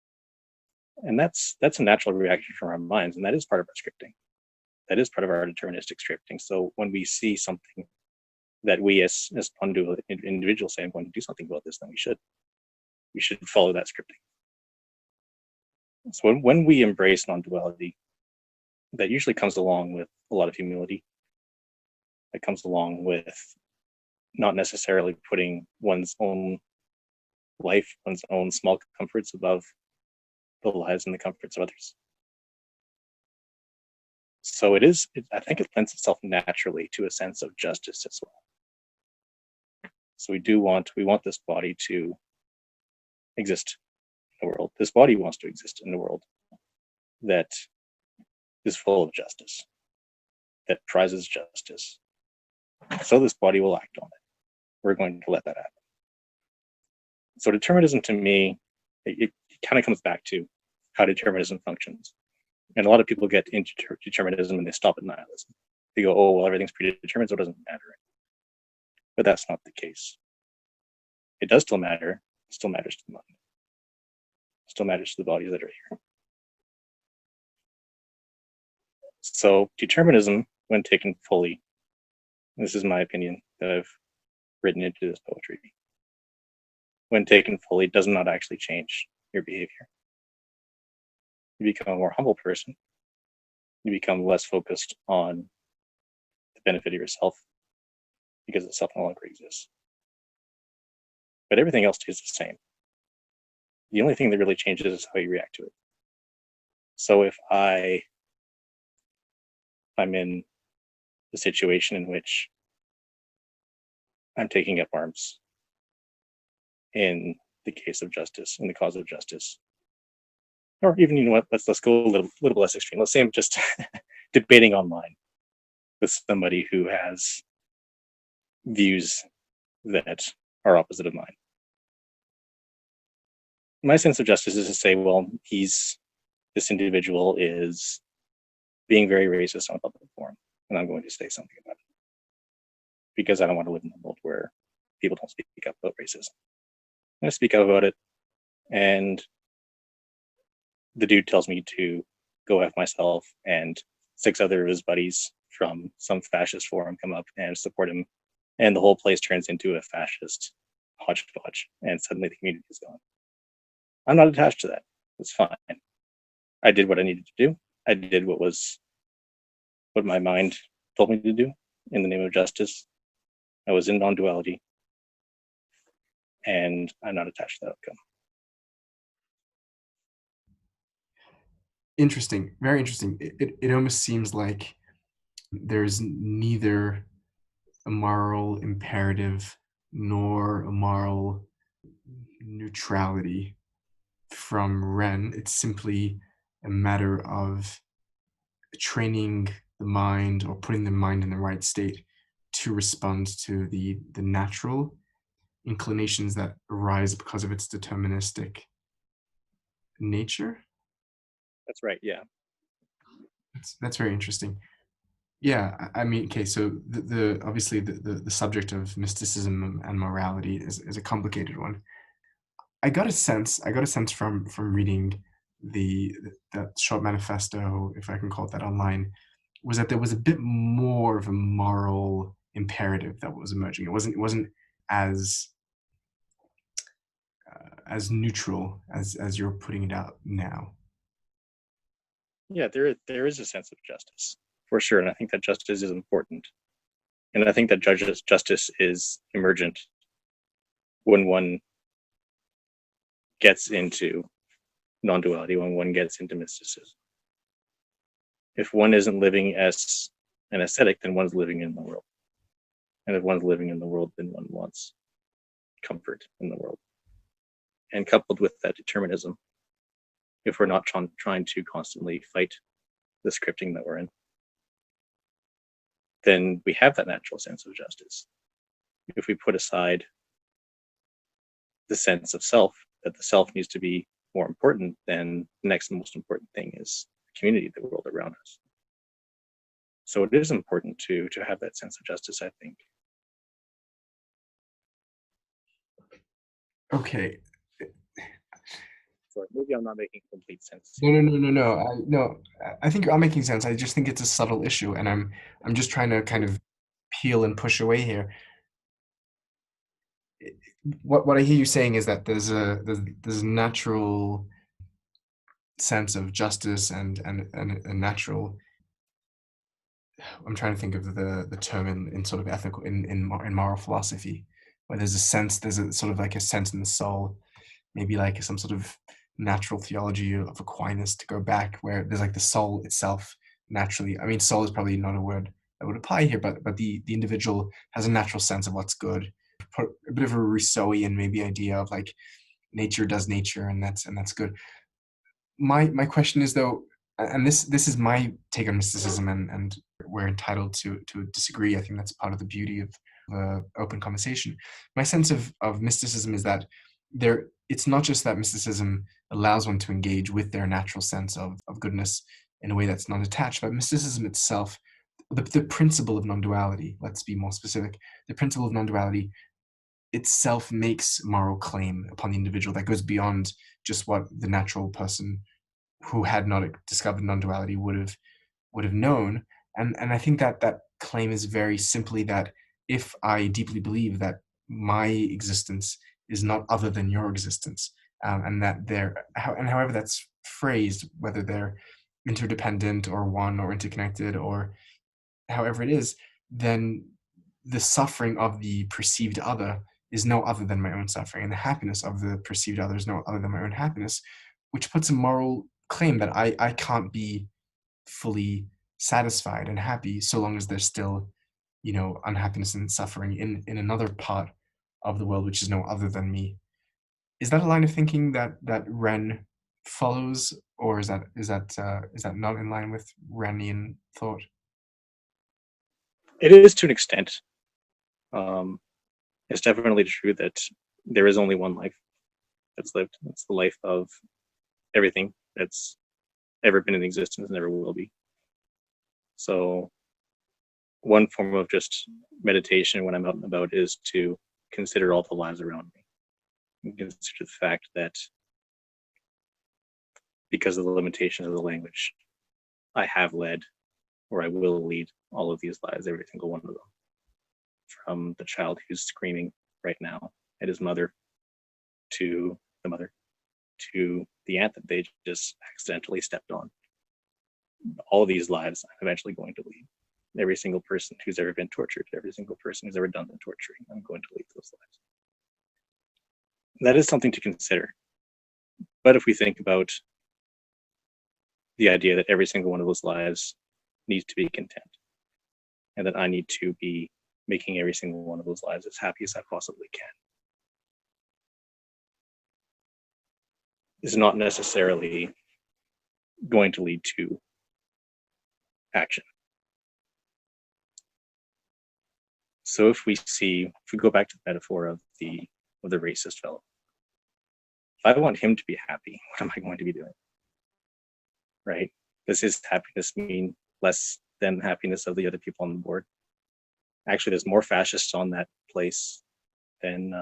And that's a natural reaction from our minds, and that is part of our scripting. That is part of our deterministic scripting. So when we see something that we as non-dual individuals say, I'm going to do something about this, then we should follow that scripting. So when we embrace non-duality, that usually comes along with a lot of humility. It comes along with not necessarily putting one's own life, one's own small comforts above the lives and the comforts of others. So I think it lends itself naturally to a sense of justice as well. So we want this body to exist in the world. This body wants to exist in the world that is full of justice, that prizes justice. So this body will act on it. We're going to let that happen. So determinism, to me, it kind of comes back to how determinism functions. And a lot of people get into determinism and they stop at nihilism. They go, oh, well, everything's predetermined, so it doesn't matter. But that's not the case. It does still matter. It still matters to the mind. It still matters to the bodies that are here. So determinism, when taken fully, this is my opinion that I've written into this poetry, when taken fully, does not actually change your behavior. You become a more humble person. You become less focused on the benefit of yourself because the self no longer exists. But everything else is the same. The only thing that really changes is how you react to it. So if I'm in a situation in which I'm taking up arms in the case of justice, in the cause of justice, or even, you know what, let's go a little less extreme. Let's say I'm just debating online with somebody who has views that are opposite of mine. My sense of justice is to say, well, this individual is being very racist on a public forum, and I'm going to say something about it because I don't want to live in a world where people don't speak up about racism. I'm going to speak up about it, and the dude tells me to go F myself, and 6 other of his buddies from some fascist forum come up and support him, and the whole place turns into a fascist hodgepodge, and suddenly the community is gone. I'm not attached to that. It's fine. I did what I needed to do. I did what my mind told me to do in the name of justice. I was in non-duality, and I'm not attached to that outcome. Interesting, very interesting. It almost seems like there's neither a moral imperative nor a moral neutrality from Rën. It's simply a matter of training the mind or putting the mind in the right state to respond to the natural inclinations that arise because of its deterministic nature. That's right. Yeah. That's very interesting. Yeah, I mean, okay, so the obviously the subject of mysticism and morality is a complicated one. I got a sense from reading that short manifesto, if I can call it that, online, was that there was a bit more of a moral imperative that was emerging. It wasn't as as neutral as you're putting it out now. Yeah, there is a sense of justice for sure, and I think that justice is important, and I think that justice is emergent when one gets into non-duality, when one gets into mysticism. If one isn't living as an ascetic, then one's living in the world, and if one's living in the world, then one wants comfort in the world. And coupled with that determinism, if we're not trying to constantly fight the scripting that we're in, then we have that natural sense of justice. If we put aside the sense of self, that the self needs to be more important, then the next most important thing is the community, the world around us. So it is important to have that sense of justice, I think. Okay. So maybe I'm not making complete sense. No. I think you're making sense. I just think it's a subtle issue, and I'm just trying to kind of peel and push away here. What I hear you saying is that there's a natural sense of justice and a natural. I'm trying to think of the term in sort of ethical in moral philosophy, where there's a sort of like a sense in the soul, maybe like some sort of natural theology of Aquinas to go back, where there's like the soul itself naturally. I mean, soul is probably not a word that would apply here, but the individual has a natural sense of what's good. Put a bit of a Rousseauian maybe idea of like nature does nature, and that's good. My question is though, and this is my take on mysticism, and we're entitled to disagree. I think that's part of the beauty of open conversation. My sense of mysticism is that it's not just that mysticism allows one to engage with their natural sense of goodness in a way that's not attached, but mysticism itself, the principle of non-duality, let's be more specific, the principle of non-duality itself makes moral claim upon the individual that goes beyond just what the natural person who had not discovered non-duality would have known. And I think that claim is very simply that if I deeply believe that my existence is not other than your existence, and that however that's phrased, whether they're interdependent or one or interconnected or however it is, then the suffering of the perceived other is no other than my own suffering, and the happiness of the perceived other is no other than my own happiness, which puts a moral claim that I can't be fully satisfied and happy so long as there's still, unhappiness and suffering in another part of the world which is no other than me. Is that a line of thinking that Rën follows, or is that not in line with Renian thought? It is to an extent. It's definitely true that there is only one life that's lived. It's the life of everything that's ever been in existence and never will be. So one form of just meditation when I'm out and about is to consider all the lives around me and consider the fact that because of the limitation of the language, I have led or I will lead all of these lives, every single one of them. From the child who's screaming right now at his mother, to the mother, to the ant that they just accidentally stepped on. All these lives I'm eventually going to lead. Every single person who's ever been tortured, every single person who's ever done the torturing, I'm going to lead those lives. That is something to consider. But if we think about the idea that every single one of those lives needs to be content, and that I need to be making every single one of those lives as happy as I possibly can, is not necessarily going to lead to action. So if we go back to the metaphor of the racist fellow, if I want him to be happy, what am I going to be doing? Right? Does his happiness mean less than happiness of the other people on the board? Actually, there's more fascists on that place than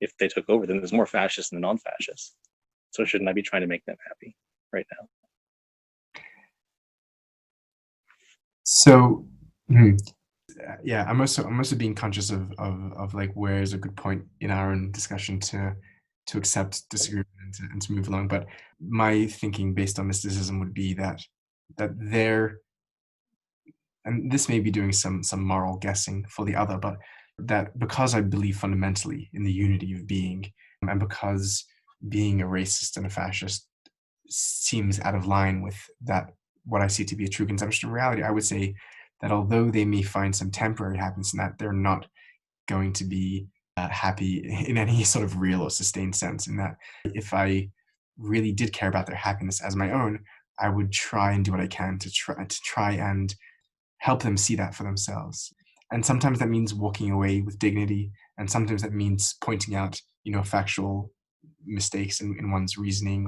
if they took over, then there's more fascists than non-fascists. So shouldn't I be trying to make them happy right now? So, yeah, I'm also being conscious of like where is a good point in our own discussion to accept disagreement and to move along. But my thinking based on mysticism would be that there, and this may be doing some moral guessing for the other, but that because I believe fundamentally in the unity of being, and because being a racist and a fascist seems out of line with that, what I see to be a true conception of reality, I would say that although they may find some temporary happiness in that, they're not going to be happy in any sort of real or sustained sense. In that, if I really did care about their happiness as my own, I would try and do what I can to try and help them see that for themselves. And sometimes that means walking away with dignity, and sometimes that means pointing out, factual mistakes in one's reasoning.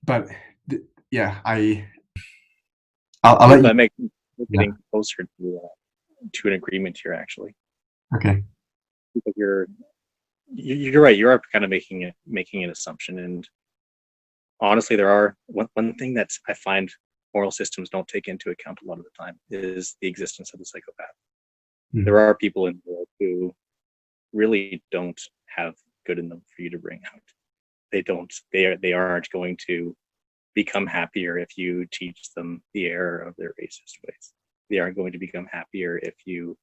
But yeah, I'll let you. That makes getting closer to an agreement here, actually. Okay. Because you're right. You are kind of making an assumption, and honestly, there are one thing that I find moral systems don't take into account a lot of the time is the existence of the psychopath. Mm-hmm. There are people in the world who really don't have good in them for you to bring out. They aren't going to become happier if you teach them the error of their racist ways. They aren't going to become happier if you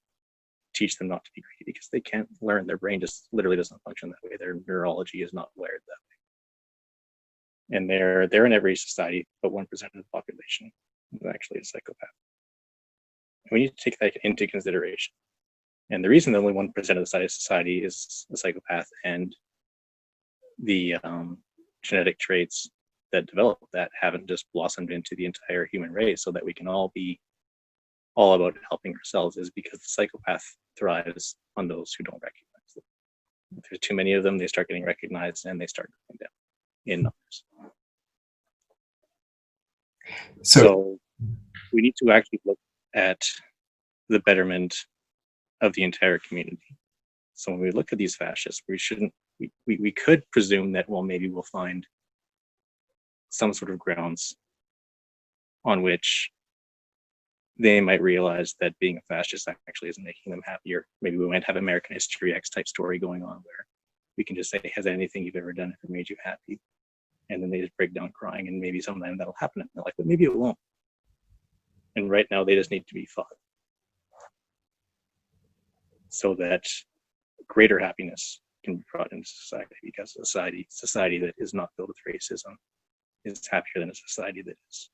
teach them not to be greedy, because they can't learn. Their brain just literally doesn't function that way. Their neurology is not wired that way. And they're in every society, but 1% of the population is actually a psychopath. And we need to take that into consideration. And the reason that only 1% of the society is a psychopath, and the genetic traits that develop that haven't just blossomed into the entire human race so that we can all be all about helping ourselves, is because the psychopath thrives on those who don't recognize them. If there's too many of them, they start getting recognized and they start going down in numbers. So we need to actually look at the betterment of the entire community. So when we look at these fascists, we could presume that, well, maybe we'll find some sort of grounds on which they might realize that being a fascist actually isn't making them happier. Maybe we might have American History X type story going on where we can just say, has anything you've ever done ever made you happy? And then they just break down crying, and maybe sometime that'll happen. And they're like, but maybe it won't. And right now they just need to be fought so that greater happiness can be brought into society, because society that is not filled with racism is happier than a society that is.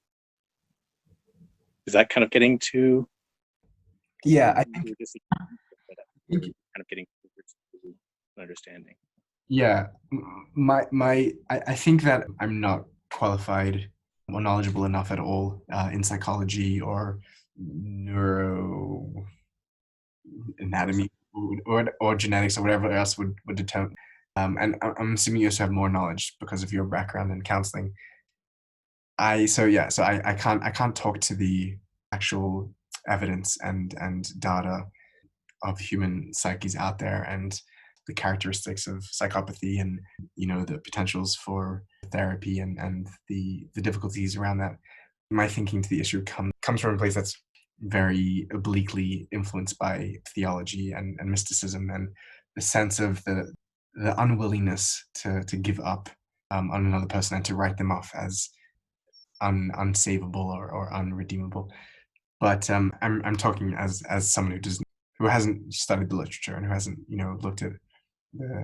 Is that kind of getting to? Yeah, I think kind of getting to an understanding. Yeah, I think that I'm not qualified or knowledgeable enough at all in psychology or neuro anatomy or genetics or whatever else would determine. And I'm assuming you also have more knowledge because of your background in counseling. I can't talk to the actual evidence and data of human psyches out there, and the characteristics of psychopathy, and the potentials for therapy and the difficulties around that. My thinking to the issue comes from a place that's very obliquely influenced by theology and mysticism, and the sense of the unwillingness to give up on another person and to write them off as unsavable or unredeemable. But I'm talking as someone who hasn't studied the literature and who hasn't looked at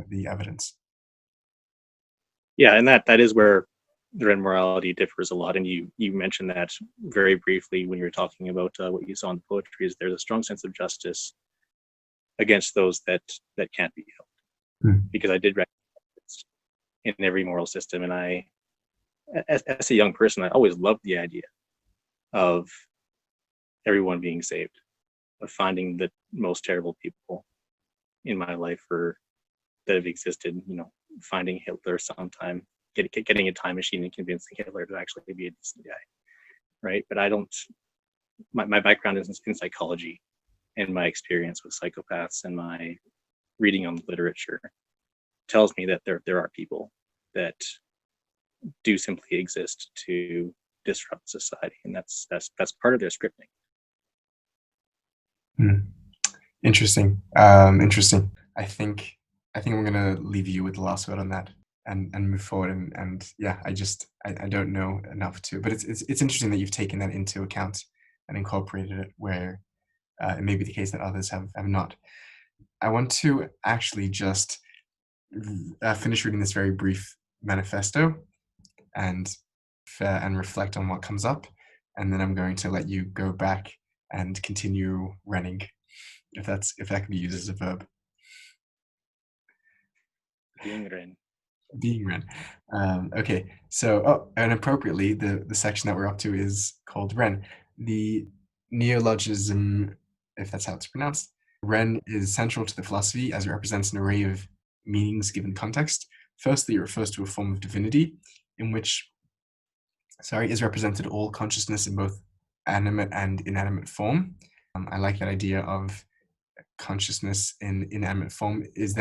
the evidence. Yeah, and that is where the Rën morality differs a lot. And you mentioned that very briefly when you were talking about what you saw in the poetry. Is there's a strong sense of justice against those that can't be helped, because I did recognize in every moral system, and I, as a young person, I always loved the idea of everyone being saved, of finding the most terrible people in my life or that have existed, finding Hitler sometime, getting a time machine and convincing Hitler to actually be a decent guy, right? But I don't, my background is in psychology, and my experience with psychopaths and my reading on the literature tells me that there are people that do simply exist to disrupt society, and that's part of their scripting. Interesting. Interesting. I think I'm gonna leave you with the last word on that and move forward. And yeah, I don't know enough to, but it's interesting that you've taken that into account and incorporated it where it may be the case that others have not. I want to actually just finish reading this very brief manifesto and reflect on what comes up, and then I'm going to let you go back and continue running, if that can be used as a verb. Being Rën. Being Rën. Okay, so and appropriately, the section that we're up to is called Rën. The neologism, if that's how it's pronounced. Rën is central to the philosophy as it represents an array of meanings given context. Firstly, it refers to a form of divinity in which, is represented all consciousness in both animate and inanimate form. I like that idea of consciousness in inanimate form. Does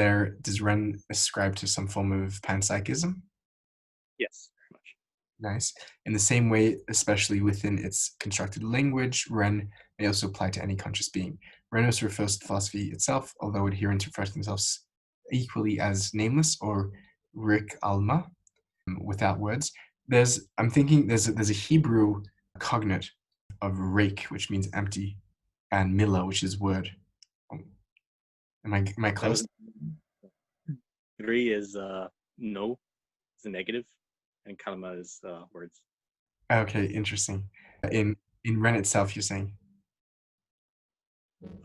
Rën ascribe to some form of panpsychism? Yes, very much. Nice. In the same way, especially within its constructed language, Rën may also apply to any conscious being. Rën also refers to philosophy itself, although adherents refer to themselves equally as nameless or Rik Alma, without words. I'm thinking there's a Hebrew cognate of Rik, which means empty, and Mila, which is word. Am I close? Three is no, is a negative, and kalma is words. Okay, interesting. In Rën itself, you're saying?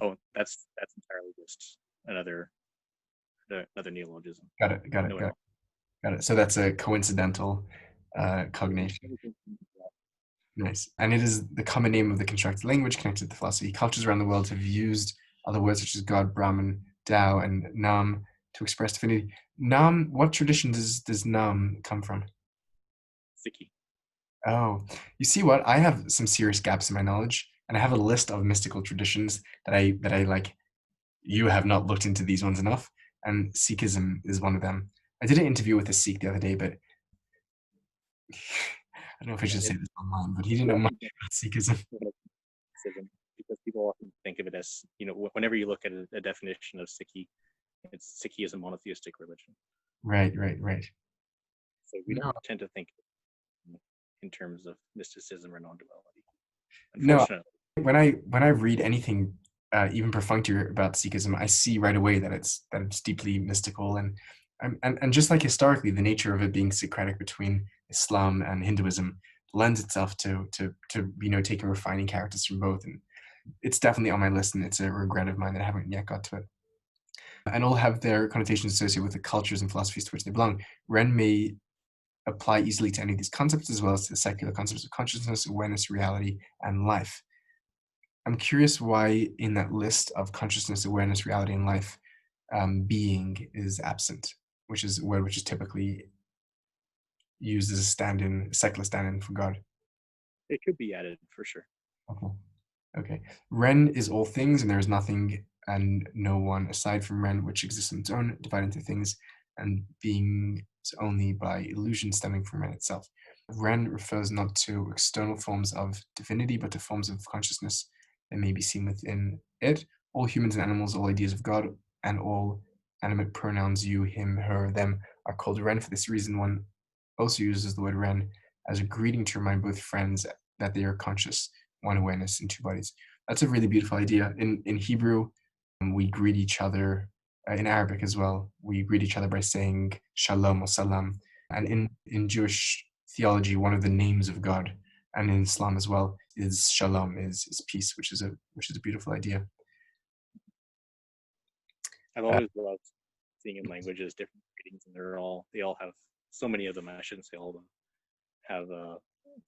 Oh, that's entirely just another neologism. Got it. So that's a coincidental cognation. Nice. And it is the common name of the constructed language connected to philosophy. Cultures around the world have used other words such as God, Brahman, Tao, and Nam to express divinity. Nam, what tradition does Nam come from? Sikh. Oh, you see what? I have some serious gaps in my knowledge, and I have a list of mystical traditions that I like. You have not looked into these ones enough, and Sikhism is one of them. I did an interview with a Sikh the other day, but I don't know if I should say this online, but he didn't know much about Sikhism. Because people often think of it as, whenever you look at a definition of Sikhi is a monotheistic religion. Right. So we don't tend to think in terms of mysticism or non-duality. Unfortunately. No, when I read anything, even perfunctory about Sikhism, I see right away that it's deeply mystical and just like historically, the nature of it being Socratic between Islam and Hinduism lends itself to taking refining characters from both, and it's definitely on my list, and it's a regret of mine that I haven't yet got to it. And all have their connotations associated with the cultures and philosophies to which they belong. Rën may apply easily to any of these concepts, as well as to the secular concepts of consciousness, awareness, reality, and life. I'm curious why in that list of consciousness, awareness, reality, and life, being is absent, which is a word which is typically used as a secular stand-in for God. It could be added for sure. Okay. Rën is all things, and there is nothing and no one aside from Rën which exists on its own, divided into things and being only by illusion stemming from Rën itself. Rën refers not to external forms of divinity, but to forms of consciousness that may be seen within it. All humans and animals, all ideas of God, and all animate pronouns you, him, her, them are called Rën. For this reason, one also uses the word Rën as a greeting to remind both friends that they are conscious, one awareness in two bodies. That's a really beautiful idea. In Hebrew, we greet each other, in Arabic as well, we greet each other by saying shalom or salam. And in Jewish theology, one of the names of God, and in Islam as well, is shalom, is peace, which is a beautiful idea. I've always loved seeing in languages different greetings, and they all have, so many of them, I shouldn't say all of them, have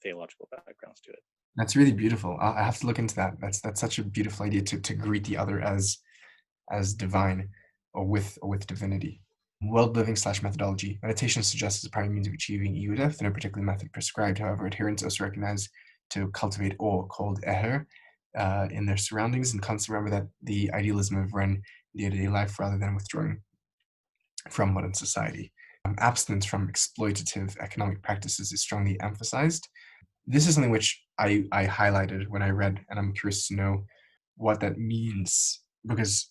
theological backgrounds to it. That's really beautiful. I have to look into that. That's such a beautiful idea to greet the other as divine, or with divinity. World living / methodology. Meditation suggests as a primary means of achieving iuda, no particular method prescribed. However, adherents also recognize to cultivate awe, called eher, in their surroundings, and constantly remember that the idealism of Rën in day-to-day life rather than withdrawing from modern society. Abstinence from exploitative economic practices is strongly emphasized. This is something which I highlighted when I read, and I'm curious to know what that means, because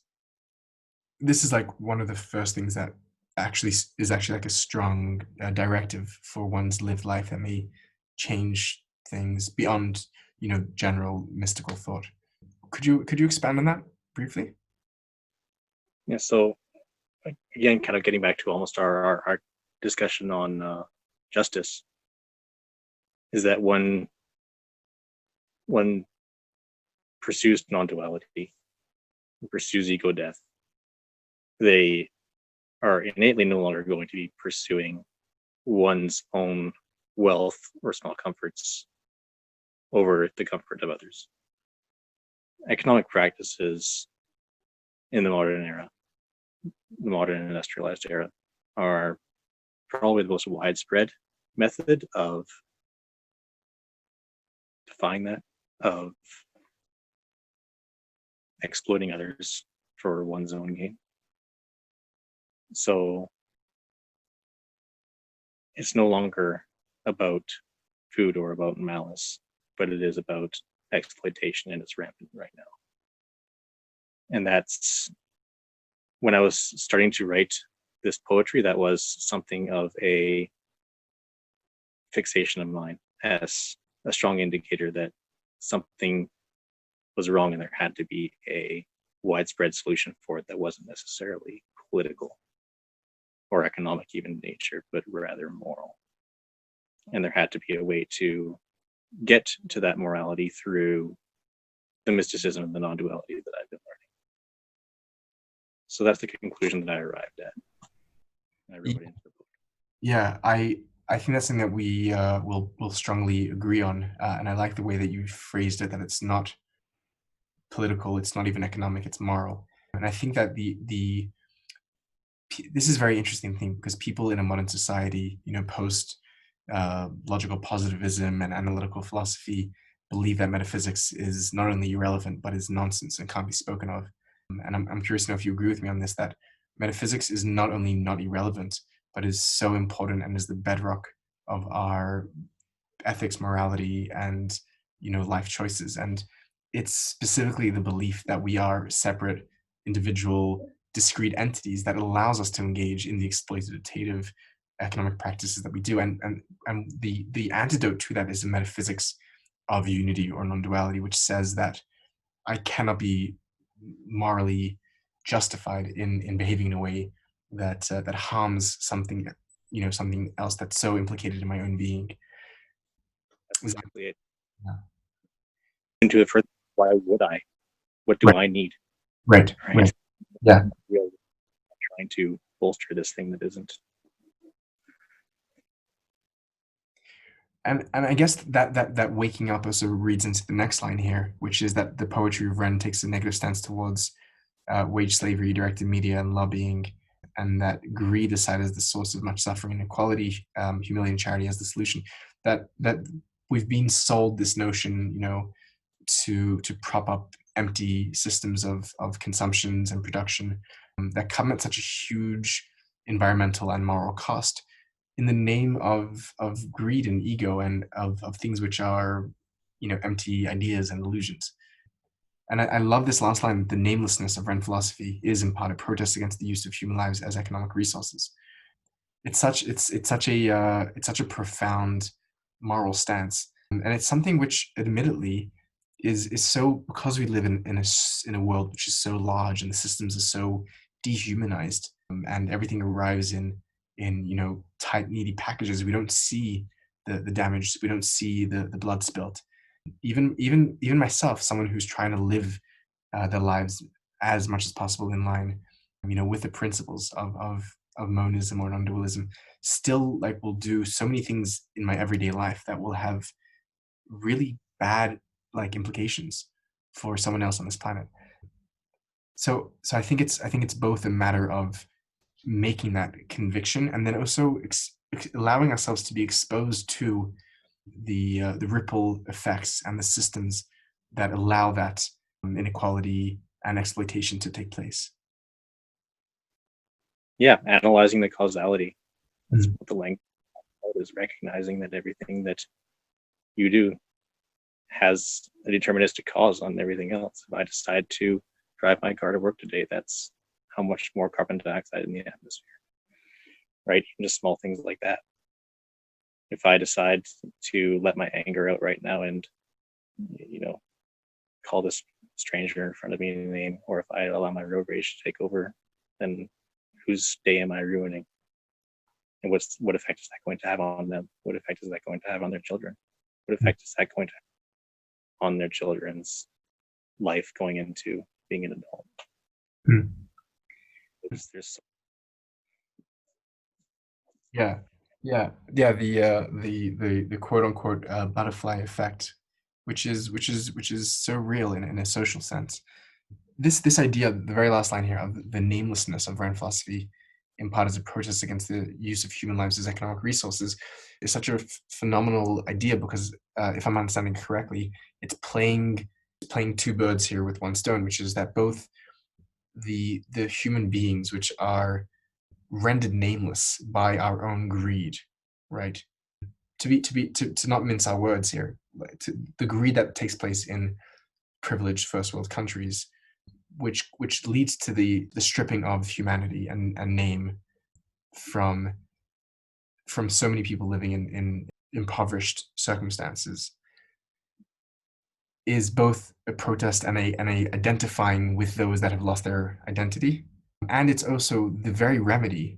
this is like one of the first things that actually is actually like a strong directive for one's lived life that may change things beyond, general mystical thought. Could you expand on that briefly? Yeah. So again, kind of getting back to almost our discussion on justice, is that one pursues non-duality, pursues ego death, they are innately no longer going to be pursuing one's own wealth or small comforts over the comfort of others. Economic practices in the modern era, the modern industrialized era, are probably the most widespread method of defying that, of exploiting others for one's own gain. So it's no longer about food or about malice, but it is about exploitation, and it's rampant right now. And that's when I was starting to write this poetry, that was something of a fixation of mine, as a strong indicator that something was wrong and there had to be a widespread solution for it that wasn't necessarily political or economic even in nature, but rather moral. And there had to be a way to get to that morality through the mysticism and the non-duality that I've been learning. So that's the conclusion that I arrived at. I wrote it into the book. Yeah, I think that's something that we will strongly agree on, and I like the way that you phrased it, that it's not political, it's not even economic, it's moral. And I think that this is a very interesting thing, because people in a modern society, post logical positivism and analytical philosophy, believe that metaphysics is not only irrelevant but is nonsense and can't be spoken of. And I'm curious to know if you agree with me on this, that metaphysics is not only not irrelevant, but is so important and is the bedrock of our ethics, morality, and life choices. And it's specifically the belief that we are separate, individual, discrete entities that allows us to engage in the exploitative economic practices that we do. And the antidote to that is the metaphysics of unity or non-duality, which says that I cannot be morally justified in behaving in a way that that harms something, something else that's so implicated in my own being. That's exactly it. Yeah. Into it further, why would I? What do I need? Right. Yeah. Really trying to bolster this thing that isn't. And I guess that waking up also reads into the next line here, which is that the poetry of Rën takes a negative stance towards wage slavery, directed media, and lobbying, and that greed is cited as the source of much suffering and inequality, humility and charity as the solution. That we've been sold this notion, to prop up empty systems of consumptions and production that come at such a huge environmental and moral cost, in the name of greed and ego, and of things which are, empty ideas and illusions. And I love this last line: the namelessness of Rën philosophy is in part a protest against the use of human lives as economic resources. it's such a profound moral stance, and it's something which admittedly is so, because we live in a world which is so large and the systems are so dehumanized, and everything arrives in tight needy packages. We don't see the damage, we don't see the blood spilt. Even myself, someone who's trying to live their lives as much as possible in line, with the principles of monism or non-dualism, still like will do so many things in my everyday life that will have really bad like implications for someone else on this planet. So I think it's both a matter of making that conviction, and then also allowing ourselves to be exposed to the ripple effects and the systems that allow that inequality and exploitation to take place. Yeah, analyzing the causality. That's Mm. what the language is, recognizing that everything that you do has a deterministic cause on everything else. If I decide to drive my car to work today, that's how much more carbon dioxide in the atmosphere, right? Even just small things like that. If I decide to let my anger out right now and, call this stranger in front of me a name, or if I allow my road rage to take over, then whose day am I ruining? And what effect is that going to have on them? What effect is that going to have on their children? What effect is that going to have on their children's life going into being an adult? Mm. There's Yeah, the quote unquote butterfly effect, which is so real in a social sense. This idea, the very last line here, of the namelessness of Rën philosophy, in part as a protest against the use of human lives as economic resources, is such a phenomenal idea, because if I'm understanding correctly, it's playing two birds here with one stone, which is that both the human beings, which are rendered nameless by our own greed, right? To not mince our words here, the greed that takes place in privileged first world countries, which leads to the stripping of humanity and name from so many people living in impoverished circumstances, is both a protest and a identifying with those that have lost their identity, and it's also the very remedy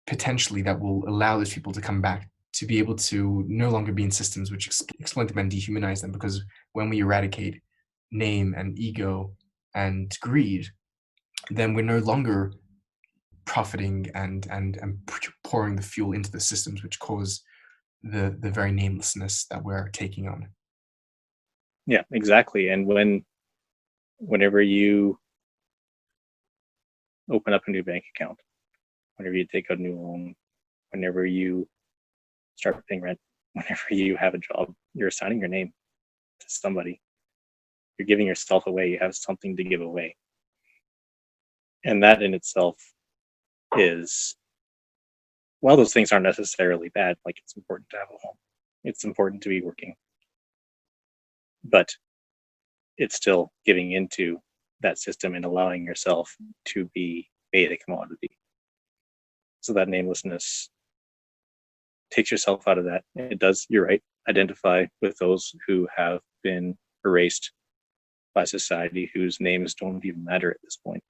potentially that will allow those people to come back, to be able to no longer be in systems which exploit them and dehumanize them. Because when we eradicate name and ego and greed, then we're no longer profiting and pouring the fuel into the systems which cause the very namelessness that we're taking on. Yeah, exactly. And whenever you open up a new bank account, whenever you take out a new loan, whenever you start paying rent, whenever you have a job, you're assigning your name to somebody. You're giving yourself away. You have something to give away. And that in itself is, while those things aren't necessarily bad, like it's important to have a home, it's important to be working, but it's still giving into that system and allowing yourself to be made a commodity. So that namelessness takes yourself out of that. It does, you're right, identify with those who have been erased by society, whose names don't even matter at this point,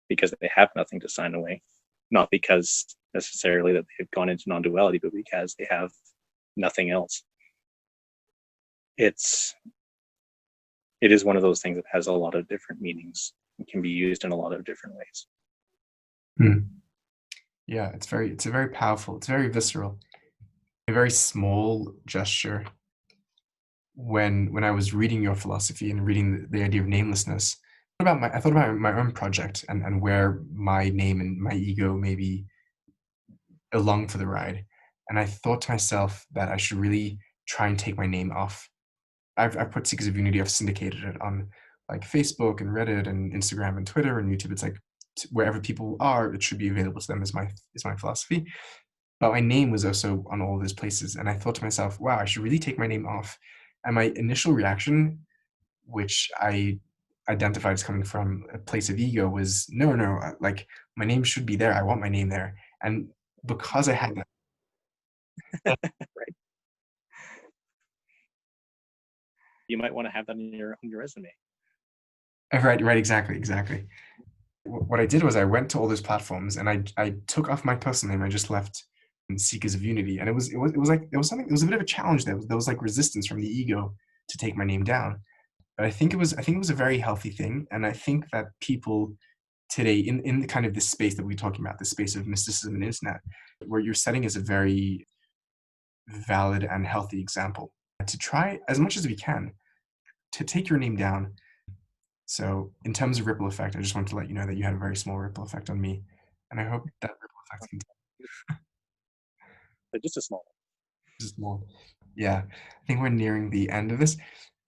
because they have nothing to sign away. Not because necessarily that they've gone into non-duality, but because they have nothing else. It is one of those things that has a lot of different meanings and can be used in a lot of different ways. Yeah, it's a very powerful, it's very visceral, a very small gesture. When I was reading your philosophy and reading the idea of namelessness, I thought about my own project and where my name and my ego maybe along for the ride. And I thought to myself that I should really try and take my name off. I've put Seekers of Unity, I've syndicated it on like Facebook and Reddit and Instagram and Twitter and YouTube. It's like wherever people are, it should be available to them, is my philosophy. But my name was also on all of those places. And I thought to myself, wow, I should really take my name off. And my initial reaction, which I identified as coming from a place of ego, was no, like my name should be there. I want my name there. And because I had that. Right. You might want to have that on your resume. Right, exactly. What I did was I went to all those platforms and I took off my personal name. I just left Seekers of Unity, and it was like there was a bit of a challenge there. There was like resistance from the ego to take my name down, but I think it was a very healthy thing, and I think that people today in the kind of this space that we're talking about, the space of mysticism and internet, where you're setting as a very valid and healthy example to try as much as we can to take your name down. So in terms of ripple effect, I just wanted to let you know that you had a very small ripple effect on me, and I hope that ripple effect continues. But just a small one. Just small. Yeah, I think we're nearing the end of this.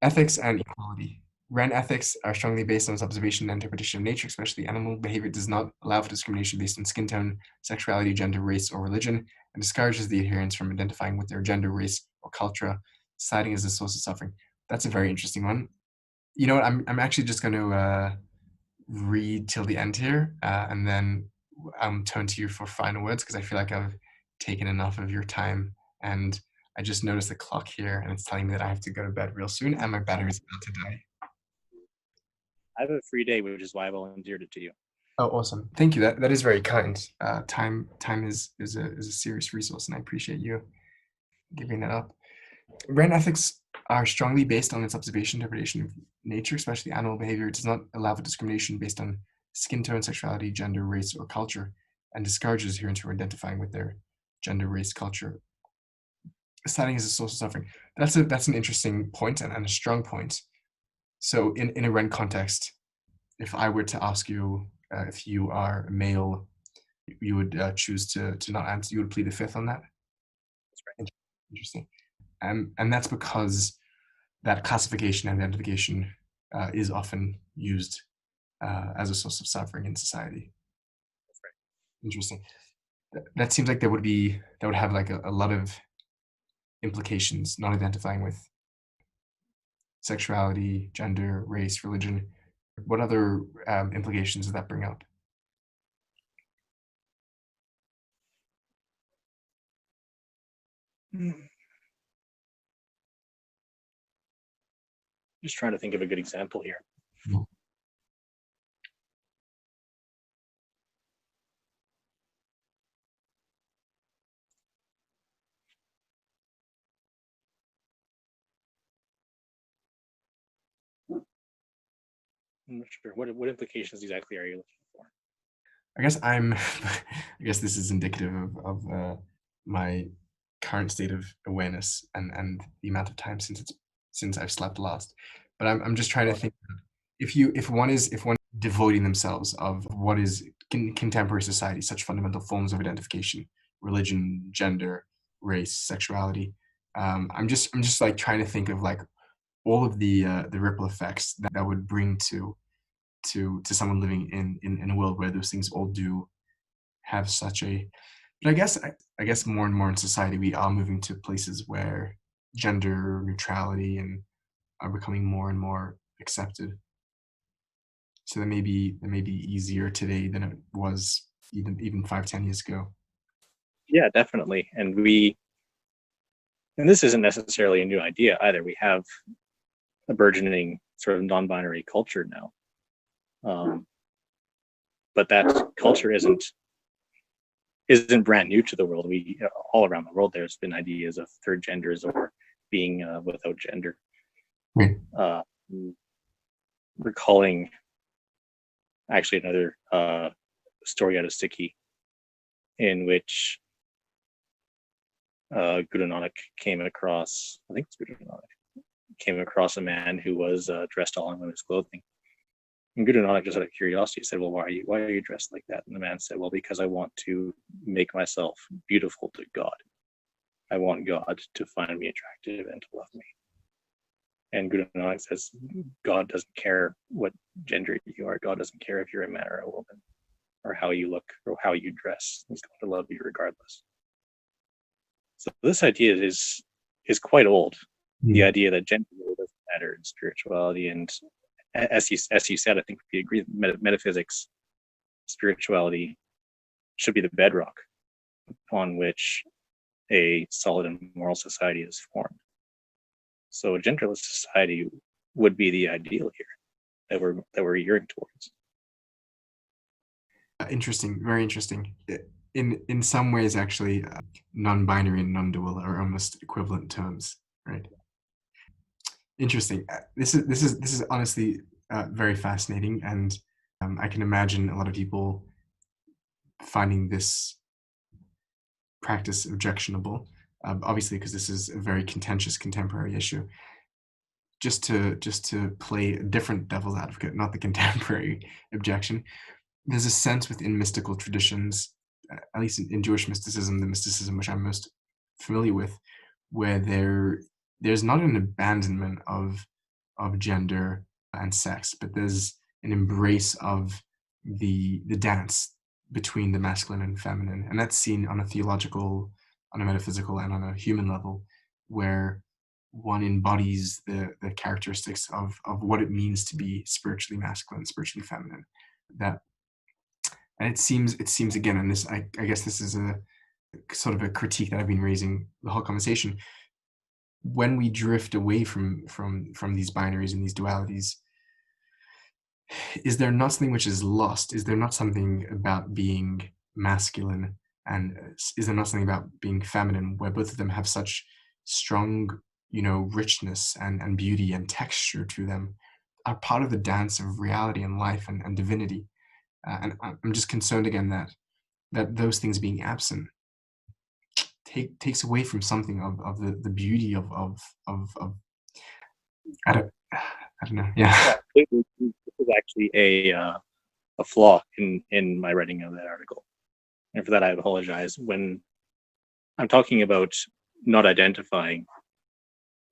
Ethics and equality. Rën ethics are strongly based on its observation and interpretation of nature, especially animal behavior. It does not allow for discrimination based on skin tone, sexuality, gender, race, or religion, and discourages the adherents from identifying with their gender, race, or culture, citing as a source of suffering. That's a very interesting one. You know what? I'm actually just going to read till the end here, and then turn to you for final words, because I feel like I've taken enough of your time, and I just noticed the clock here, and it's telling me that I have to go to bed real soon, and my battery is about to die. I have a free day, which is why I volunteered it to you. Oh, awesome! Thank you. That is very kind. Time is a serious resource, and I appreciate you giving that up. Rën ethics are strongly based on its observation and interpretation of nature, especially animal behavior. It does not allow for discrimination based on skin tone, sexuality, gender, race, or culture, and discourages adherents who are identifying with their gender, race, culture, citing as a source of suffering. That's an interesting point and a strong point. So in a Rën context, if I were to ask you if you are a male, you would choose to not answer. You would plead the fifth on that. That's right. Interesting. And that's because that classification and identification is often used as a source of suffering in society. That's right. Interesting. That seems like that would have like a lot of implications, not identifying with sexuality, gender, race, religion. What other implications does that bring up? Just trying to think of a good example here. I'm not sure. What implications exactly are you looking for? I guess this is indicative of my current state of awareness and the amount of time since I've slept last. But I'm just trying to think, if one is devoting themselves of what is contemporary society, such fundamental forms of identification, religion, gender, race, sexuality. I'm just like trying to think of like all of the ripple effects that would bring to someone living in a world where those things all do have such a. But I guess more and more in society we are moving to places where gender neutrality and are becoming more and more accepted. So that may be easier today than it was even 5-10 years ago. Yeah, definitely. And this isn't necessarily a new idea either. We have a burgeoning sort of non-binary culture now. But that culture isn't brand new to the world. We all around the world, there's been ideas of third genders or being without gender. Right. Recalling actually another story out of Sikh, in which Guru Nanak came across, I think it's Guru Nanak, came across a man who was dressed all in women's clothing. And Guru Nanak, just out of curiosity, said, well, why are you dressed like that? And the man said, well, because I want to make myself beautiful to God. I want God to find me attractive and to love me. And Guru Nanak says, God doesn't care what gender you are. God doesn't care if you're a man or a woman, or how you look, or how you dress. He's going to love you regardless. So this idea is quite old. The idea that gender really doesn't matter in spirituality, and as you said, I think we agree that metaphysics, spirituality should be the bedrock upon which a solid and moral society is formed. So a genderless society would be the ideal here that we're gearing towards. Interesting, very interesting. In some ways, actually, non-binary and non-dual are almost equivalent terms, right? Interesting. This is honestly very fascinating, and I can imagine a lot of people finding this practice objectionable, obviously, because this is a very contentious contemporary issue. Just to play a different devil's advocate, not the contemporary objection, there's a sense within mystical traditions, at least in Jewish mysticism, the mysticism which I'm most familiar with, where there's not an abandonment of gender and sex, but there's an embrace of the dance between the masculine and feminine, and that's seen on a theological, on a metaphysical, and on a human level, where one embodies the characteristics of what it means to be spiritually masculine, spiritually feminine. That, and it seems again, and this I guess this is a sort of a critique that I've been raising the whole conversation. When we drift away from these binaries and these dualities, is there not something which is lost? Is there not something about being masculine, and is there not something about being feminine, where both of them have such strong, richness and beauty and texture to them, are part of the dance of reality and life and divinity? And I'm just concerned again that those things being absent takes away from something of the beauty of I don't know. Yeah. This is actually a flaw in my writing of that article, and for that I apologize. When I'm talking about not identifying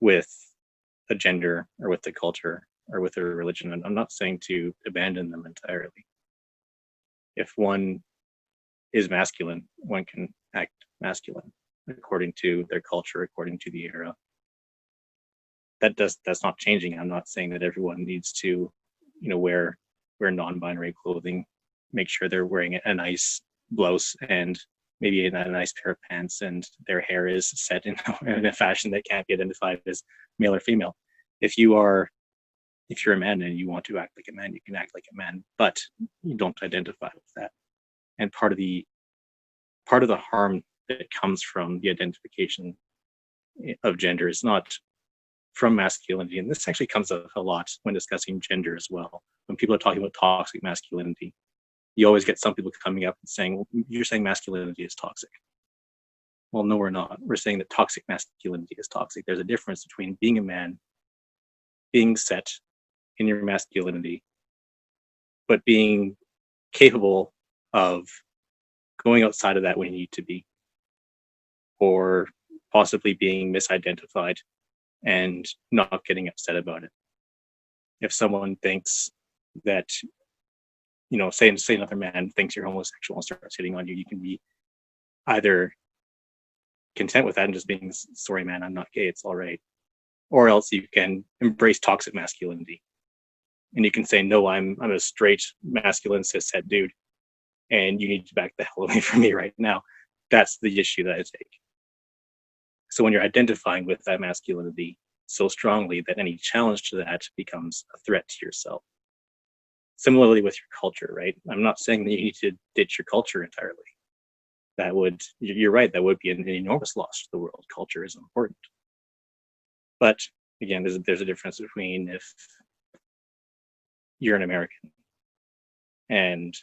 with a gender or with the culture or with a religion, I'm not saying to abandon them entirely. If one is masculine, one can act masculine according to their culture, according to the era. That's not changing. I'm not saying that everyone needs to, wear non-binary clothing, make sure they're wearing a nice blouse and maybe a nice pair of pants, and their hair is set in a fashion that can't be identified as male or female. If you're a man and you want to act like a man, you can act like a man, but you don't identify with that. And part of the harm that comes from the identification of gender is not from masculinity. And this actually comes up a lot when discussing gender as well. When people are talking about toxic masculinity, you always get some people coming up and saying, well, you're saying masculinity is toxic. Well, no, we're not. We're saying that toxic masculinity is toxic. There's a difference between being a man, being set in your masculinity, but being capable of going outside of that when you need to be, or possibly being misidentified and not getting upset about it. If someone thinks that, say another man thinks you're homosexual and starts hitting on you, you can be either content with that and just being, sorry man, I'm not gay, it's all right. Or else you can embrace toxic masculinity. And you can say, no, I'm a straight, masculine, cishet dude, and you need to back the hell away from me right now. That's the issue that I take. So when you're identifying with that masculinity so strongly, that any challenge to that becomes a threat to yourself. Similarly with your culture, right? I'm not saying that you need to ditch your culture entirely. You're right, that would be an enormous loss to the world. Culture is important. But again, there's a difference between if you're an American and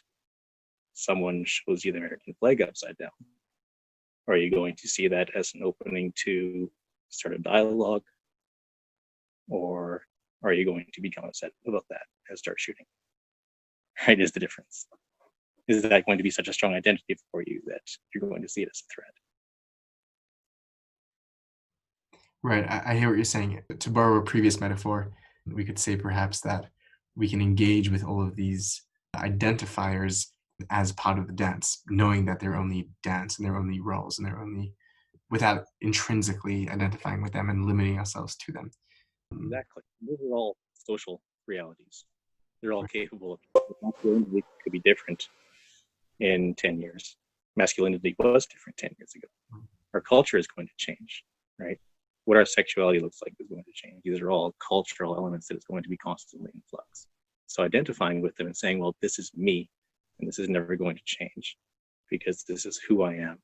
someone shows you the American flag upside down. Are you going to see that as an opening to start a dialogue? Or are you going to become upset about that and start shooting? Right, is the difference. Is that going to be such a strong identity for you that you're going to see it as a threat? Right, I hear what you're saying. To borrow a previous metaphor, we could say perhaps that we can engage with all of these identifiers as part of the dance, knowing that they're only dance and they're only roles and they're only, without intrinsically identifying with them and limiting ourselves to them. Exactly. Those are all social realities. They're all capable of, could be different in 10 years. masculinity was different 10 years ago. Our culture is going to change, right? What our sexuality looks like is going to change. These are all cultural elements that is going to be constantly in flux. So identifying with them and saying, well, this is me, and this is never going to change because this is who I am,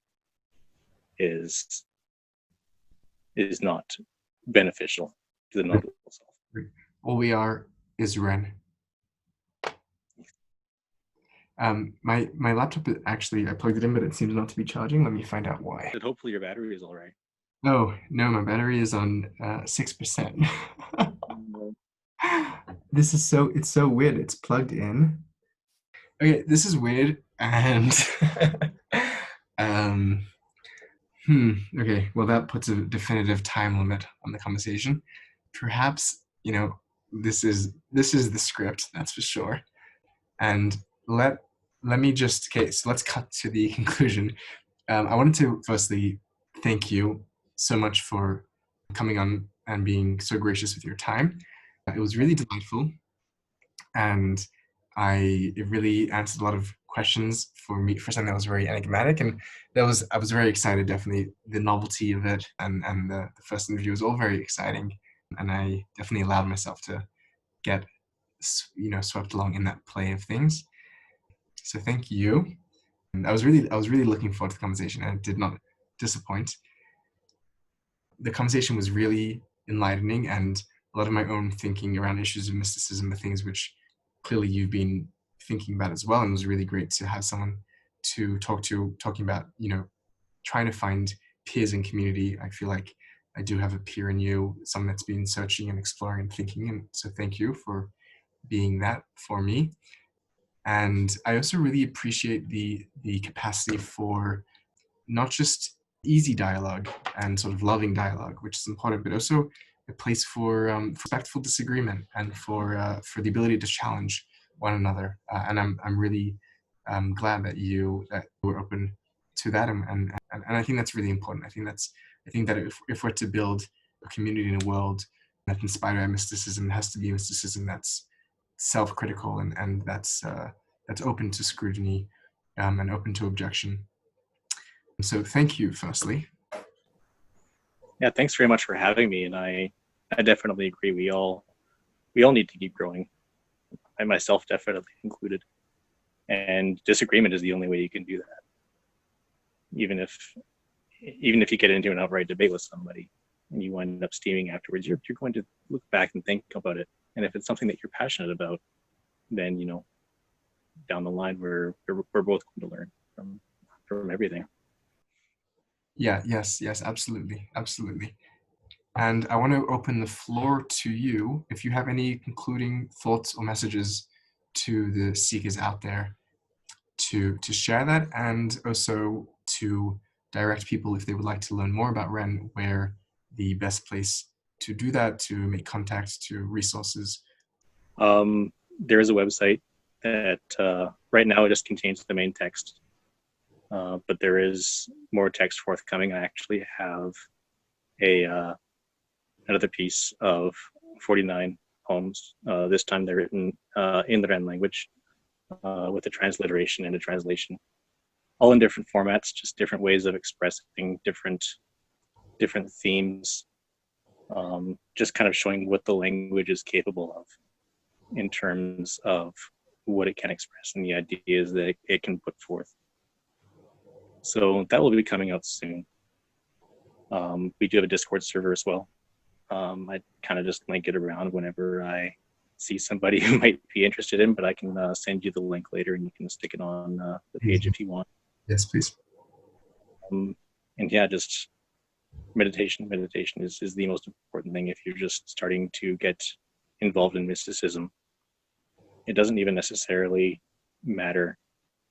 is not beneficial to the non-dual self. All we are is Rën. My laptop, actually, I plugged it in, but it seems not to be charging. Let me find out why. But hopefully your battery is all right. Oh, no, my battery is on 6%. This is it's so weird. It's plugged in. Okay, this is weird. And okay, well, that puts a definitive time limit on the conversation. Perhaps, this is the script, that's for sure. And let me just, okay, so let's cut to the conclusion. I wanted to firstly thank you so much for coming on and being so gracious with your time. It was really delightful, and it really answered a lot of questions for me, for something that was very enigmatic, and I was very excited. Definitely the novelty of it and the first interview was all very exciting, and I definitely allowed myself to get swept along in that play of things. So thank you. And I was really looking forward to the conversation, and it did not disappoint. The conversation was really enlightening, and a lot of my own thinking around issues of mysticism are things which clearly you've been thinking about as well, and it was really great to have someone to talk to, talking about, trying to find peers in community. I feel like I do have a peer in you, someone that's been searching and exploring and thinking, and so thank you for being that for me. And I also really appreciate the capacity for not just easy dialogue and sort of loving dialogue, which is important, but also a place for respectful disagreement and for the ability to challenge one another. And I'm really glad that you were open to that, and I think that's really important. I think that if we're to build a community in a world that's inspired by mysticism, it has to be mysticism that's self-critical and that's open to scrutiny and open to objection. So thank you, firstly. Yeah, thanks very much for having me, and I definitely agree. We all need to keep growing. I myself definitely included. And disagreement is the only way you can do that. Even if you get into an outright debate with somebody and you wind up steaming afterwards, you're going to look back and think about it. And if it's something that you're passionate about, then down the line we're both going to learn from everything. Yeah, yes, absolutely. And I want to open the floor to you. If you have any concluding thoughts or messages to the seekers out there, to share that, and also to direct people, if they would like to learn more about Rën, where the best place to do that, to make contact, to resources. There is a website that right now it just contains the main text. But there is more text forthcoming. I actually have another piece of 49 poems. This time they're written in the Rën language with a transliteration and a translation, all in different formats, just different ways of expressing different themes, just kind of showing what the language is capable of in terms of what it can express and the ideas that it can put forth. So that will be coming out soon. We do have a Discord server as well. I kind of just link it around whenever I see somebody who might be interested in, but I can send you the link later and you can stick it on the page if you want. Yes, please. And yeah, just meditation is the most important thing if you're just starting to get involved in mysticism. It doesn't even necessarily matter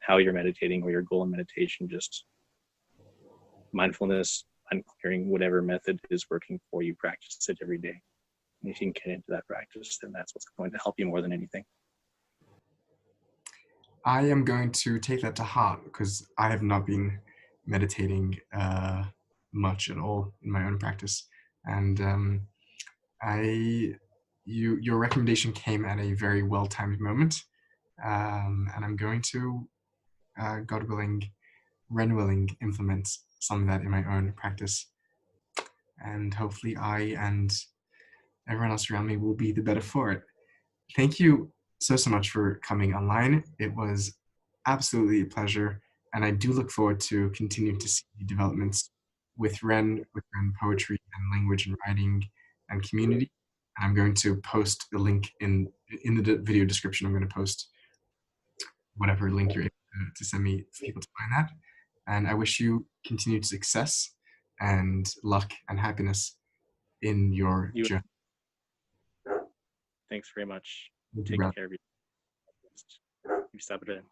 how you're meditating or your goal in meditation, just mindfulness, unclearing, whatever method is working for you, practice it every day. And if you can get into that practice, then that's what's going to help you more than anything. I am going to take that to heart because I have not been meditating much at all in my own practice, and your recommendation came at a very well-timed moment, and I'm going to, God willing, Rën willing implement some of that in my own practice. And hopefully I and everyone else around me will be the better for it. Thank you so much for coming online. It was absolutely a pleasure. And I do look forward to continuing to see developments with Rën poetry and language and writing and community. And I'm going to post the link in the video description. I'm going to post whatever link you're able to send me for people to find that. And I wish you continued success and luck and happiness in your journey. Thanks very much. Thank you, Take brother. care of you. You